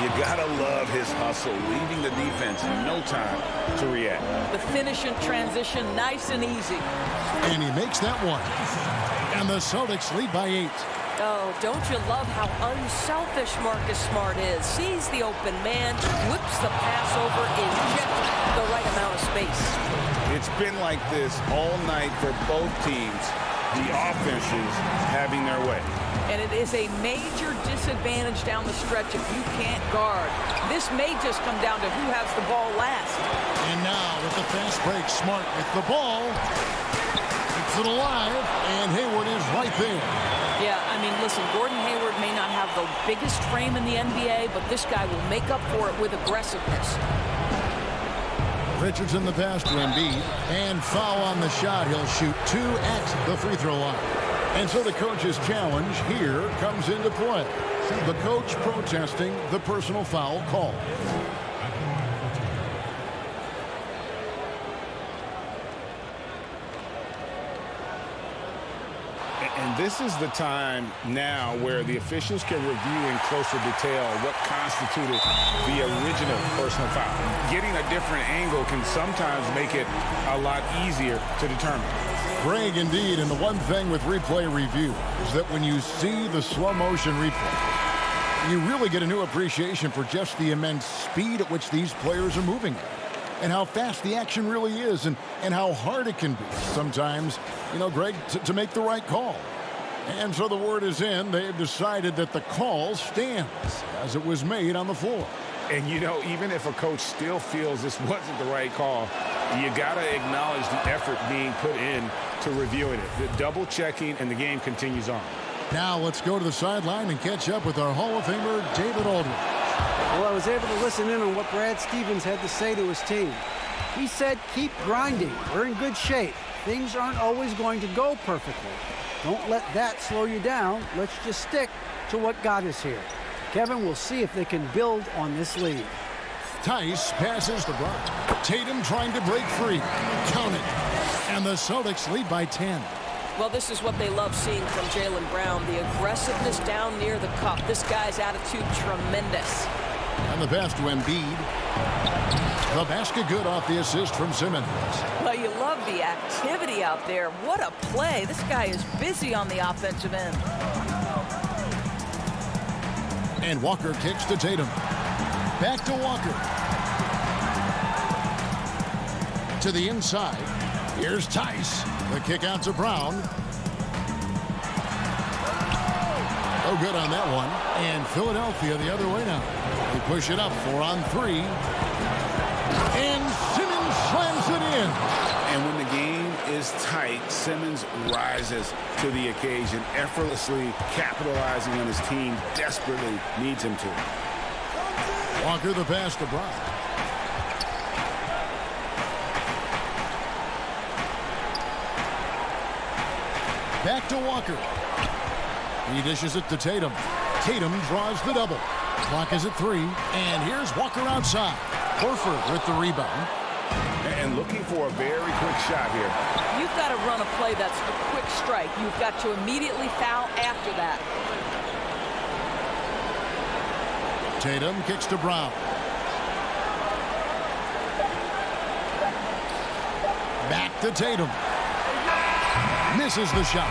You gotta love his hustle, leaving the defense no time to react. The finish in transition, nice and easy. And he makes that one. And the Celtics lead by 8. Oh, don't you love how unselfish Marcus Smart is? Sees the open man, whips the pass over in just the right amount of space. It's been like this all night for both teams. The offenses having their way. And it is a major disadvantage down the stretch if you can't guard. This may just come down to who has the ball last. And now with the fast break, Smart with the ball. Keeps it alive, and Hayward is right there. Yeah, I mean, listen, Gordon Hayward may not have the biggest frame in the NBA, but this guy will make up for it with aggressiveness. Richardson the pass to Embiid, and foul on the shot. He'll shoot 2 at the free throw line. And so the coach's challenge here comes into play. The coach protesting the personal foul call. And this is the time now where the officials can review in closer detail what constituted the original personal foul. Getting a different angle can sometimes make it a lot easier to determine. Greg, indeed, and the one thing with replay review is that when you see the slow motion replay, you really get a new appreciation for just the immense speed at which these players are moving at. And how fast the action really is, and how hard it can be sometimes, you know, Greg, to make the right call. And so the word is in. They've decided that the call stands as it was made on the floor. And, you know, even if a coach still feels this wasn't the right call, you got to acknowledge the effort being put in to reviewing it. The double checking, and the game continues on. Now let's go to the sideline and catch up with our Hall of Famer, David Aldridge. Well, I was able to listen in on what Brad Stevens had to say to his team. He said, keep grinding. We're in good shape. Things aren't always going to go perfectly. Don't let that slow you down. Let's just stick to what got us here. Kevin, we'll see if they can build on this lead. Tice passes to Brown. Tatum trying to break free. Count it. And the Celtics lead by 10. Well, this is what they love seeing from Jaylen Brown, the aggressiveness down near the cup. This guy's attitude, tremendous. And the pass to Embiid. The basket good off the assist from Simmons. Well, you love the activity out there. What a play. This guy is busy on the offensive end. And Walker kicks to Tatum. Back to Walker. To the inside. Here's Tice. The kick out to Brown. Oh, good on that one. And Philadelphia the other way now. They push it up 4 on 3. And Simmons slams it in. And when the game is tight, Simmons rises to the occasion, effortlessly capitalizing on his team desperately needs him to. Walker the pass to Brown. Back to Walker. He dishes it to Tatum. Tatum draws the double. Clock is at 3. And here's Walker outside. Horford with the rebound. And looking for a very quick shot here. You've got to run a play that's a quick strike. You've got to immediately foul after that. Tatum kicks to Brown. Back to Tatum. Misses the shot.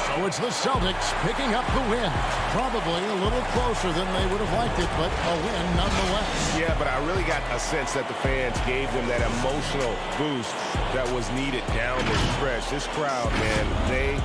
So it's the Celtics picking up the win. Probably a little closer than they would have liked it, but a win nonetheless. Yeah, but I really got a sense that the fans gave them that emotional boost that was needed down the stretch. This crowd, man, they...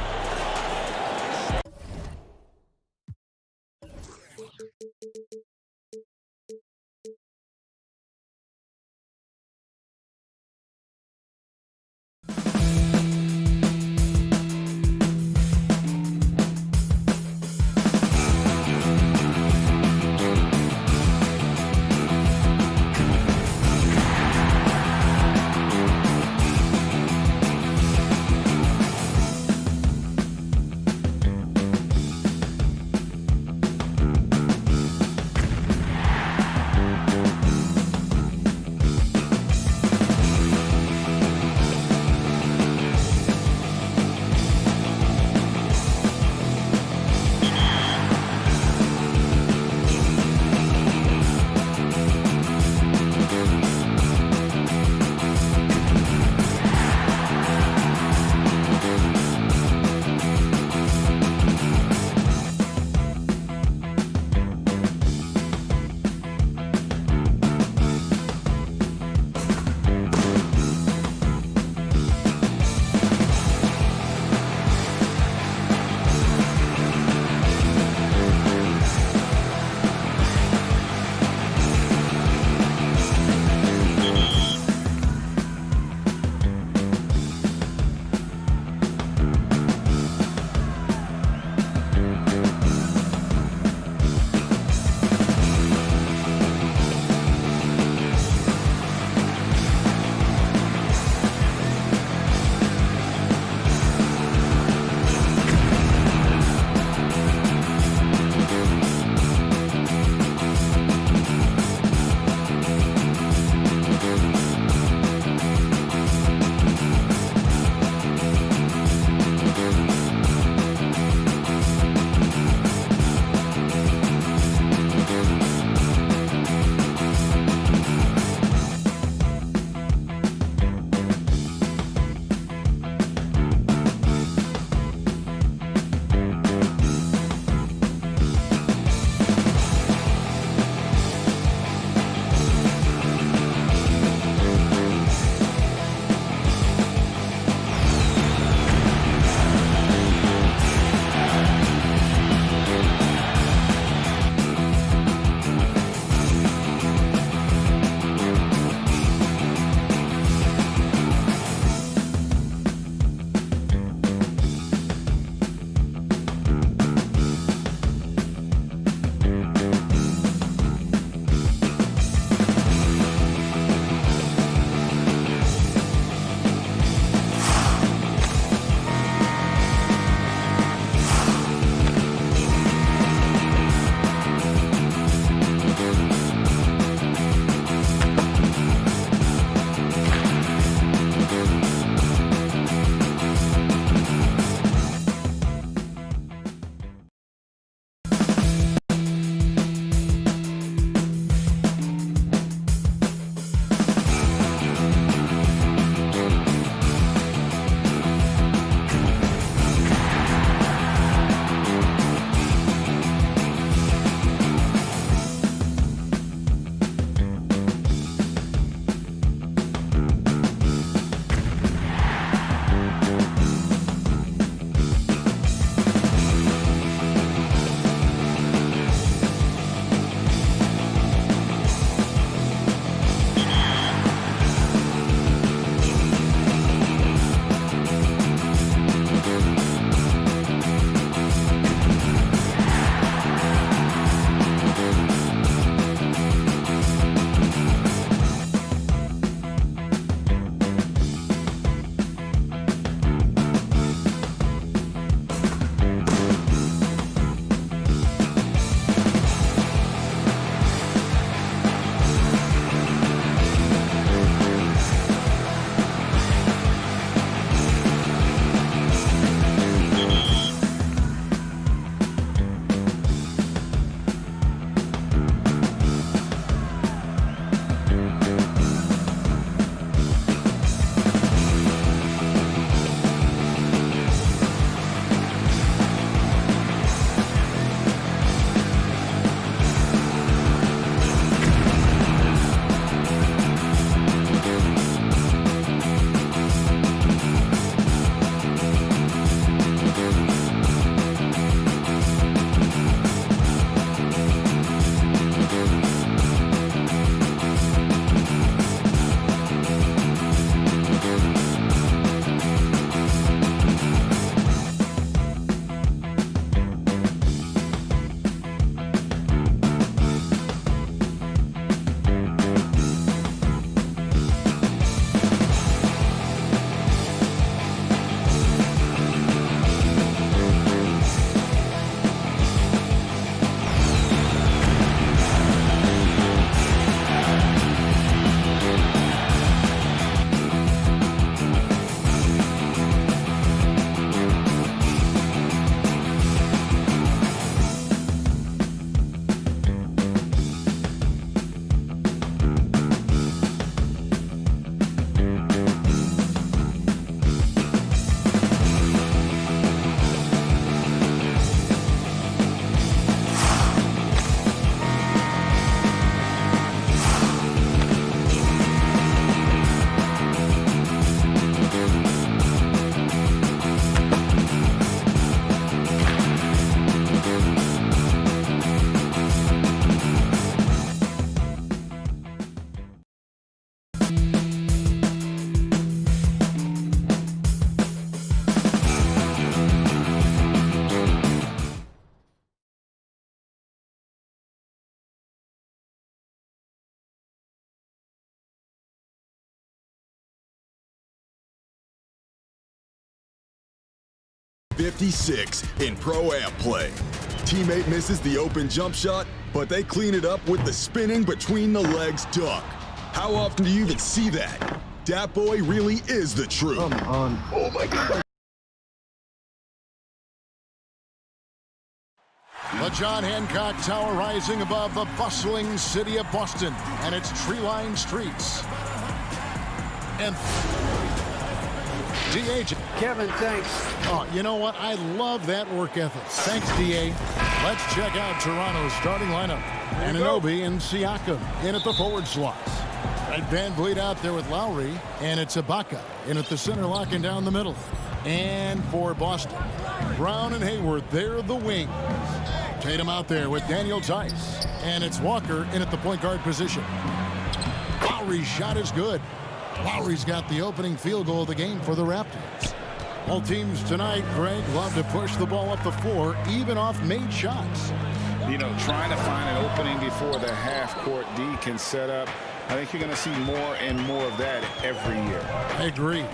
56 in Pro-Am play. Teammate misses the open jump shot, but they clean it up with the spinning between the legs dunk. How often do you even see that? Dat boy really is the truth. Come on. Oh my God. The John Hancock Tower rising above the bustling city of Boston and its tree-lined streets. And D.A. Kevin, thanks. Oh, you know what? I love that work ethic. Thanks, D.A. Let's check out Toronto's starting lineup. Anunoby and Siakam in at the forward slots. Right, Van Vliet out there with Lowry, and it's Ibaka in at the center, locking down the middle. And for Boston, Brown and Hayward, they're the wings. Tatum out there with Daniel Tice, and it's Walker in at the point guard position. Lowry's shot is good. Lowry's got the opening field goal of the game for the Raptors. All teams tonight, Greg, love to push the ball up the floor, even off made shots. You know, trying to find an opening before the half-court D can set up. I think you're going to see more and more of that every year. I agree.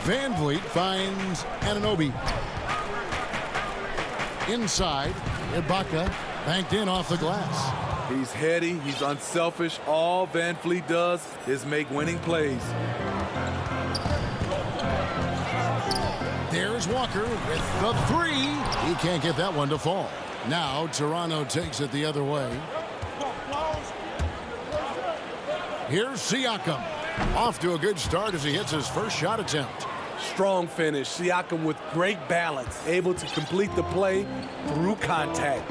Van Vliet finds Anunoby. Inside, Ibaka banked in off the glass. He's heady, he's unselfish. All Van Vliet does is make winning plays. There's Walker with the three. He can't get that one to fall. Now Toronto takes it the other way. Here's Siakam. Off to a good start as he hits his first shot attempt. Strong finish. Siakam with great balance, able to complete the play through contact.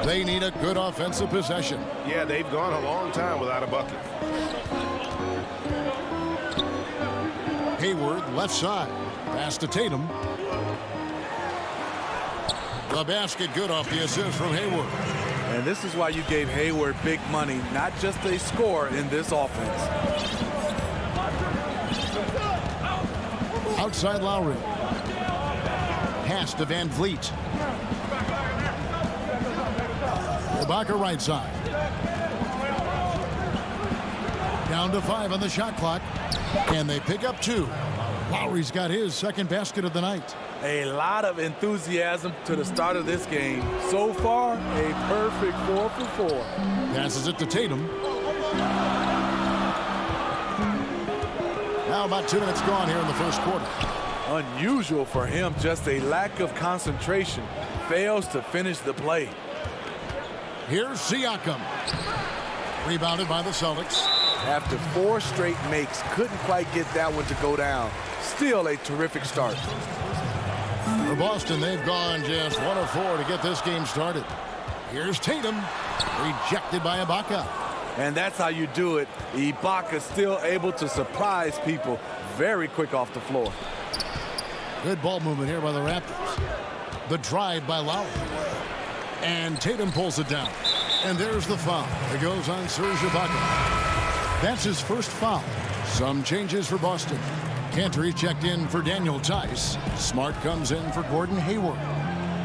They need a good offensive possession. Yeah, they've gone a long time without a bucket. Hayward left side. Pass to Tatum. The basket good off the assist from Hayward. And this is why you gave Hayward big money, not just a score in this offense. Outside Lowry. Pass to Van Vliet. Ibaka right side. Down to 5 on the shot clock. And they pick up 2. Lowry's got his second basket of the night. A lot of enthusiasm to the start of this game. So far, a perfect 4 for 4. Passes it to Tatum. Now about 2 minutes gone here in the first quarter. Unusual for him, just a lack of concentration. Fails to finish the play. Here's Siakam. Rebounded by the Celtics. After 4 straight makes, couldn't quite get that one to go down. Still a terrific start. For Boston, they've gone just 1 of 4 to get this game started. Here's Tatum. Rejected by Ibaka. And that's how you do it. Ibaka still able to surprise people very quick off the floor. Good ball movement here by the Raptors. The drive by Lowry. And Tatum pulls it down. And there's the foul. It goes on Serge Ibaka. That's his first foul. Some changes for Boston. Cantor checked in for Daniel Tice. Smart comes in for Gordon Hayward.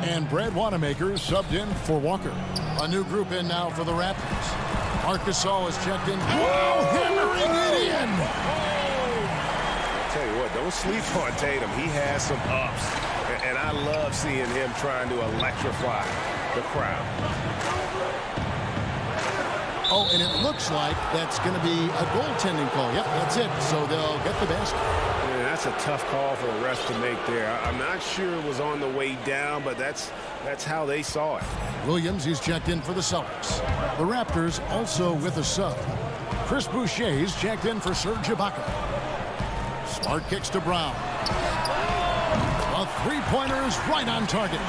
And Brad Wanamaker subbed in for Walker. A new group in now for the Raptors. Marc Gasol is checked in. Whoa, hammering it in. I'll tell you what, don't sleep on Tatum. He has some ups. And I love seeing him trying to electrify the crowd. Oh, and it looks like that's going to be a goaltending call. Yep, that's it. So they'll get the basket. Yeah, that's a tough call for the refs to make there. I'm not sure it was on the way down, but that's how they saw it. Williams, he's checked in for the Celtics. The Raptors also with a sub. Chris Boucher's checked in for Serge Ibaka. Smart kicks to Brown. A three-pointer is right on target.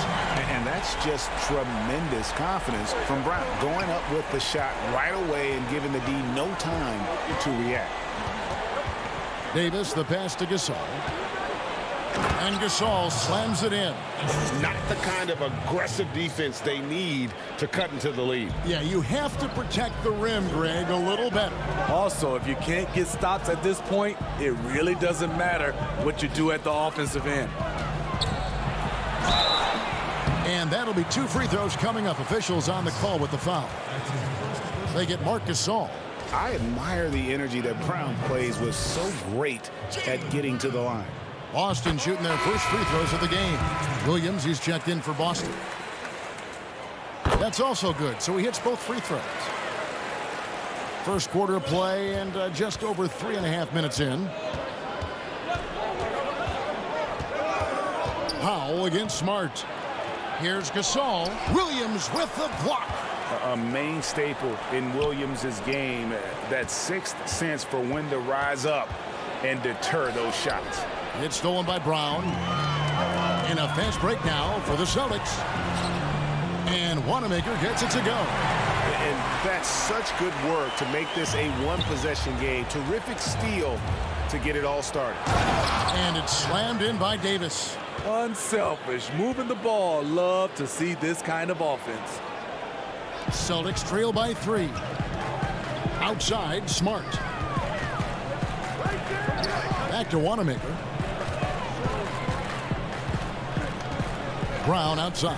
And that's just tremendous confidence from Brown. Going up with the shot right away and giving the D no time to react. Davis, the pass to Gasol. And Gasol slams it in. Not the kind of aggressive defense they need to cut into the lead. Yeah, you have to protect the rim, Greg, a little better. Also, if you can't get stops at this point, it really doesn't matter what you do at the offensive end. And that'll be 2 free throws coming up. Officials on the call with the foul. They get Marc Gasol. I admire the energy that Brown plays, was so great at getting to the line. Boston shooting their first free throws of the game. Williams, he's checked in for Boston. That's also good, so he hits both free throws. First quarter of play and just over 3.5 minutes in. Powell against Smart. Here's Gasol. Williams with the block. A main staple in Williams' game, that sixth sense for when to rise up and deter those shots. It's stolen by Brown. In a fast break now for the Celtics. And Wanamaker gets it to go. And that's such good work to make this a one-possession game. Terrific steal to get it all started. And it's slammed in by Davis. Unselfish, moving the ball. Love to see this kind of offense. Celtics trail by 3. Outside, Smart. Back to Wanamaker. Brown outside.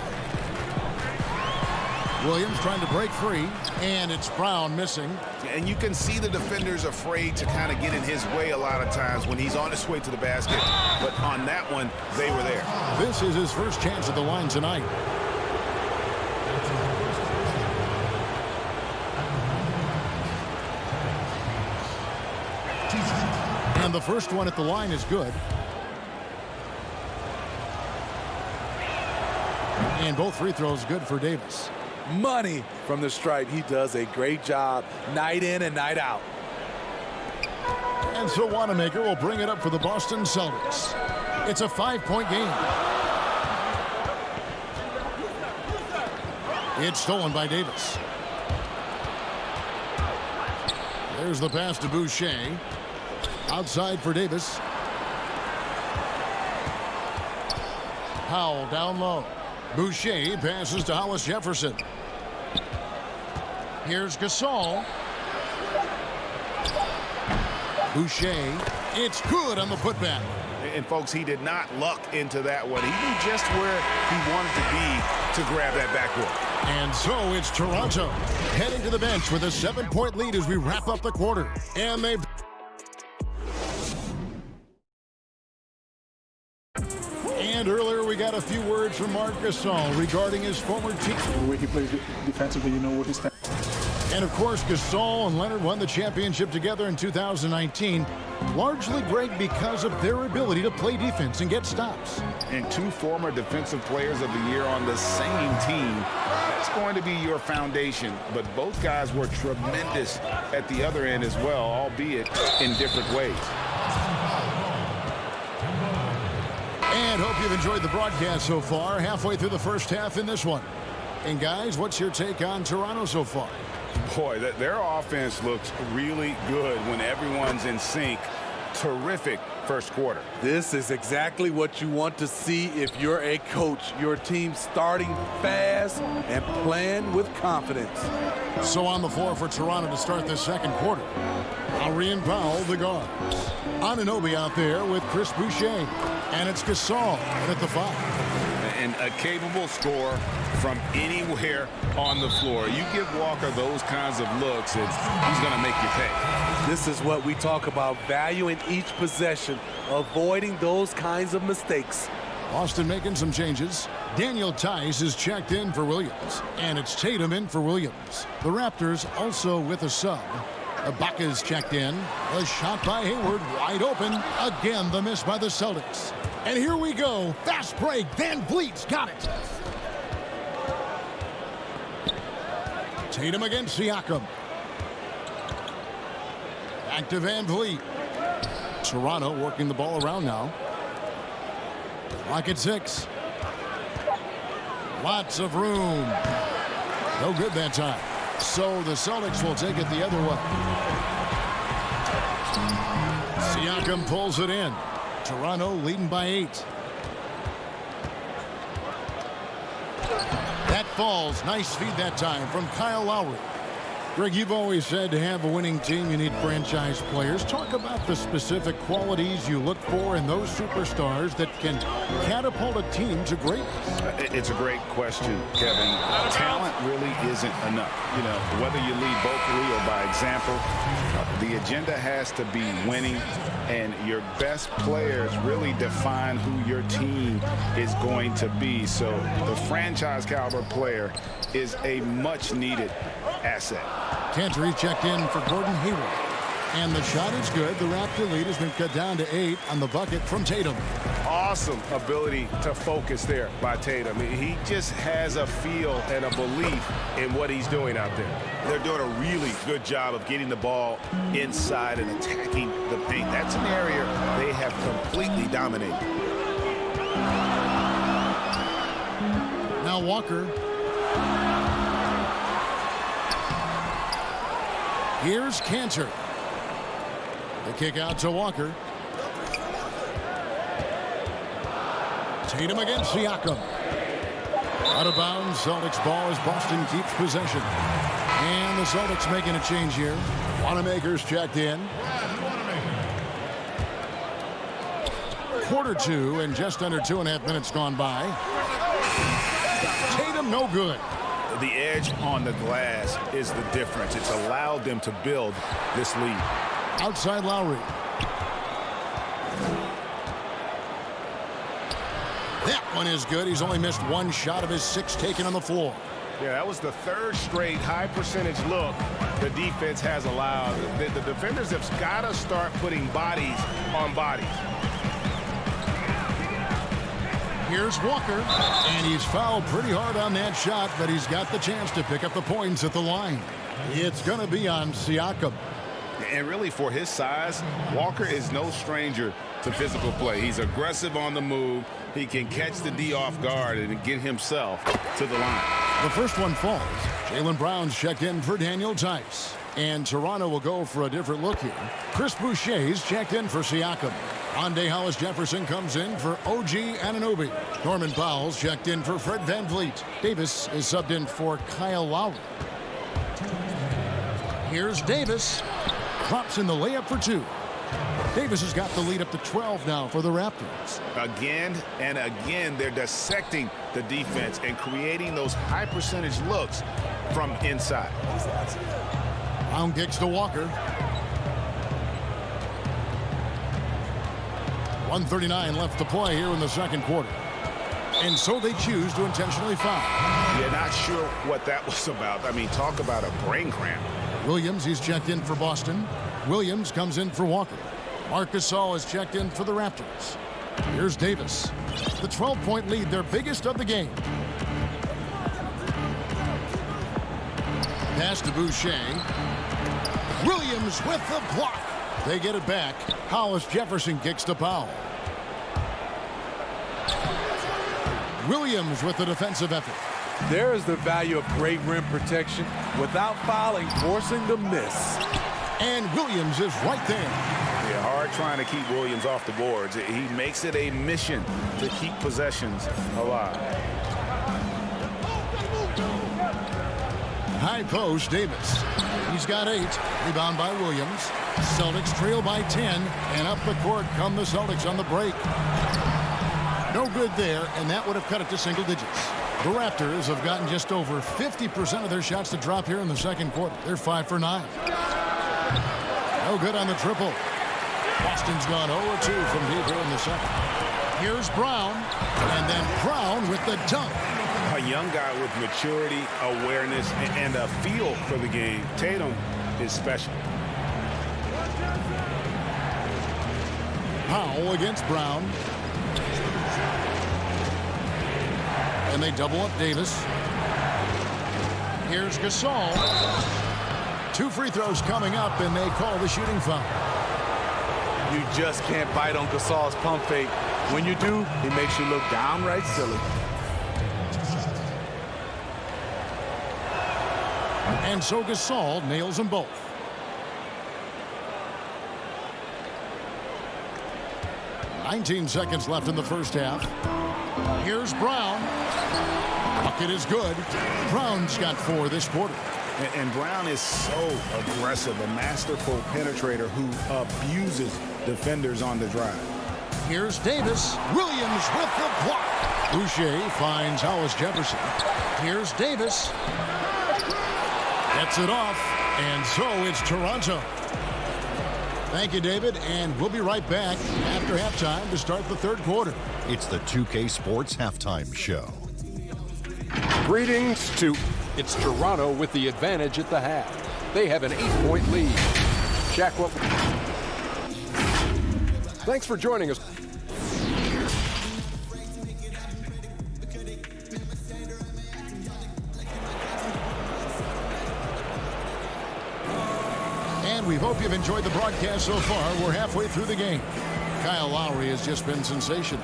Williams trying to break free, and it's Brown missing. And you can see the defenders afraid to kind of get in his way a lot of times when he's on his way to the basket. But on that one, they were there. This is his first chance at the line tonight. And the first one at the line is good. And both free throws good for Davis. Money from the stripe. He does a great job night in and night out. And so Wanamaker will bring it up for the Boston Celtics. It's a 5-point game. It's stolen by Davis. There's the pass to Boucher. Outside for Davis. Powell down low. Boucher passes to Hollis Jefferson. Here's Gasol. Boucher. It's good on the putback. And folks, he did not luck into that one. He knew just where he wanted to be to grab that backboard. And so it's Toronto heading to the bench with a 7-point lead as we wrap up the quarter. And they've... And earlier we got a few words from Marc Gasol regarding his former team. The way he plays defensively, you know what his... And of course, Gasol and Leonard won the championship together in 2019. Largely, Greg, because of their ability to play defense and get stops. And 2 former defensive players of the year on the same team. That's going to be your foundation. But both guys were tremendous at the other end as well, albeit in different ways. And hope you've enjoyed the broadcast so far. Halfway through the first half in this one. And guys, what's your take on Toronto so far? Boy, their offense looks really good when everyone's in sync. Terrific first quarter. This is exactly what you want to see if you're a coach. Your team starting fast and playing with confidence. So on the floor for Toronto to start this second quarter. Lowry and Powell, the guards. Anunoby out there with Chris Boucher. And it's Gasol at the 5. And a capable scorer from anywhere on the floor. You give Walker those kinds of looks, and he's going to make you pay. This is what we talk about, valuing each possession, avoiding those kinds of mistakes. Boston making some changes. Daniel Tice is checked in for Williams, and it's Tatum in for Williams. The Raptors also with a sub. Ibaka's checked in. A shot by Hayward, wide open. Again, the miss by the Celtics. And here we go. Fast break. Van Vliet's got it. Tatum against Siakam. Back to Van Vliet. Toronto working the ball around now. Clock at 6. Lots of room. No good that time. So the Celtics will take it the other way. Siakam pulls it in. Toronto leading by 8. That falls. Nice feed that time from Kyle Lowry. Greg, you've always said to have a winning team, you need franchise players. Talk about the specific qualities you look for in those superstars that can catapult a team to greatness. It's a great question, Kevin. Talent really isn't enough. You know, whether you lead vocally or by example, the agenda has to be winning, and your best players really define who your team is going to be. So the franchise caliber player is a much needed asset. Cantry checked in for Gordon Hayward. And the shot is good. The Raptor lead has been cut down to 8 on the bucket from Tatum. Awesome ability to focus there by Tatum. He just has a feel and a belief in what he's doing out there. They're doing a really good job of getting the ball inside and attacking the paint. That's an area they have completely dominated. Now Walker. Here's Cantor. The kick out to Walker. Tatum against Siakam. Out of bounds. Celtics ball as Boston keeps possession. And the Celtics making a change here. Wanamaker's checked in. Quarter 2 and just under 2.5 minutes gone by. Tatum no good. The edge on the glass is the difference. It's allowed them to build this lead. Outside Lowry. That one is good. He's only missed 1 shot of his 6 taken on the floor. Yeah, that was the 3rd straight high percentage look the defense has allowed. The defenders have got to start putting bodies on bodies. Here's Walker, and he's fouled pretty hard on that shot, but he's got the chance to pick up the points at the line. It's going to be on Siakam. And really, for his size, Walker is no stranger to physical play. He's aggressive on the move. He can catch the D off guard and get himself to the line. The first one falls. Jaylen Brown's checked in for Daniel Tice. And Toronto will go for a different look here. Chris Boucher's checked in for Siakam. Rondé Hollis-Jefferson comes in for OG Anunoby. Norman Powell's checked in for Fred VanVleet. Davis is subbed in for Kyle Lowry. Here's Davis. Drops in the layup for 2. Davis has got the lead up to 12 now for the Raptors. Again and again, they're dissecting the defense and creating those high percentage looks from inside. Brown kicks to Walker. 1:39 left to play here in the second quarter. And so they choose to intentionally foul. Yeah, not sure what that was about. I mean, talk about a brain cramp. Williams, he's checked in for Boston. Williams comes in for Walker. Marc Gasol is checked in for the Raptors. Here's Davis. The 12-point lead, their biggest of the game. Pass to Boucher. Williams with the block. They get it back. Hollis-Jefferson kicks to Powell. Williams with the defensive effort. There is the value of great rim protection without fouling, forcing the miss. And Williams is right there. Yeah, hard trying to keep Williams off the boards. He makes it a mission to keep possessions alive. High post, Davis. He's got 8. Rebound by Williams. Celtics trail by 10. And up the court come the Celtics on the break. No good there, and that would have cut it to single digits. The Raptors have gotten just over 50% of their shots to drop here in the second quarter. They're 5 for 9. No good on the triple. Boston's gone 0-2 from deep here in the second. Here's Brown, and then Brown with the dunk. A young guy with maturity, awareness, and a feel for the game. Tatum is special. Powell against Brown. And they double up Davis. Here's Gasol. 2 free throws coming up, and they call the shooting foul. You just can't bite on Gasol's pump fake. When you do, he makes you look downright silly. And so Gasol nails them both. "19 seconds left in the first half. Here's Brown. Bucket is good. Brown's got 4 this quarter. And Brown is so aggressive, a masterful penetrator who abuses defenders on the drive. Here's Davis. Williams with the block. Boucher finds Hollis Jefferson. Here's Davis. Gets it off. And so it's Toronto. Thank you, David. And we'll be right back after halftime to start the third quarter. It's the 2K Sports Halftime Show. Greetings to... It's Toronto with the advantage at the half. They have an 8-point lead. Shaq, what... Thanks for joining us. And we hope you've enjoyed the broadcast so far. We're halfway through the game. Kyle Lowry has just been sensational.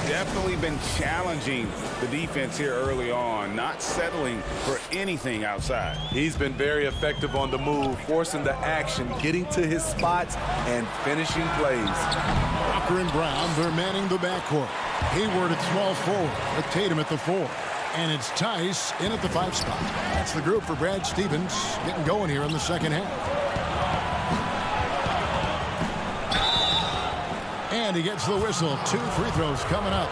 Definitely been challenging the defense here early on, not settling for anything outside. He's been very effective on the move, forcing the action, getting to his spots, and finishing plays. Walker and Brown, they're manning the backcourt. Hayward at small forward, with Tatum at the 4. And it's Tice in at the 5 spot. That's the group for Brad Stevens getting going here in the second half. And he gets the whistle. 2 free throws coming up.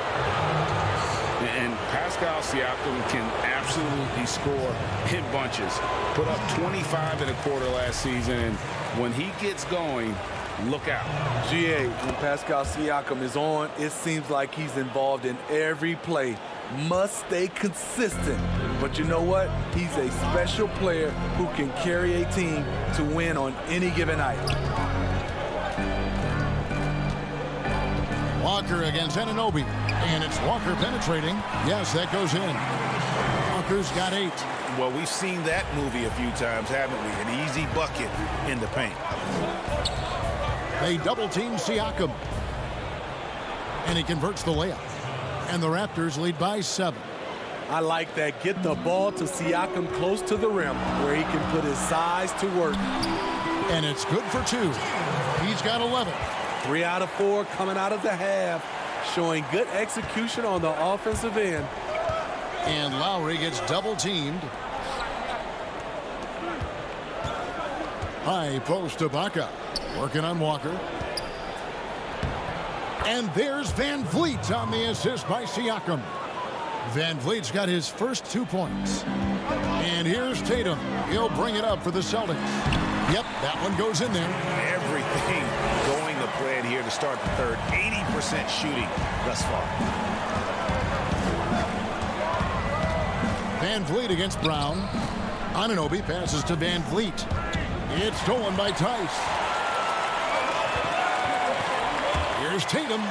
And Pascal Siakam can absolutely score in bunches. Put up 25 in a quarter last season, and when he gets going, look out. GA, when Pascal Siakam is on, it seems like he's involved in every play. Must stay consistent. But you know what? He's a special player who can carry a team to win on any given night. Walker against Anunoby. And it's Walker penetrating. Yes, that goes in. Walker's got 8. Well, we've seen that movie a few times, haven't we? An easy bucket in the paint. They double-team Siakam. And he converts the layup. And the Raptors lead by 7. I like that. Get the ball to Siakam close to the rim where he can put his size to work. And it's good for 2. He's got 11. 3 out of 4 coming out of the half, showing good execution on the offensive end. And Lowry gets double-teamed. High post to Ibaka. Working on Walker. And there's Van Vliet on the assist by Siakam. Van Vliet's got his first 2 points. And here's Tatum. He'll bring it up for the Celtics. Yep, that one goes in there. Everything going the plan here to start the third. 80% shooting thus far. Van Vliet against Brown. Anunoby passes to Van Vliet. It's stolen by Tice. Here's Tatum.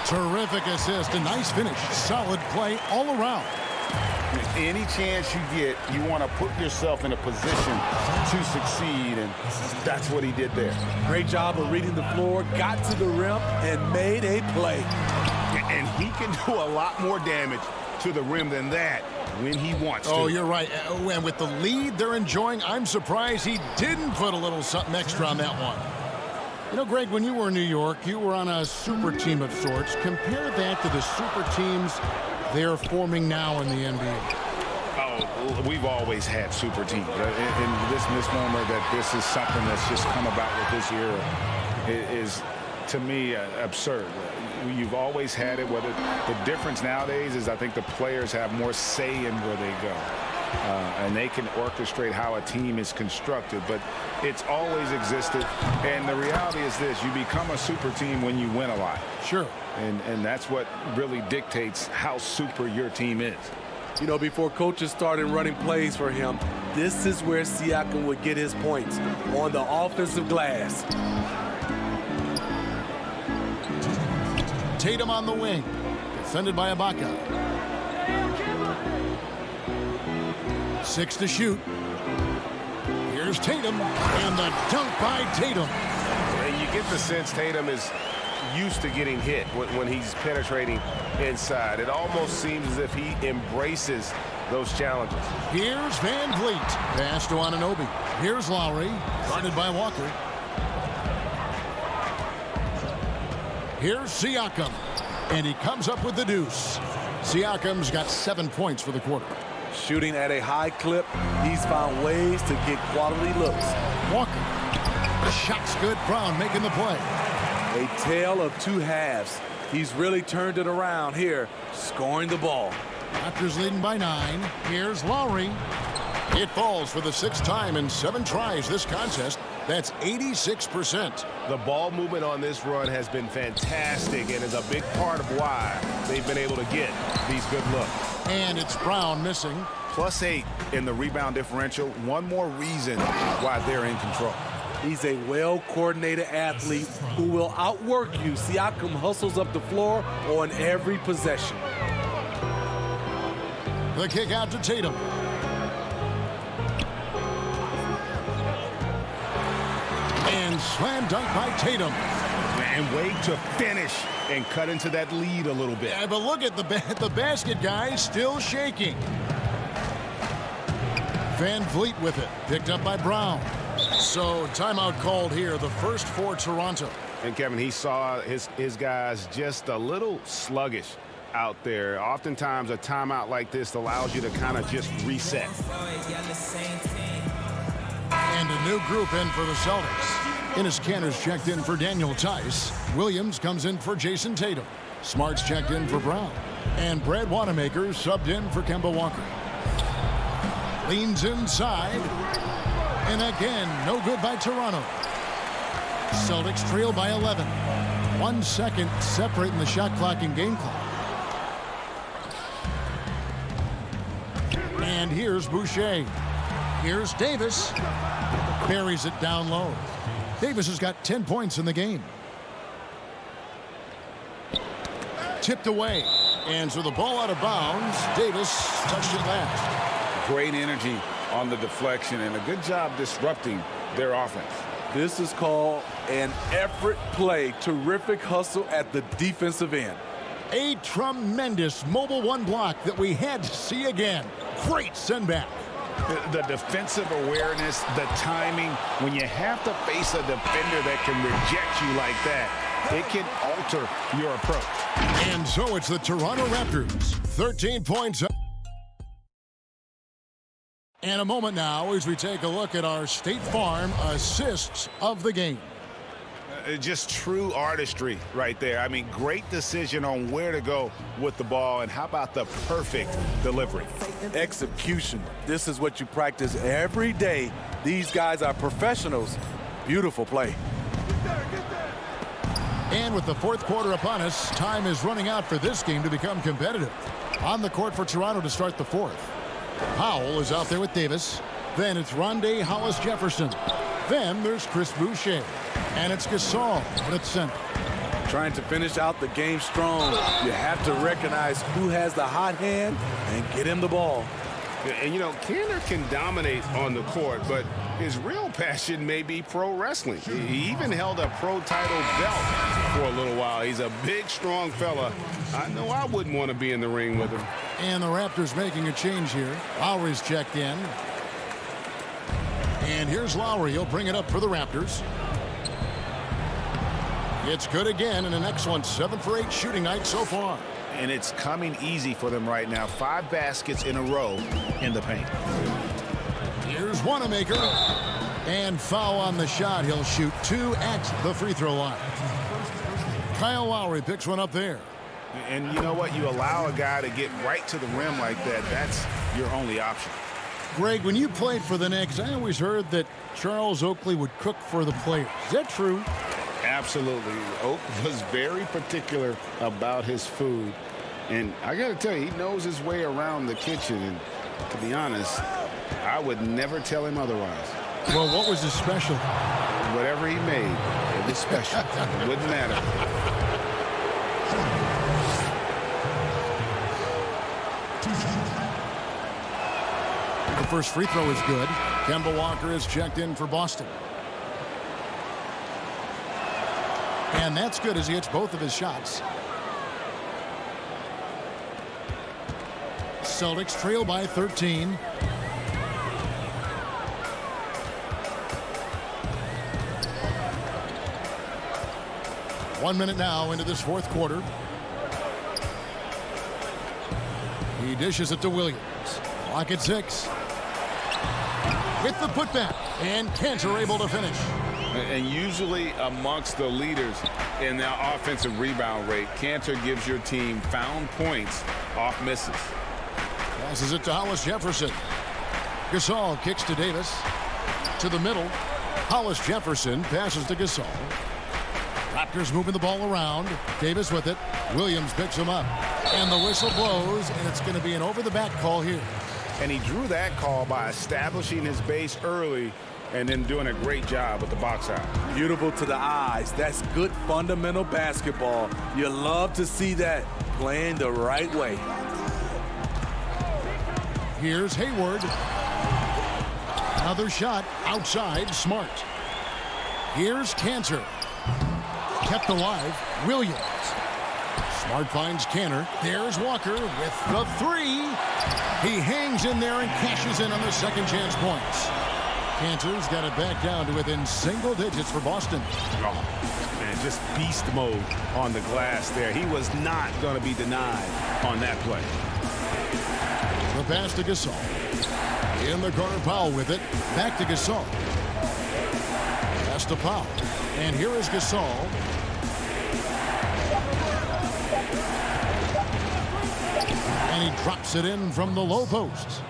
Terrific assist. A nice finish. Solid play all around. Any chance you get, you want to put yourself in a position to succeed, and that's what he did there. Great job of reading the floor, got to the rim, and made a play. And he can do a lot more damage to the rim than that when he wants to. Oh, you're right. And with the lead they're enjoying, I'm surprised he didn't put a little something extra on that one. You know, Greg, when you were in New York, you were on a super team of sorts. Compare that to the super teams they're forming now in the NBA. Oh, we've always had super teams. And this misnomer that this is something that's just come about with this era is, to me, absurd. You've always had it. Whether the difference nowadays is I think the players have more say in where they go. And they can orchestrate how a team is constructed, but it's always existed. And the reality is this: you become a super team when you win a lot. Sure. And that's what really dictates how super your team is. You know, before coaches started running plays for him, this is where Siakam would get his points, on the offensive glass. Tatum on the wing, defended by Ibaka. 6 to shoot. Here's Tatum, and the dunk by Tatum. And you get the sense Tatum is used to getting hit when he's penetrating inside. It almost seems as if he embraces those challenges. Here's Van Vliet. Pass to Anunoby. Here's Lowry, guarded by Walker. Here's Siakam, and he comes up with the deuce. Siakam's got 7 points for the quarter. Shooting at a high clip, he's found ways to get quality looks. Walker. The shot's good. Brown making the play. A tale of two halves. He's really turned it around here, scoring the ball. Raptors leading by 9. Here's Lowry. It falls for the 6th time in 7 tries this contest. That's 86%. The ball movement on this run has been fantastic and is a big part of why they've been able to get these good looks. And it's Brown missing. +8 in the rebound differential. One more reason why they're in control. He's a well-coordinated athlete who will outwork you. Siakam hustles up the floor on every possession. The kick out to Tatum. And slam dunk by Tatum. And wait to finish and cut into that lead a little bit. Yeah, but look at the basket, guys, still shaking. Van Vliet with it, picked up by Brown. So timeout called here, the first for Toronto. And Kevin, he saw his guys just a little sluggish out there. Oftentimes a timeout like this allows you to kind of just reset. And a new group in for the Celtics. Enes Kanter's checked in for Daniel Tice. Williams comes in for Jason Tatum. Smart's checked in for Brown. And Brad Wanamaker subbed in for Kemba Walker. Leans inside. And again, no good by Toronto. Celtics trail by 11. 1 second separating the shot clock and game clock. And here's Boucher. Here's Davis. Buries it down low. Davis has got 10 points in the game. Tipped away. And so the ball out of bounds. Davis touched it last. Great energy on the deflection and a good job disrupting their offense. This is called an effort play. Terrific hustle at the defensive end. A tremendous mobile 1 block that we had to see again. Great send back. The defensive awareness, the timing, when you have to face a defender that can reject you like that, it can alter your approach. And so it's the Toronto Raptors. 13 points. And a moment now as we take a look at our State Farm assists of the game. Just true artistry right there. I mean, great decision on where to go with the ball, and how about the perfect delivery? Execution. This is what you practice every day. These guys are professionals. Beautiful play. And with the 4th quarter upon us, time is running out for this game to become competitive. On the court for Toronto to start the 4th. Powell is out there with Davis. Then it's Rondé Hollis-Jefferson. Then there's Chris Boucher. And it's Gasol at center. Trying to finish out the game strong. You have to recognize who has the hot hand and get him the ball. And, you know, Kanter can dominate on the court, but his real passion may be pro wrestling. He even held a pro title belt for a little while. He's a big, strong fella. I know I wouldn't want to be in the ring with him. And the Raptors making a change here. Lowry's checked in. And here's Lowry. He'll bring it up for the Raptors. It's good again, and an excellent 7 for 8 shooting night so far. And it's coming easy for them right now. 5 baskets in a row in the paint. Here's Wanamaker. And foul on the shot. He'll shoot 2 at the free throw line. Kyle Lowry picks one up there. And you know what? You allow a guy to get right to the rim like that. That's your only option. Greg, when you played for the Knicks, I always heard that Charles Oakley would cook for the players. Is that true? Absolutely. Oak was very particular about his food. And I got to tell you, he knows his way around the kitchen. And to be honest, I would never tell him otherwise. Well, what was his special? Whatever he made, it was special. It wouldn't matter. The first free throw is good. Kemba Walker is checked in for Boston. And that's good as he hits both of his shots. Celtics trail by 13. One minute now into this 4th quarter. He dishes it to Williams. Clock at 6. With the putback, and Cantor able to finish. And usually amongst the leaders in their offensive rebound rate, Cantor gives your team found points off misses. Passes it to Hollis Jefferson. Gasol kicks to Davis. To the middle. Hollis Jefferson passes to Gasol. Raptors moving the ball around. Davis with it. Williams picks him up. And the whistle blows, and it's going to be an over-the-back call here. And he drew that call by establishing his base early and then doing a great job with the box out. Beautiful to the eyes. That's good fundamental basketball. You love to see that playing the right way. Here's Hayward. Another shot outside. Smart. Here's Cantor. Kept alive. Williams. Smart finds Cantor. There's Walker with the 3. He hangs in there and cashes in on the second chance points. Cantor's got it back down to within single digits for Boston. Oh, man, just beast mode on the glass there. He was not going to be denied on that play. The pass to Gasol. In the corner, Powell with it. Back to Gasol. Pass to Powell. And here is Gasol. And he drops it in from the low post.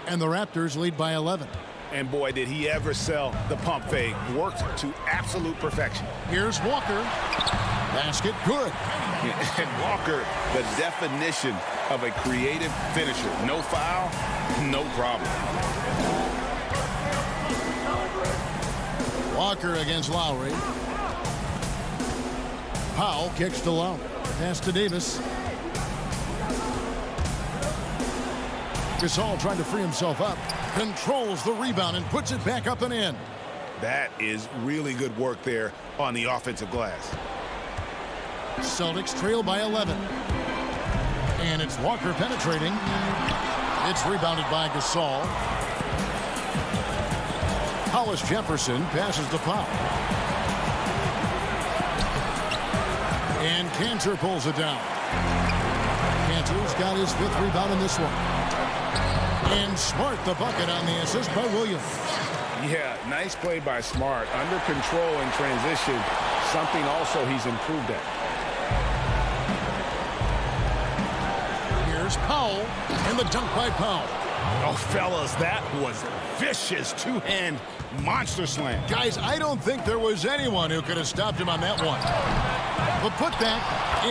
And the Raptors lead by 11. And boy, did he ever sell the pump fake. Worked to absolute perfection. Here's Walker. Basket good. And Walker, the definition of a creative finisher. No foul, no problem. Walker against Lowry. Powell kicks to Lowry. Pass to Davis. Gasol trying to free himself up. Controls the rebound and puts it back up and in. That is really good work there on the offensive glass. Celtics trail by 11. And it's Walker penetrating. It's rebounded by Gasol. Hollis Jefferson passes to Powell. And Cantor pulls it down. Cantor's got his 5th rebound in this one. And Smart the bucket on the assist by Williams. Yeah, nice play by Smart. Under control in transition. Something also he's improved at. Here's Powell. And the dunk by Powell. Oh, fellas, that was vicious two-hand monster slam. Guys, I don't think there was anyone who could have stopped him on that one. The putback,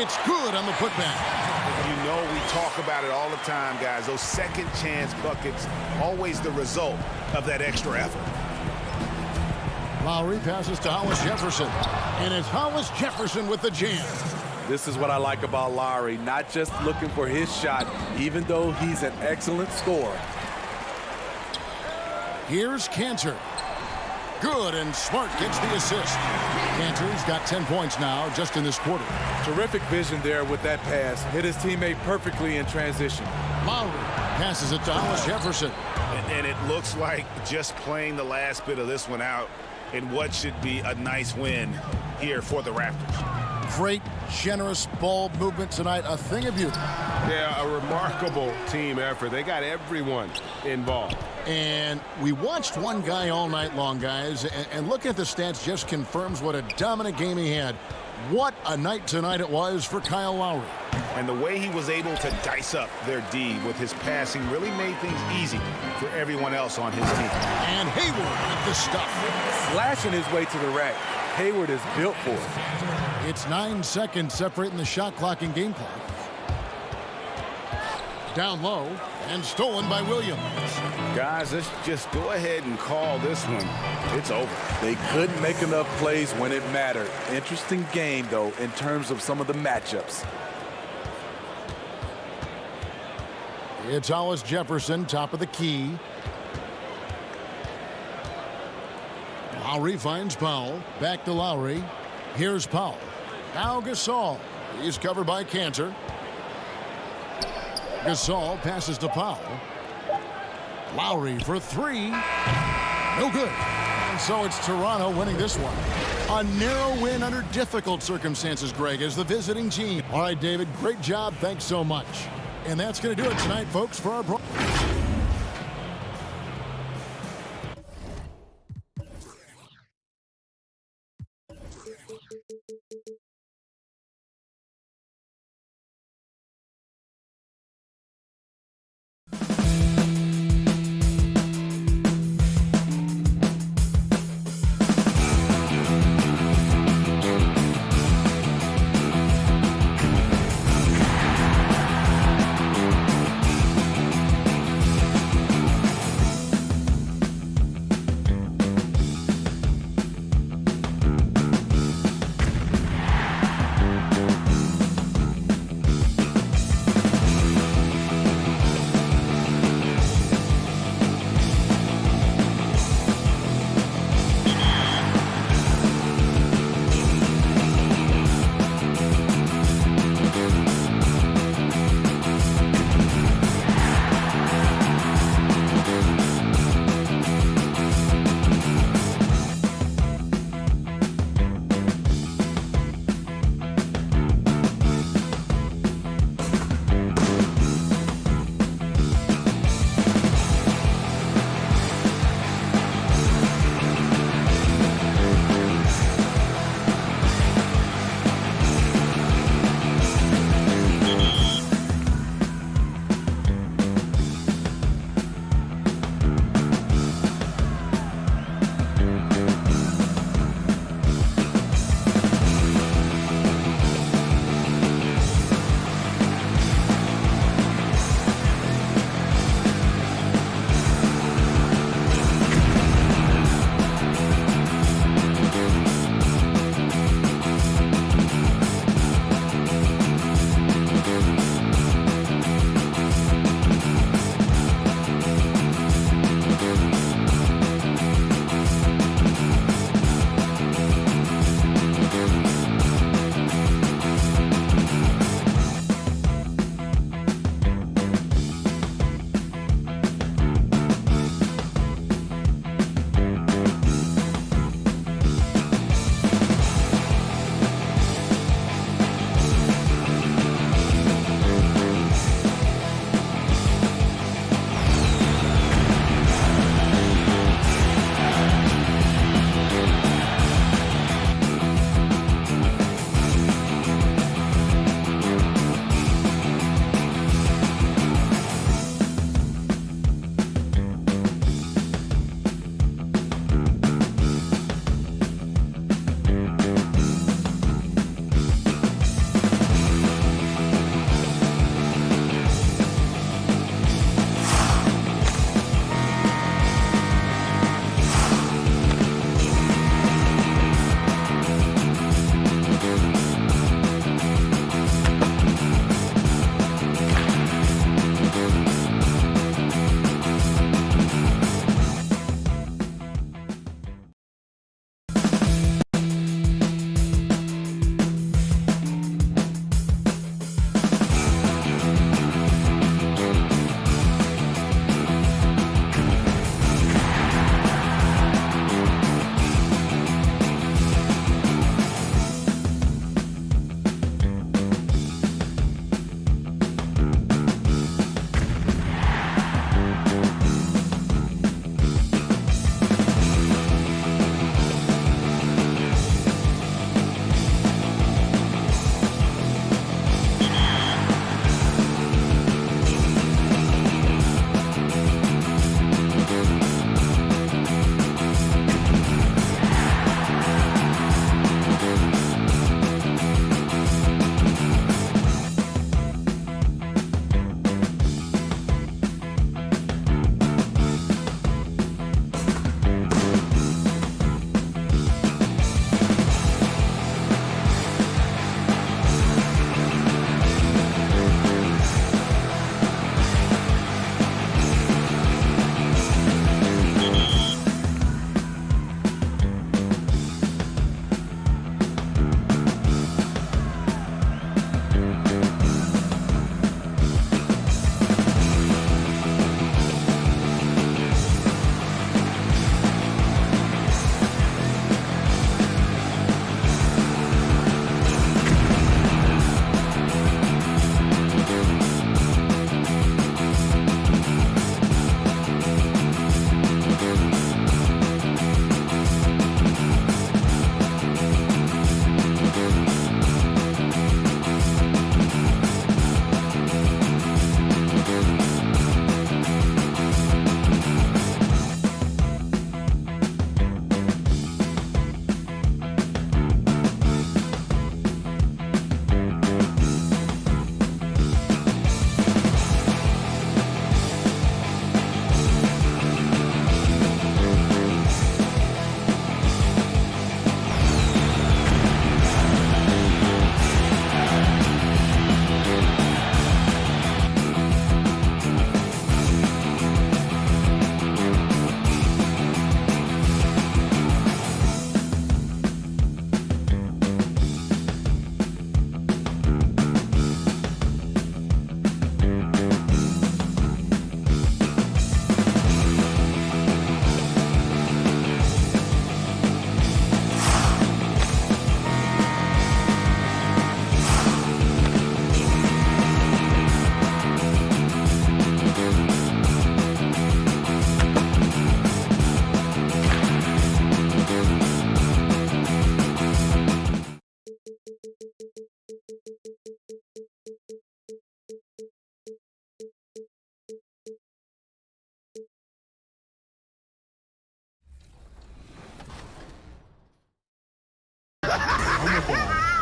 it's good on the putback. You know we talk about it all the time, guys. Those second chance buckets, always the result of that extra effort. Lowry passes to Hollis Jefferson. And it's Hollis Jefferson with the jam. This is what I like about Lowry, not just looking for his shot, even though he's an excellent scorer. Here's Cantor. Good, and Smart gets the assist. Cantor's got 10 points now just in this quarter. Terrific vision there with that pass. Hit his teammate perfectly in transition. Lowry passes it to Hollis Jefferson. And it looks like just playing the last bit of this one out in what should be a nice win here for the Raptors. Great, generous ball movement tonight. A thing of beauty. Yeah, a remarkable team effort. They got everyone involved. And we watched one guy all night long, guys. And looking at the stats just confirms what a dominant game he had. What a night tonight it was for Kyle Lowry. And the way he was able to dice up their D with his passing really made things easy for everyone else on his team. And Hayward with the stuff. Slashing his way to the rack. Hayward is built for it. It's 9 seconds separating the shot clock and game clock. Down low and stolen by Williams. Guys, let's just go ahead and call this one. It's over. They couldn't make enough plays when it mattered. Interesting game, though, in terms of some of the matchups. It's Hollis Jefferson, top of the key. Lowry finds Powell. Back to Lowry. Here's Powell. Now Gasol. He's covered by Cantor. Gasol passes to Powell. Lowry for 3. No good. And so it's Toronto winning this one. A narrow win under difficult circumstances, Greg, as the visiting team. All right, David, great job. Thanks so much. And that's going to do it tonight, folks, for our broadcast.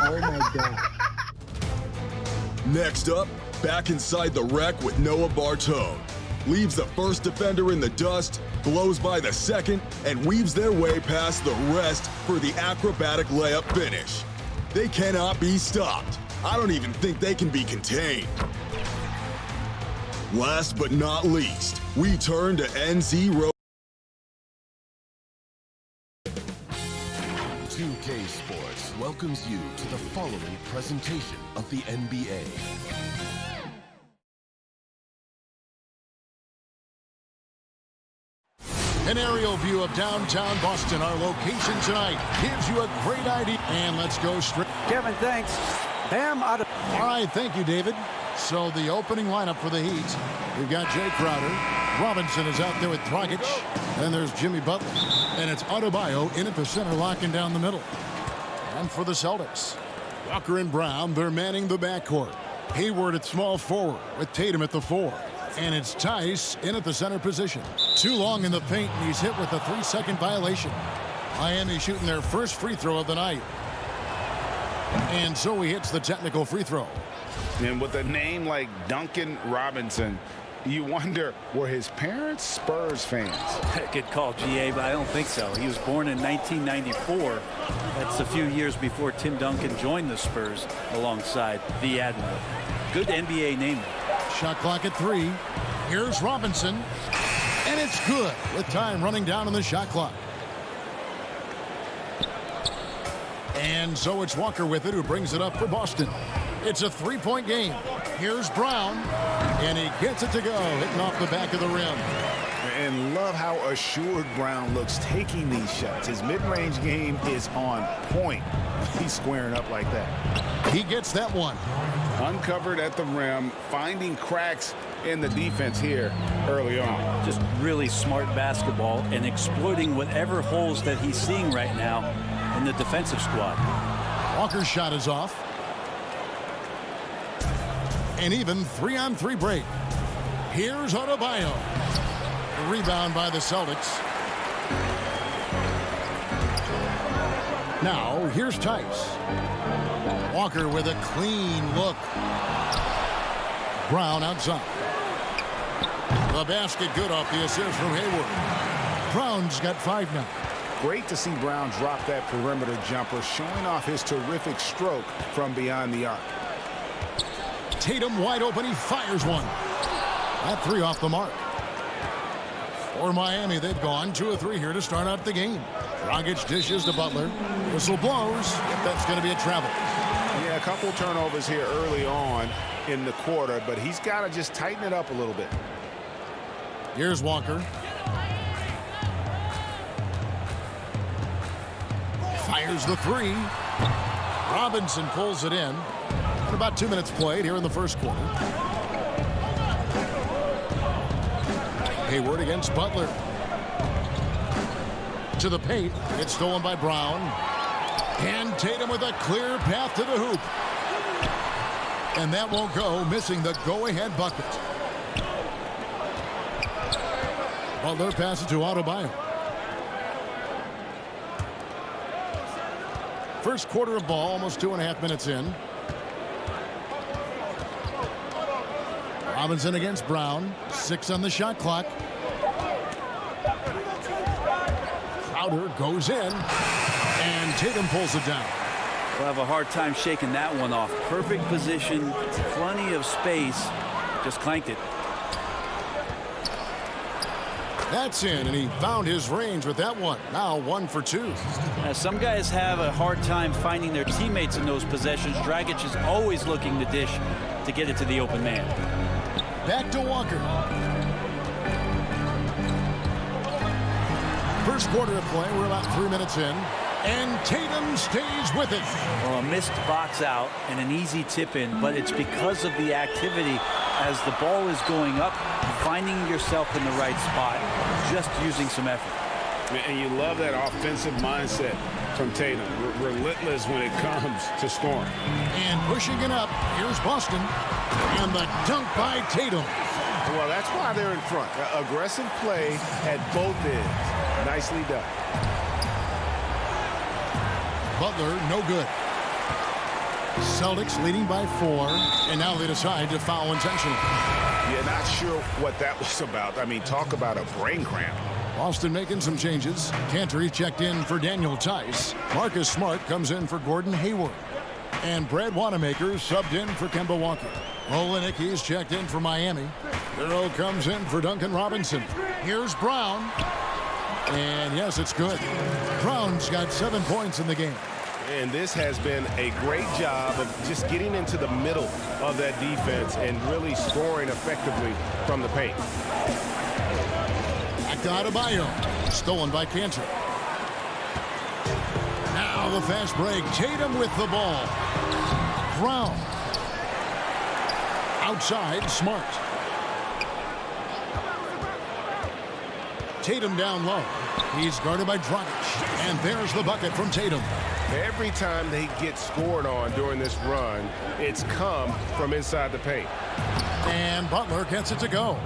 Oh, my God. Next up, back inside the wreck with Noah Bartone. Leaves the first defender in the dust, blows by the second, and weaves their way past the rest for the acrobatic layup finish. They cannot be stopped. I don't even think they can be contained. Last but not least, we turn to NC Road. 2K Sports welcomes you to the following presentation of the NBA. An aerial view of downtown Boston, our location tonight, gives you a great idea. And let's go straight. Kevin, thanks. Bam out of... All right, thank you, David. So the opening lineup for the Heat, we've got Jay Crowder. Robinson is out there with Dragic. Then there's Jimmy Butler. And it's Adebayo in at the center, locking down the middle. And for the Celtics, Walker and Brown, they're manning the backcourt. Hayward at small forward with Tatum at the 4. And it's Tice in at the center position. Too long in the paint, and he's hit with a 3-second violation. Miami shooting their first free throw of the night. And so he hits the technical free throw. And with a name like Duncan Robinson, you wonder, were his parents Spurs fans? Good call, GA, but I don't think so. He was born in 1994. That's a few years before Tim Duncan joined the Spurs alongside the Admiral. Good NBA name. Shot clock at 3. Here's Robinson. And it's good with time running down on the shot clock. And so it's Walker with it, who brings it up for Boston. It's a 3-point game. Here's Brown. And he gets it to go, hitting off the back of the rim. And love how assured Brown looks taking these shots. His mid-range game is on point. He's squaring up like that. He gets that one. Uncovered at the rim, finding cracks in the defense here early on. Just really smart basketball and exploiting whatever holes that he's seeing right now in the defensive squad. Walker's shot is off. An even 3-on-3 break. Here's Adebayo. Rebound by the Celtics. Now, here's Tice. Walker with a clean look. Brown outside. The basket good off the assist from Hayward. Brown's got 5 now. Great to see Brown drop that perimeter jumper, showing off his terrific stroke from beyond the arc. Tatum wide open. He fires one. That 3 off the mark. For Miami, they've gone 2 of 3 here to start out the game. Dragic dishes to Butler. Whistle blows. That's going to be a travel. Yeah, a couple turnovers here early on in the quarter, but he's got to just tighten it up a little bit. Here's Walker. Fires the 3. Robinson pulls it in. And about 2 minutes played here in the first quarter. Hayward against Butler. To the paint. It's stolen by Brown. And Tatum with a clear path to the hoop. And that won't go, missing the go-ahead bucket. Butler passes to Adebayo. First quarter of ball, almost 2.5 minutes in. Robinson against Brown. 6 on the shot clock. Crowder goes in. And Tatum pulls it down. We'll have a hard time shaking that one off. Perfect position, plenty of space. Just clanked it. That's in, and he found his range with that one. Now 1 for 2. Some guys have a hard time finding their teammates in those possessions. Dragic is always looking to dish to get it to the open man. Back to Walker. First quarter of play. We're about 3 minutes in. And Tatum stays with it. Well, a missed box out and an easy tip in, but it's because of the activity as the ball is going up, finding yourself in the right spot, just using some effort. And you love that offensive mindset from Tatum. Relentless when it comes to scoring. And pushing it up, here's Boston. And the dunk by Tatum. Well, that's why they're in front. Aggressive play at both ends. Nicely done. Butler, no good. Celtics leading by 4, and now they decide to foul intentionally. Yeah, not sure what that was about. I mean, talk about a brain cramp. Boston making some changes. Cantor checked in for Daniel Tice. Marcus Smart comes in for Gordon Hayward. And Brad Wanamaker subbed in for Kemba Walker. Olynyk, he's checked in for Miami. Hero comes in for Duncan Robinson. Here's Brown. And yes, it's good. Brown's got 7 points in the game. And this has been a great job of just getting into the middle of that defense and really scoring effectively from the paint. Back to Adebayo. Stolen by Cantor. Now the fast break. Tatum with the ball. Brown. Outside, Smart. Tatum down low. He's guarded by Dragic. And there's the bucket from Tatum. Every time they get scored on during this run, it's come from inside the paint. And Butler gets it to go.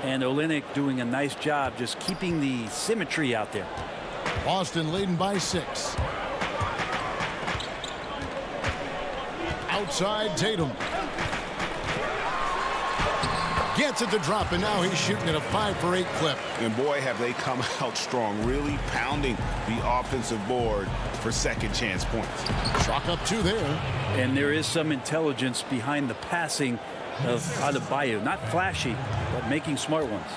And Olynyk doing a nice job just keeping the symmetry out there. Boston leading by 6. Outside Tatum. Gets it to drop, and now he's shooting at a 5-for-8 clip. And boy, have they come out strong, really pounding the offensive board for second chance points. Chalk up 2 there. And there is some intelligence behind the passing of Adebayo. Not flashy, but making smart ones.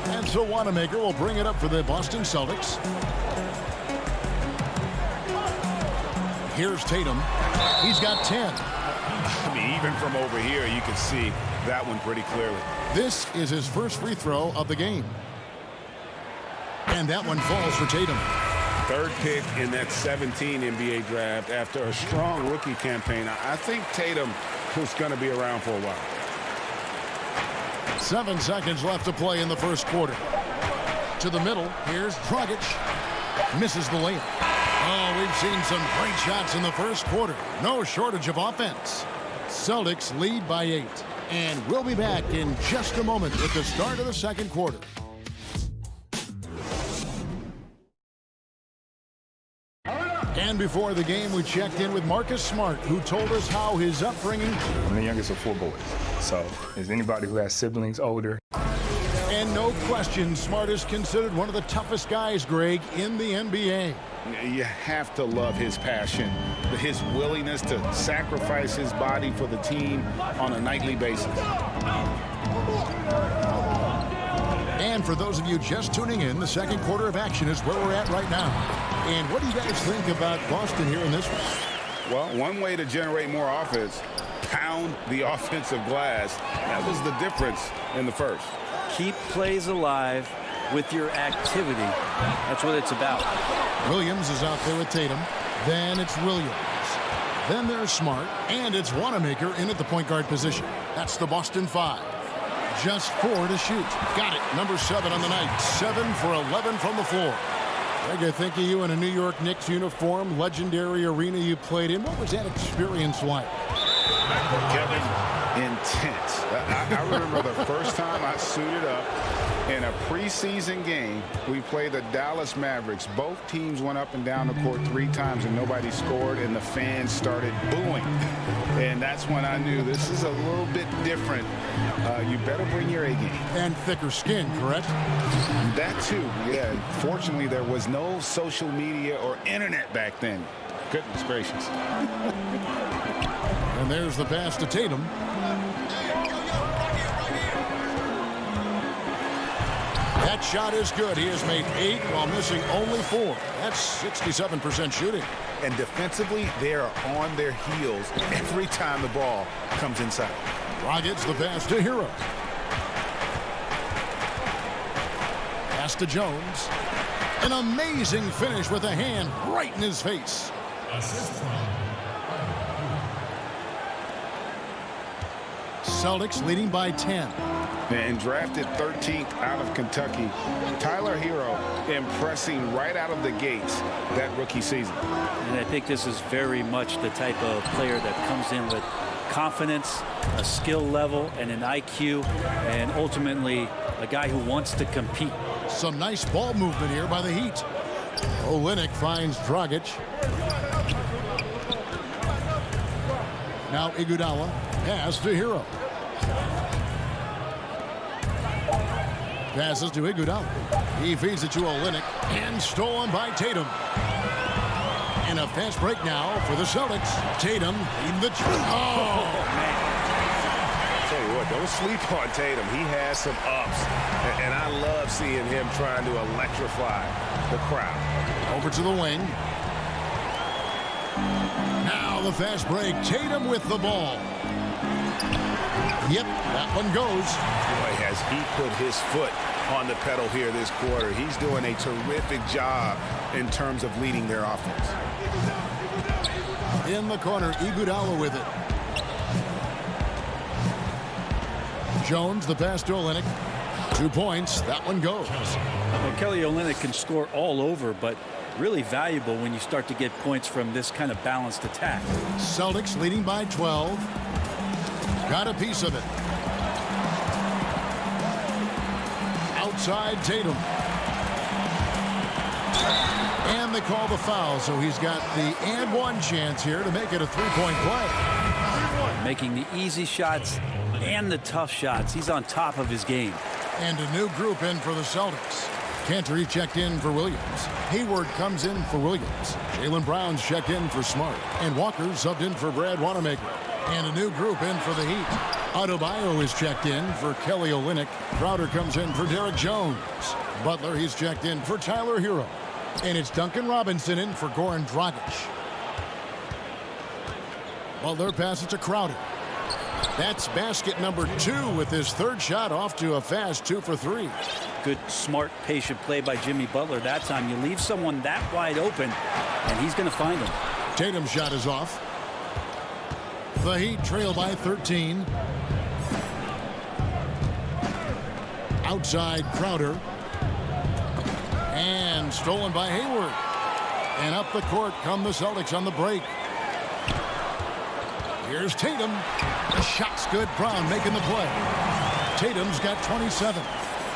And so Wanamaker will bring it up for the Boston Celtics. Here's Tatum. He's got 10. I mean, even from over here, you can see that one pretty clearly. This is his first free throw of the game. And that one falls for Tatum. Third pick in that 17 NBA draft after a strong rookie campaign. I think Tatum is going to be around for a while. 7 seconds left to play in the first quarter. To the middle, here's Dragic. Misses the layup. Oh, we've seen some great shots in the first quarter. No shortage of offense. Celtics lead by 8. And we'll be back in just a moment with the start of the second quarter. And before the game, we checked in with Marcus Smart, who told us how his upbringing. I'm the youngest of 4 boys, so as anybody who has siblings older. And no question, Smart is considered one of the toughest guys, Greg, in the NBA. You have to love his passion, his willingness to sacrifice his body for the team on a nightly basis. And for those of you just tuning in, the second quarter of action is where we're at right now. And what do you guys think about Boston here in this one? Well, one way to generate more offense, pound the offensive glass. That was the difference in the first. Keep plays alive with your activity. That's what it's about. Williams is out there with Tatum. Then it's Williams. Then there's Smart. And it's Wanamaker in at the point guard position. That's the Boston 5. Just 4 to shoot. Got it. Number 7 on the night. 7 for 11 from the floor. Greg, I think of you in a New York Knicks uniform, legendary arena you played in. What was that experience like? Kevin, intense. I remember the first time I suited up in a preseason game. We played the Dallas Mavericks. Both teams went up and down the court 3 times and nobody scored, and the fans started booing. And that's when I knew this is a little bit different. You better bring your A game. And thicker skin, correct? That too, yeah. Fortunately, there was no social media or internet back then. Goodness gracious. And there's the pass to Tatum. That shot is good. He has made 8 while missing only 4. That's 67% shooting. And defensively, they are on their heels every time the ball comes inside. Rockets the pass to Hero. Pass to Jones. An amazing finish with a hand right in his face. Celtics leading by 10. And drafted 13th out of Kentucky, Tyler Hero impressing right out of the gates that rookie season. And I think this is very much the type of player that comes in with confidence, a skill level, and an IQ, and ultimately a guy who wants to compete. Some nice ball movement here by the Heat. Olynyk finds Dragic. Now Iguodala, pass to Hero. Passes to Iguodala. He feeds it to Olynyk and stolen by Tatum. And a fast break now for the Celtics. Tatum in the... Oh, man. Tell you what, don't sleep on Tatum. He has some ups. And I love seeing him trying to electrify the crowd. Over to the wing. Now the fast break. Tatum with the ball. Yep, that one goes. Boy, has he put his foot on the pedal here this quarter. He's doing a terrific job in terms of leading their offense. In the corner, Iguodala with it. Jones, the pass to Olynyk. 2 points. That one goes. Well, Kelly Olynyk can score all over, but really valuable when you start to get points from this kind of balanced attack. Celtics leading by 12. Got a piece of it. Outside Tatum. And they call the foul, so he's got the and one chance here to make it a three-point play. Making the easy shots and the tough shots. He's on top of his game. And a new group in for the Celtics. Cantor checked in for Williams. Hayward comes in for Williams. Jaylen Brown's checked in for Smart. And Walker subbed in for Brad Wanamaker. And a new group in for the Heat. Adebayo is checked in for Kelly Olynyk. Crowder comes in for Derek Jones. Butler, he's checked in for Tyler Hero. And it's Duncan Robinson in for Goran Dragic. Butler passes to Crowder. That's basket number 2 with his third shot off to a fast 2 for 3. Good, smart, patient play by Jimmy Butler. That time you leave someone that wide open, and he's going to find him. Tatum's shot is off. The Heat trail by 13. Outside Crowder. And stolen by Hayward. And up the court come the Celtics on the break. Here's Tatum. The shot's good. Brown making the play. Tatum's got 27.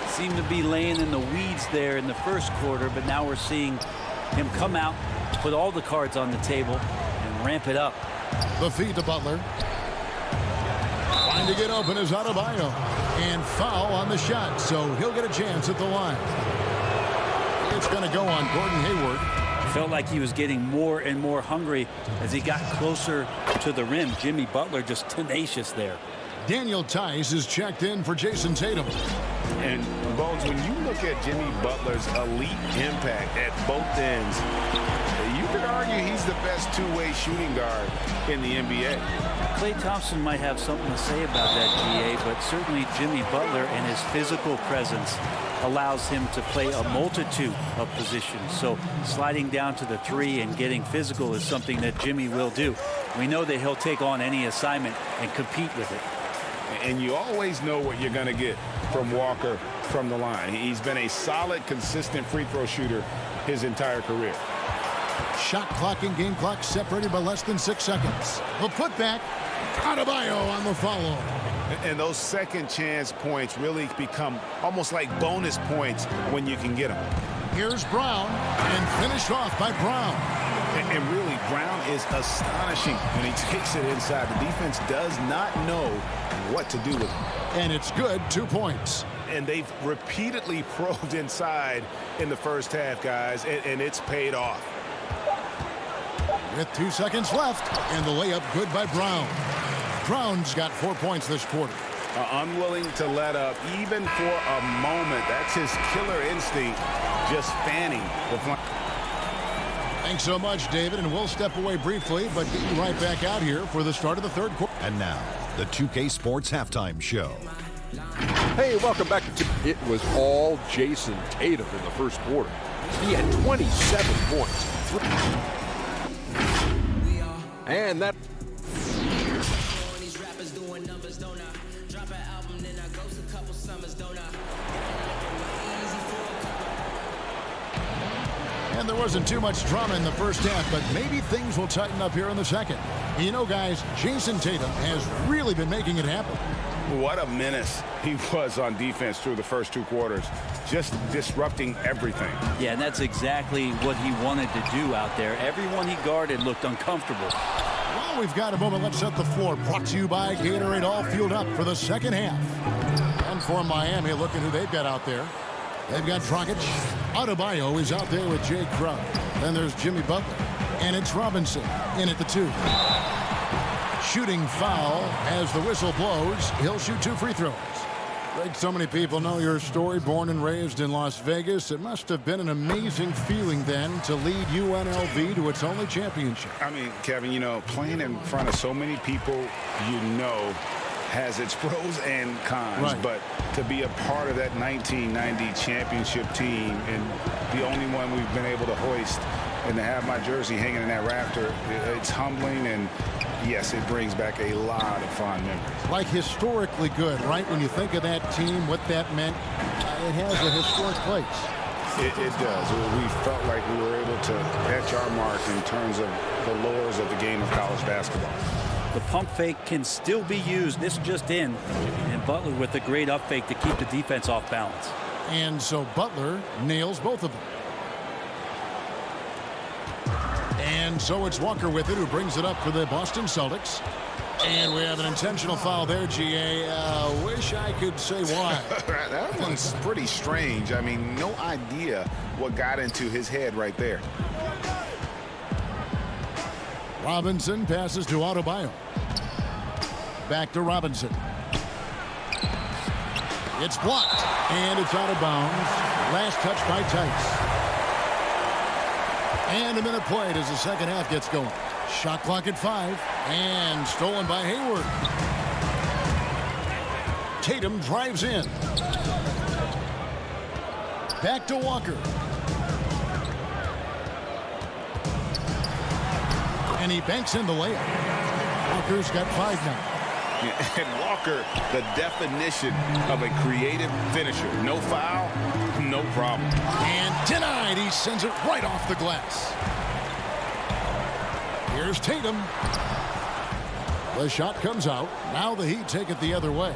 Seemed to be laying in the weeds there in the first quarter, but now we're seeing him come out, put all the cards on the table, and ramp it up. The feed to Butler. Trying to get open is Adebayo. And foul on the shot, so he'll get a chance at the line. It's going to go on Gordon Hayward. Felt like he was getting more and more hungry as he got closer to the rim. Jimmy Butler just tenacious there. Daniel Tice is checked in for Jason Tatum. And Bones, when you look at Jimmy Butler's elite impact at both ends, you could argue he's the best two-way shooting guard in the NBA. Klay Thompson might have something to say about that, GA, but certainly Jimmy Butler and his physical presence allows him to play a multitude of positions. So sliding down to the 3 and getting physical is something that Jimmy will do. We know that he'll take on any assignment and compete with it. And you always know what you're going to get from Walker from the line. He's been a solid, consistent free throw shooter his entire career. Shot clock and game clock separated by less than 6 seconds. The putback. Adebayo on the follow. And those second chance points really become almost like bonus points when you can get them. Here's Brown, and finished off by Brown. And really, Brown is astonishing when he takes it inside. The defense does not know what to do with him. And it's good, 2 points. And they've repeatedly probed inside in the first half, guys, and it's paid off. With 2 seconds left, and the layup good by Brown. Brown's got 4 points this quarter. Unwilling to let up even for a moment. That's his killer instinct, just fanning the front. Thanks so much, David, and we'll step away briefly, but get you right back out here for the start of the third quarter. And now, the 2K Sports Halftime Show. Hey, welcome back to It was all Jason Tatum in the first quarter. He had 27 points. And that... And there wasn't too much drama in the first half, but maybe things will tighten up here in the second. You know, guys, Jason Tatum has really been making it happen. What a menace he was on defense through the first 2 quarters, just disrupting everything. Yeah, and that's exactly what he wanted to do out there. Everyone he guarded looked uncomfortable. Well, we've got a moment. Let's set the floor. Brought to you by Gatorade, all fueled up for the second half. And for Miami, look at who they've got out there. They've got Dragic. Adebayo is out there with Jay Crowder. Then there's Jimmy Butler. And it's Robinson in at the 2. Shooting foul as the whistle blows. He'll shoot 2 free throws. Greg, so many people know your story. Born and raised in Las Vegas. It must have been an amazing feeling then to lead UNLV to its only championship. I mean, Kevin, you know, playing in front of so many people you know has its pros and cons. Right. But to be a part of that 1990 championship team and the only one we've been able to hoist and to have my jersey hanging in that rafter, it's humbling, and yes, it brings back a lot of fond memories. Like historically good, right? When you think of that team, what that meant, it has a historic place. It does. We felt like we were able to etch our mark in terms of the lures of the game of college basketball. The pump fake can still be used. This just in. And Butler with a great up fake to keep the defense off balance. And so Butler nails both of them. And so it's Walker with it, who brings it up for the Boston Celtics. And we have an intentional foul there, GA. Wish I could say why. That one's pretty strange. I mean, no idea what got into his head right there. Robinson passes to Adebayo. Back to Robinson. It's blocked, and it's out of bounds. Last touch by Tice. And a minute played as the second half gets going. Shot clock at 5, and stolen by Hayward. Tatum drives in. Back to Walker. And he banks in the layup. Walker's got 5 now. And Walker, the definition of a creative finisher. No foul, no problem. And denied. He sends it right off the glass. Here's Tatum. The shot comes out. Now the Heat take it the other way.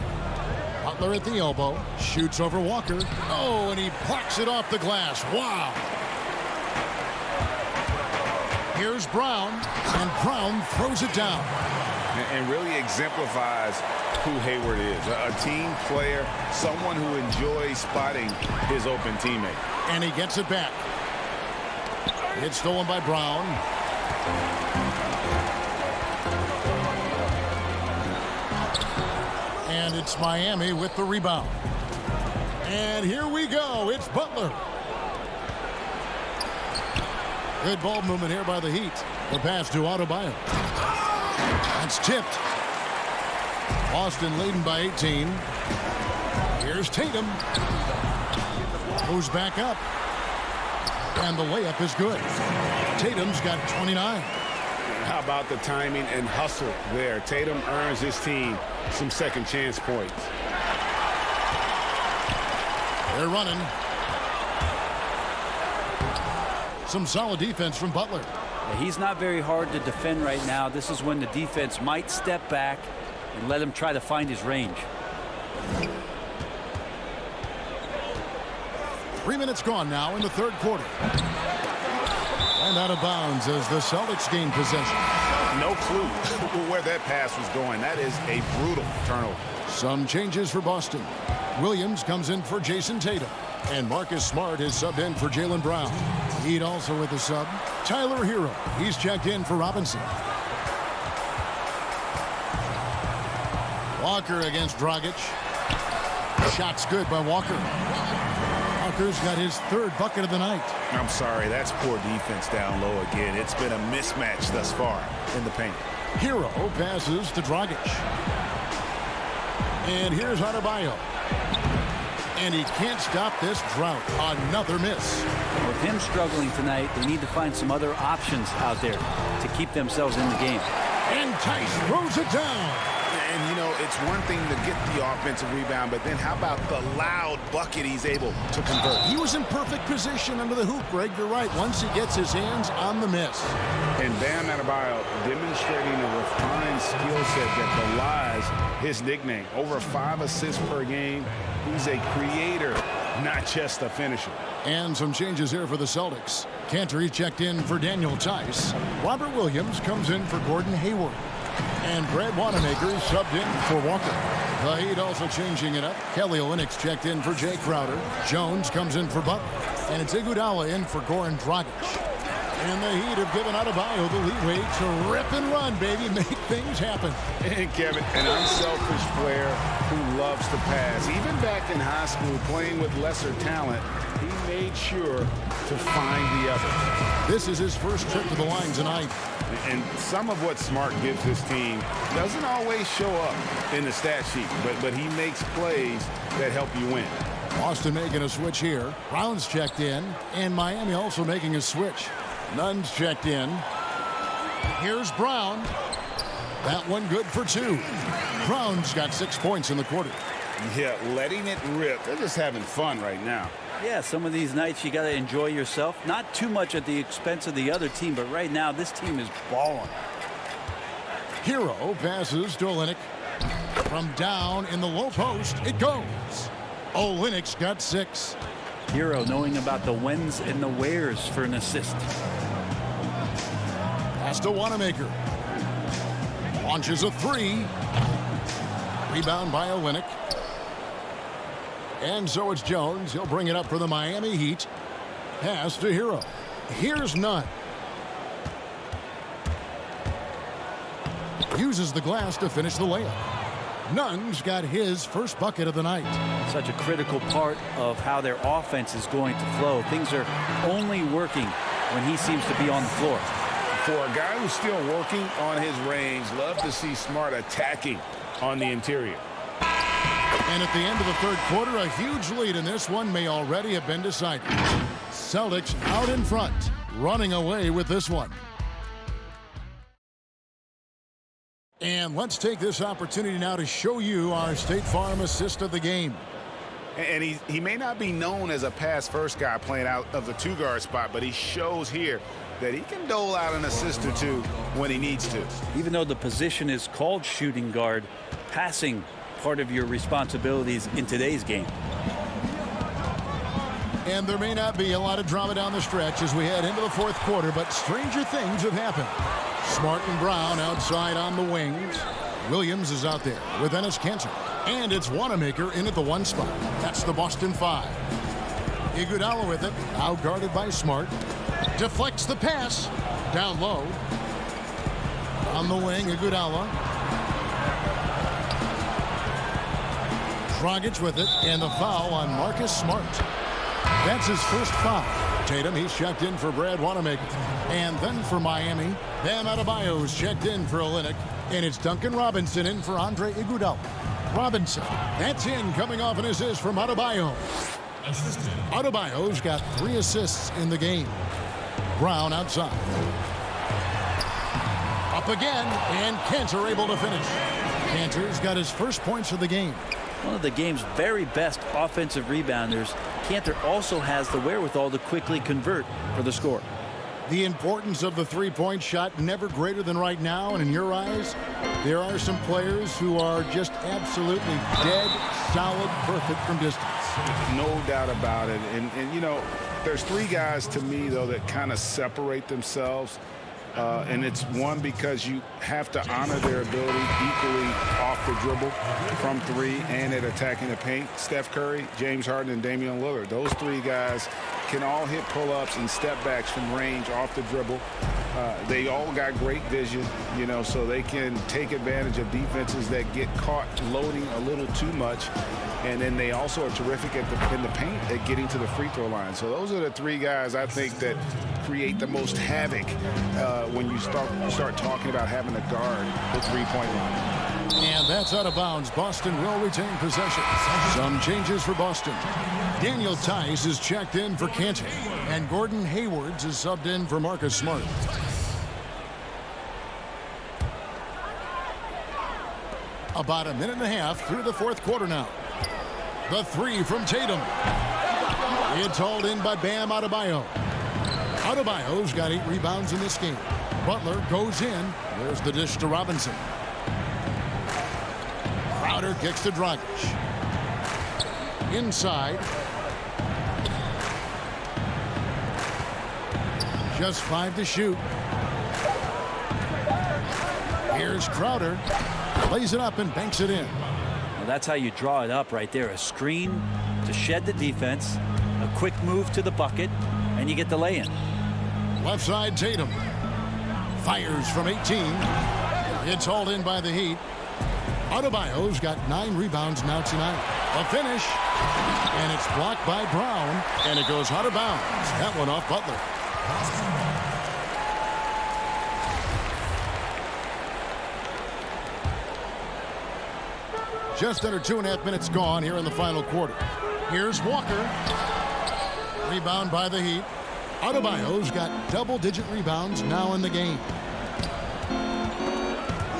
Butler at the elbow. Shoots over Walker. Oh, and he blocks it off the glass. Wow. Here's Brown. And Brown throws it down. And really exemplifies who Hayward is. A team player, someone who enjoys spotting his open teammate. And he gets it back. It's stolen by Brown. And it's Miami with the rebound. And here we go. It's Butler. Good ball movement here by the Heat. The pass to Adebayo. That's tipped. Boston leading by 18. Here's Tatum. Moves back up. And the layup is good. Tatum's got 29. How about the timing and hustle there? Tatum earns his team some second chance points. They're running. Some solid defense from Butler. He's not very hard to defend right now. This is when the defense might step back and let him try to find his range. 3 minutes gone now in the third quarter. And out of bounds as the Celtics gain possession. No clue where that pass was going. That is a brutal turnover. Some changes for Boston. Williams comes in for Jason Tatum. And Marcus Smart is subbed in for Jaylen Brown. Heat also with the sub. Tyler Hero. He's checked in for Robinson. Walker against Dragic. Shot's good by Walker. Walker's got his third bucket of the night. I'm sorry, that's poor defense down low again. It's been a mismatch thus far in the paint. Hero passes to Dragic. And here's Adebayo. And he can't stop this drought. Another miss. With him struggling tonight, they need to find some other options out there to keep themselves in the game. And Tice throws it down. And, you know, it's one thing to get the offensive rebound, but then how about the loud bucket he's able to convert? He was in perfect position under the hoop, Greg. You're right. Once he gets his hands on the miss. And Bam Adebayo demonstrating a refined skill set that belies his nickname. Over 5 assists per game. He's a creator not just a finisher. And some changes here for the Celtics. Cantor checked in for Daniel Tice. Robert Williams comes in for Gordon Hayward. And Brad Wanamaker subbed in for Walker. The Heat also changing it up. Kelly Olynyk checked in for Jay Crowder. Jones comes in for Butler. And it's Iguodala in for Goran Dragic. And the Heat have given Adebayo the leeway to rip and run, baby. Make things happen. And Kevin, an unselfish player who loves to pass. Even back in high school, playing with lesser talent, he made sure to find the other. This is his first trip to the line tonight. And some of what Smart gives this team doesn't always show up in the stat sheet, but he makes plays that help you win. Boston making a switch here. Brown's checked in, and Miami also making a switch. Nunn's checked in. Here's Brown. That one good for 2. Brown's got 6 points in the quarter. Yeah, letting it rip. They're just having fun right now. Yeah, some of these nights you got to enjoy yourself. Not too much at the expense of the other team, but right now this team is balling. Hero passes to Olynyk. From down in the low post, it goes. Olynyk's got 6. Hero knowing about the whens and the wheres for an assist. Pass to Wanamaker. Launches a 3. Rebound by Olynyk. And so it's Jones. He'll bring it up for the Miami Heat. Pass to Hero. Here's Nunn. Uses the glass to finish the layup. Nunn's got his first bucket of the night. Such a critical part of how their offense is going to flow. Things are only working when he seems to be on the floor. For a guy who's still working on his range, love to see Smart attacking on the interior. And at the end of the third quarter, a huge lead in this one may already have been decided. Celtics out in front, running away with this one. And let's take this opportunity now to show you our State Farm assist of the game. And he may not be known as a pass-first guy playing out of the 2-guard spot, but he shows here that he can dole out an assist or 2 when he needs to. Even though the position is called shooting guard, passing part of your responsibilities in today's game. And there may not be a lot of drama down the stretch as we head into the fourth quarter, but stranger things have happened. Smart and Brown outside on the wings. Williams is out there with Enes Kanter. And it's Wanamaker in at the 1 spot. That's the Boston 5. Iguodala with it, now guarded by Smart. Deflects the pass. Down low. On the wing, Iguodala. Dragic with it, and the foul on Marcus Smart. That's his first foul. Tatum, he's checked in for Brad Wanamaker. And then for Miami, Bam Adebayo's checked in for Olynyk. And it's Duncan Robinson in for Andre Iguodala. Robinson, that's in, coming off an assist from Adebayo. Adebayo's got 3 assists in the game. Brown outside. Up again, and Kanter able to finish. Kanter's got his first points of the game. One of the game's very best offensive rebounders, Kanter also has the wherewithal to quickly convert for the score. The importance of the 3-point shot never greater than right now, and in your eyes, there are some players who are just absolutely dead, solid, perfect from distance. No doubt about it. And you know, there's 3 guys to me, though, that kind of separate themselves. And it's one, because you have to honor their ability equally off the dribble, from 3, and at attacking the paint. Steph Curry, James Harden, and Damian Lillard. Those 3 guys can all hit pull-ups and step backs from range off the dribble. They all got great vision, you know, so they can take advantage of defenses that get caught loading a little too much. And then they also are terrific in the paint at getting to the free throw line. So those are the 3 guys I think that create the most havoc when you start talking about having to guard the 3-point line. And that's out of bounds. Boston will retain possession. Some changes for Boston. Daniel Tice is checked in for Kanter, and Gordon Hayward is subbed in for Marcus Smart. About a minute and a half through the fourth quarter now. The 3 from Tatum. It's hauled in by Bam Adebayo. Adebayo's got 8 rebounds in this game. Butler goes in. There's the dish to Robinson. Crowder kicks to Dragic. Inside. Just 5 to shoot. Here's Crowder. Lays it up and banks it in. Well, that's how you draw it up right there. A screen to shed the defense, a quick move to the bucket, and you get the lay-in. Left side, Tatum. Fires from 18. It's hauled in by the Heat. Adebayo's got 9 rebounds now tonight. A finish. And it's blocked by Brown. And it goes out of bounds. That one off Butler. Just under 2.5 minutes gone here in the final quarter. Here's Walker. Rebound by the Heat. Adebayo's got double-digit rebounds now in the game.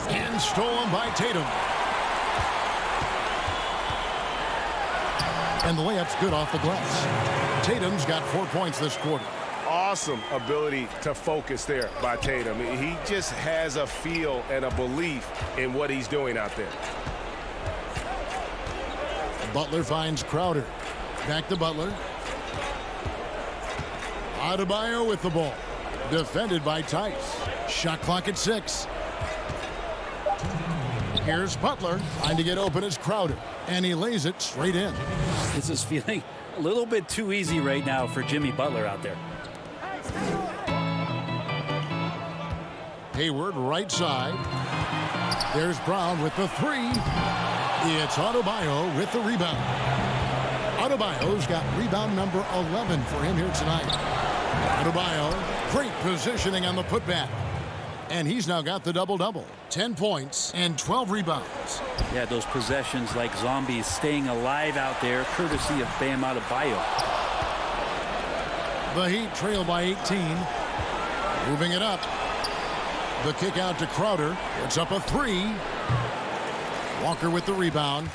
And stolen by Tatum. And the layup's good off the glass. Tatum's got 4 points this quarter. Awesome ability to focus there by Tatum. He just has a feel and a belief in what he's doing out there. Butler finds Crowder. Back to Butler. Adebayo with the ball. Defended by Tice. Shot clock at 6. Here's Butler. Trying to get open as Crowder. And he lays it straight in. This is feeling a little bit too easy right now for Jimmy Butler out there. Hayward right side. There's Brown with the 3. It's Adebayo with the rebound. Adebayo's got rebound number 11 for him here tonight. Adebayo, great positioning on the putback. And he's now got the double-double. 10 points and 12 rebounds. Yeah, those possessions like zombies staying alive out there, courtesy of Bam Adebayo. The Heat trail by 18. Moving it up. The kick out to Crowder. It's up a 3. Walker with the rebound.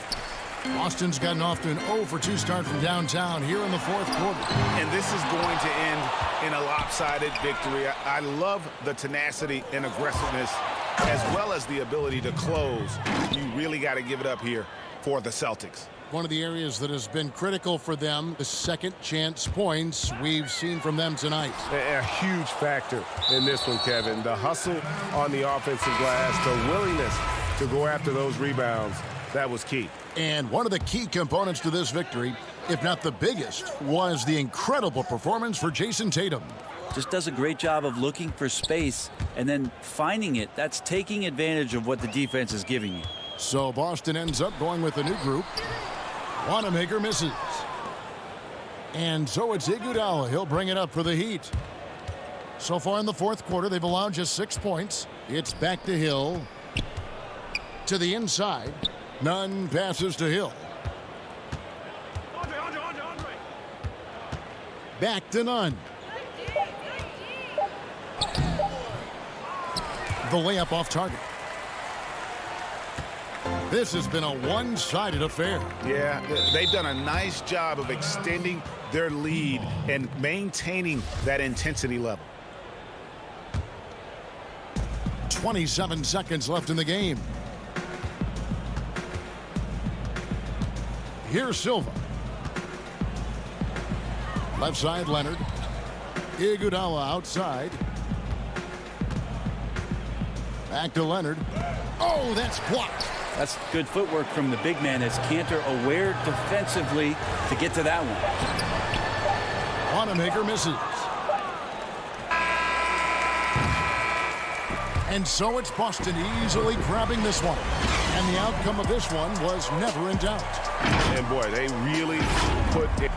Boston's gotten off to an 0-for-2 start from downtown here in the fourth quarter. And this is going to end in a lopsided victory. I love the tenacity and aggressiveness as well as the ability to close. You really got to give it up here for the Celtics. One of the areas that has been critical for them, the second chance points we've seen from them tonight. A huge factor in this one, Kevin. The hustle on the offensive glass, the willingness to go after those rebounds, that was key. And one of the key components to this victory, if not the biggest, was the incredible performance for Jason Tatum. Just does a great job of looking for space and then finding it. That's taking advantage of what the defense is giving you. So Boston ends up going with a new group. Wanamaker misses. And so it's Iguodala. He'll bring it up for the Heat. So far in the fourth quarter, they've allowed just 6 points. It's back to Hill. To the inside. Nunn passes to Hill. Back to Nunn. The layup off target. This has been a one-sided affair. Yeah, they've done a nice job of extending their lead and maintaining that intensity level. 27 seconds left in the game. Here's Silva. Left side, Leonard. Iguodala outside. Back to Leonard. Oh, that's blocked. That's good footwork from the big man as Cantor aware defensively to get to that one. Wanamaker misses. And so it's Boston easily grabbing this one. And the outcome of this one was never in doubt. And boy, they really put it